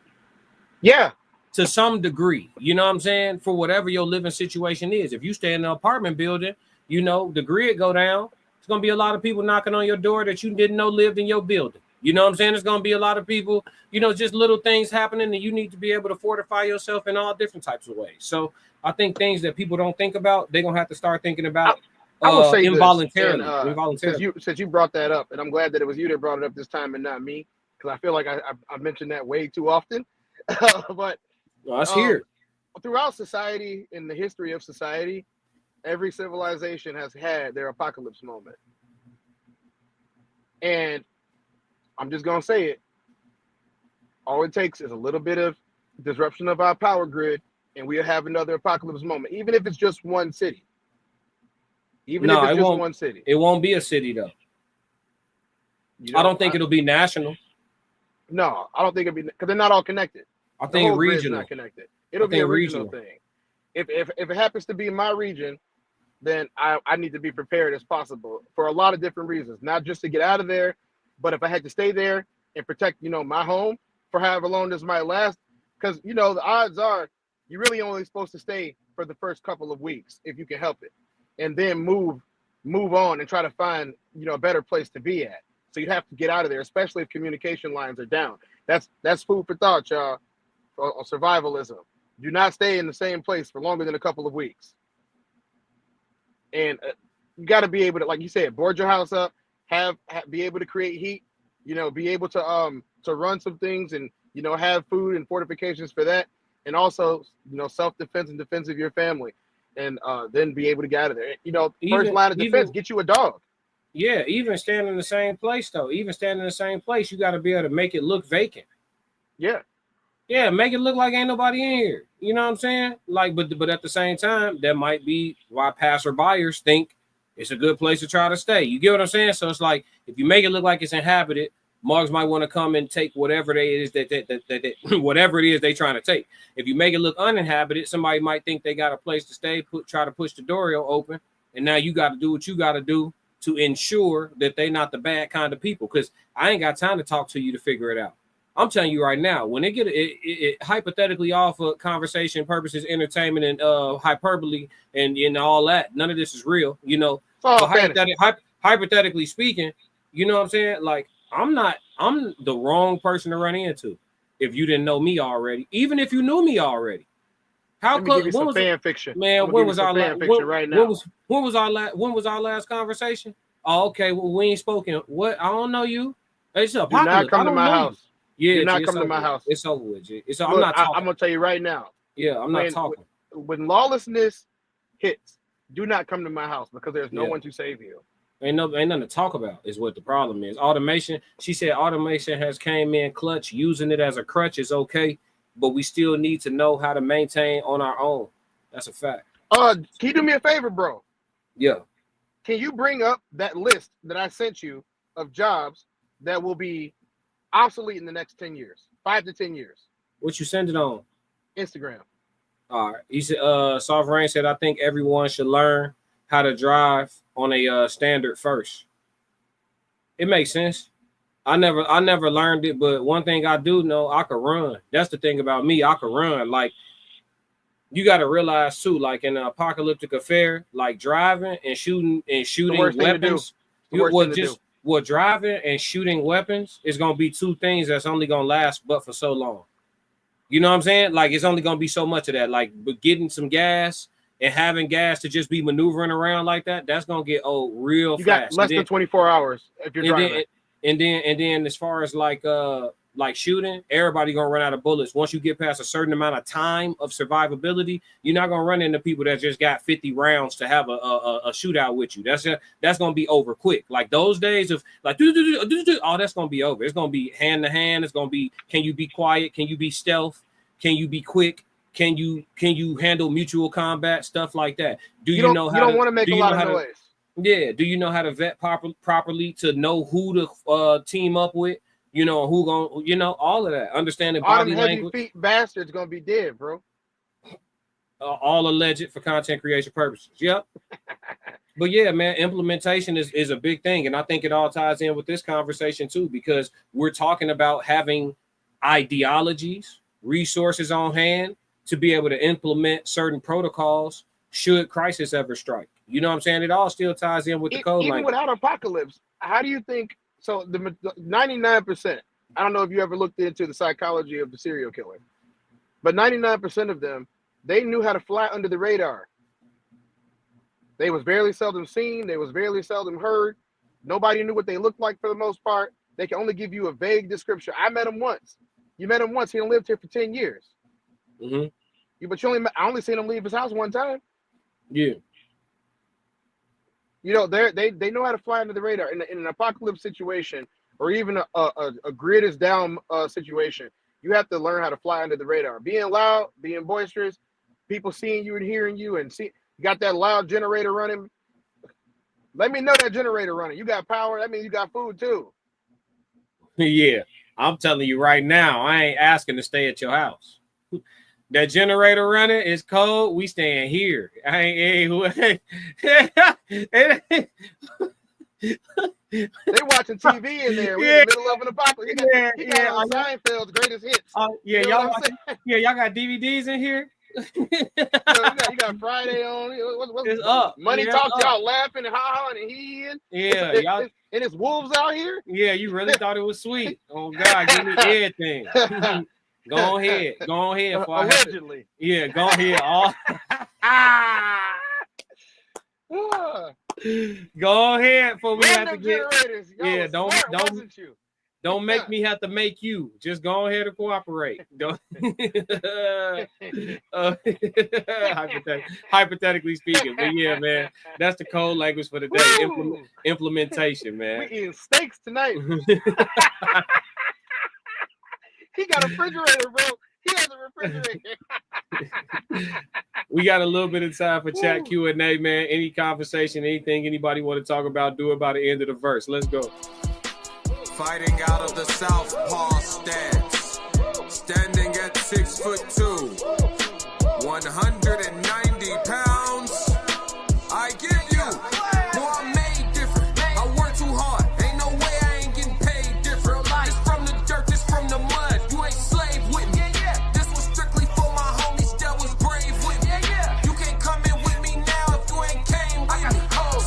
Yeah. To some degree, you know what I'm saying? For whatever your living situation is. If you stay in an apartment building, you know, the grid go down. It's gonna be a lot of people knocking on your door that you didn't know lived in your building. You know what I'm saying? There's gonna be a lot of people, you know, just little things happening, and you need to be able to fortify yourself in all different types of ways. So I think things that people don't think about, they're gonna have to start thinking about. I will say involuntarily. Since you brought that up, and I'm glad that it was you that brought it up this time and not me, because I feel like I mentioned that way too often. But let's hear it. Throughout society, in the history of society, every civilization has had their apocalypse moment. And I'm just gonna say it. All it takes is a little bit of disruption of our power grid, and we'll have another apocalypse moment, even if it's just one city. Even if it's just one city. It won't be a city, though. I don't think it'll be national. No, I don't think it'll be, because they're not all connected. I think regional. Not connected. It'll be a regional thing. If it happens to be in my region, then I need to be prepared as possible for a lot of different reasons. Not just to get out of there, but if I had to stay there and protect, you know, my home for however long this might last, because, you know, the odds are you're really only supposed to stay for the first couple of weeks if you can help it, and then move on and try to find, you know, a better place to be at. So you'd have to get out of there, especially if communication lines are down. That's food for thought, y'all, on survivalism. Do not stay in the same place for longer than a couple of weeks. And you got to be able to, like you said, board your house up, be able to create heat, you know, be able to run some things, and, you know, have food and fortifications for that, and also, you know, self-defense and defense of your family, and then be able to get out of there. You know, first line of defense, get you a dog. Yeah, even standing in the same place, though. Even standing in the same place, you got to be able to make it look vacant. Yeah. Yeah, make it look like ain't nobody in here. You know what I'm saying? Like, but at the same time, that might be why passerbyers think it's a good place to try to stay. You get what I'm saying? So it's like, if you make it look like it's inhabited, mugs might want to come and take whatever it is that whatever it is they trying to take. If you make it look uninhabited, somebody might think they got a place to stay, try to push the door open, and now you got to do what you got to do to ensure that they not the bad kind of people. Because I ain't got time to talk to you to figure it out. I'm telling you right now, when they get it hypothetically off of conversation purposes, entertainment, and hyperbole, and all that, none of this is real, you know. Hypothetically speaking, you know what I'm saying? Like, I'm the wrong person to run into if you didn't know me already, even if you knew me already. How close? When was fan fiction? Man, when was our last? Right now? When was our last conversation? Oh, okay. Well, we ain't spoken. What? I don't know you. It's Do not apocalypse. come I to don't my know you. house. Yeah, Do not G, come to my house. It's over with, G. I'm Look, not talking. I'm gonna tell you right now. Yeah, I'm not talking. When lawlessness hits, do not come to my house because there's no Yeah. one to save you. Ain't nothing to talk about is what the problem is. Automation. She said automation has came in clutch. Using it as a crutch is okay, but we still need to know how to maintain on our own. That's a fact. Can you do me a favor, bro? Yeah. Can you bring up that list that I sent you of jobs that will be obsolete in the next 10 years, 5 to 10 years? What you send it on? Instagram. All right. He said, Sovereign said, I think everyone should learn how to drive on a standard first. It makes sense. I never learned it, but one thing I do know, I could run. That's the thing about me. I could run. Like, you got to realize too, like in an apocalyptic affair, like driving and shooting weapons. Driving and shooting weapons is gonna be two things that's only gonna last but for so long. You know what I'm saying? Like it's only gonna be so much of that. Like, but getting some gas and having gas to just be maneuvering around like that, that's gonna get old real fast. You got less than 24 hours if you're driving. And then as far as like shooting, everybody gonna run out of bullets. Once you get past a certain amount of time of survivability, you're not gonna run into people that just got 50 rounds to have a shootout with you. That's gonna be over quick. Like those days of like all that's gonna be over. It's gonna be hand to hand. It's gonna be, can you be quiet? Can you be stealth? Can you be quick? Can you handle mutual combat? Stuff like that. You don't want to make a lot of noise. Yeah. Do you know how to vet properly to know who to team up with? You know, who gonna, you know, all of that. Understanding body language. Heavy feet bastards gonna be dead, bro. All alleged for content creation purposes. Yep. But yeah, man, implementation is a big thing. And I think it all ties in with this conversation too, because we're talking about having ideologies, resources on hand to be able to implement certain protocols should crisis ever strike. You know what I'm saying? It all still ties in with the code even language. Without apocalypse, how do you think? So the 99%, I don't know if you ever looked into the psychology of the serial killer, but 99% of them, they knew how to fly under the radar. They was very seldom seen. They was very seldom heard. Nobody knew what they looked like for the most part. They can only give you a vague description. I met him once. You met him once. He lived here for 10 years. Mm-hmm. But I only seen him leave his house one time. Yeah. You know, they know how to fly under the radar in an apocalypse situation, or even a grid is down situation. You have to learn how to fly under the radar. Being loud, being boisterous, people seeing you and hearing you, and you got that loud generator running. Let me know that generator running. You got power. That means you got food too. Yeah, I'm telling you right now, I ain't asking to stay at your house. That generator running is cold. We staying here. I ain't. They watching TV in there. We're in the middle of an apocalypse. You got Seinfeld's greatest hits. Yeah, y'all got DVDs in here. You got Friday on. What's up? Money Talk. Y'all laughing and ha-ha and he-ing. Yeah, y'all. And it's wolves out here. Yeah, you really thought it was sweet. Oh God, give me everything. Go ahead. Allegedly. Go ahead. Go ahead before we have to get. Yeah, don't make me have to make you. Just go ahead and cooperate. Don't. Hypothetically speaking, but yeah, man, that's the code language for the day. Implementation, man. We eating steaks tonight. He got a refrigerator, bro. He has a refrigerator. We got a little bit of time for chat Q&A, man. Any conversation, anything anybody want to talk about, do it by the end of the verse. Let's go. Fighting out of the southpaw stance, standing at 6'2", 190 pounds. I give you, boy, I'm made different. I work too hard. Ain't no way I ain't getting paid different. This from the dirt, this from the mud. You ain't slave with me. This was strictly for my homies that was brave with me. You can't come in with me now if you ain't came with me.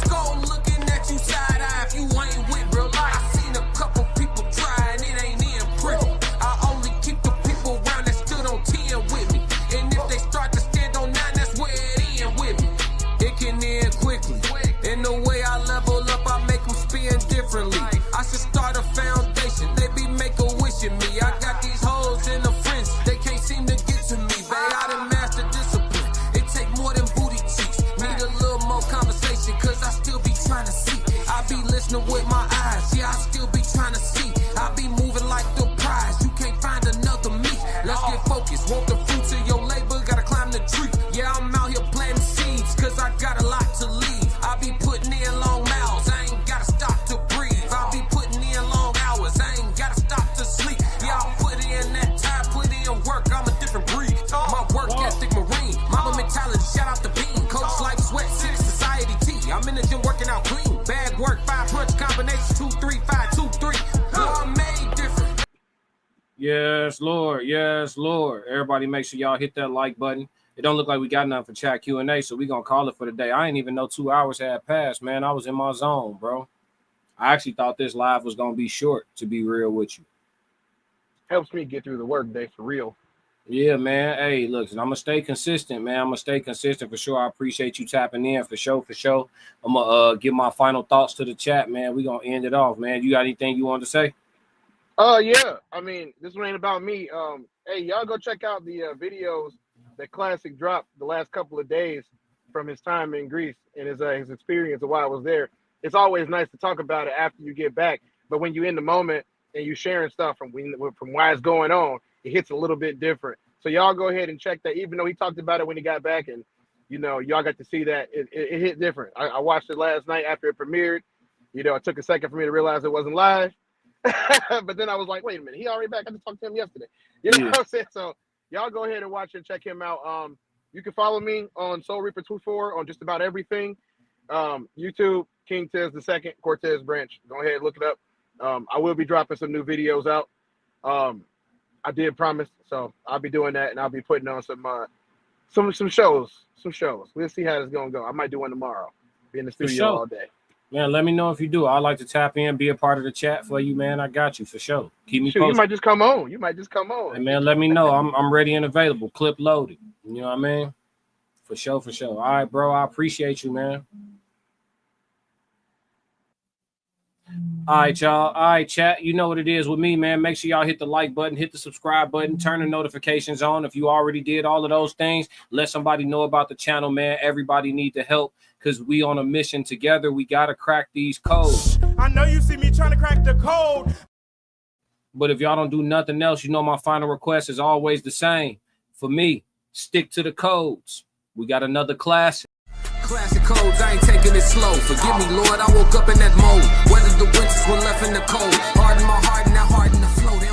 Skull looking at you side eye if you ain't with real life. I seen a couple people try and it ain't in pretty. I only keep the people around that stood on 10 with me. And if they start to stand on 9, that's where listening with my eyes. Yeah, I still be trying to see. I be moving like the prize. You can't find another me. Let's get focused. Want the fruits of your labor, gotta climb the tree. Yeah, I'm out here planting seeds, cause I got a lot to leave. I be putting in long miles, I ain't gotta stop to breathe. I be putting in long hours, I ain't gotta stop to sleep. Yeah, I put in that time, put in work, I'm a different breed. My work ethic marine, mama mentality, shout out the beam. Coach like sweat, 6 society T. I'm in the gym working out clean. Bag work, 5 punch combinations, 2, 3, 5, 2, 3. I'm made different. Yes, Lord. Yes, Lord. Everybody make sure y'all hit that like button. It don't look like we got nothing for chat Q&A, so we going to call it for the day. I didn't even know 2 hours had passed, man. I was in my zone, bro. I actually thought this live was going to be short, to be real with you. Helps me get through the work day for real. Yeah, man. Hey, look, I'm going to stay consistent, man. I'm going to stay consistent for sure. I appreciate you tapping in for sure, for sure. I'm going to give my final thoughts to the chat, man. We going to end it off, man. You got anything you want to say? Yeah. I mean, this one ain't about me. Hey, y'all go check out the videos that Classic dropped the last couple of days from his time in Greece and his experience of why I was there. It's always nice to talk about it after you get back, but when you're in the moment and you sharing stuff from why it's going on, it hits a little bit different. So y'all go ahead and check that. Even though he talked about it when he got back, and y'all got to see that it hit different. I watched it last night after it premiered. It took a second for me to realize it wasn't live. But then I was like, wait a minute, he already back. I just talked to him yesterday. What I'm saying? So y'all go ahead and watch it, check him out. You can follow me on Soul Reaper 24 on just about everything. YouTube, King Tez II, Cortez Branch. Go ahead and look it up. I will be dropping some new videos out. I did promise, so I'll be doing that, and I'll be putting on some shows. We'll see how it's gonna go. I might do one tomorrow. Be in the studio all day. Man, let me know if you do. I'd like to tap in, be a part of the chat for you, man. I got you for sure. Keep me posted. You might just come on. Hey, man, let me know. I'm ready and available. Clip loaded. You know what I mean? For sure. All right, bro. I appreciate you, man. All right, y'all. All right, chat. You know what it is with me, man. Make sure y'all hit the like button, hit the subscribe button, turn the notifications on. If you already did all of those things, let somebody know about the channel, man. Everybody need the help because we on a mission together. We got to crack these codes. I know you see me trying to crack the code. But if y'all don't do nothing else, my final request is always the same. For me, stick to the codes. We got another classic. Classic codes, I ain't taking it slow. Forgive me, Lord, I woke up in that mode. Weathered the winters when left in the cold. Harden my heart and that harden the flow.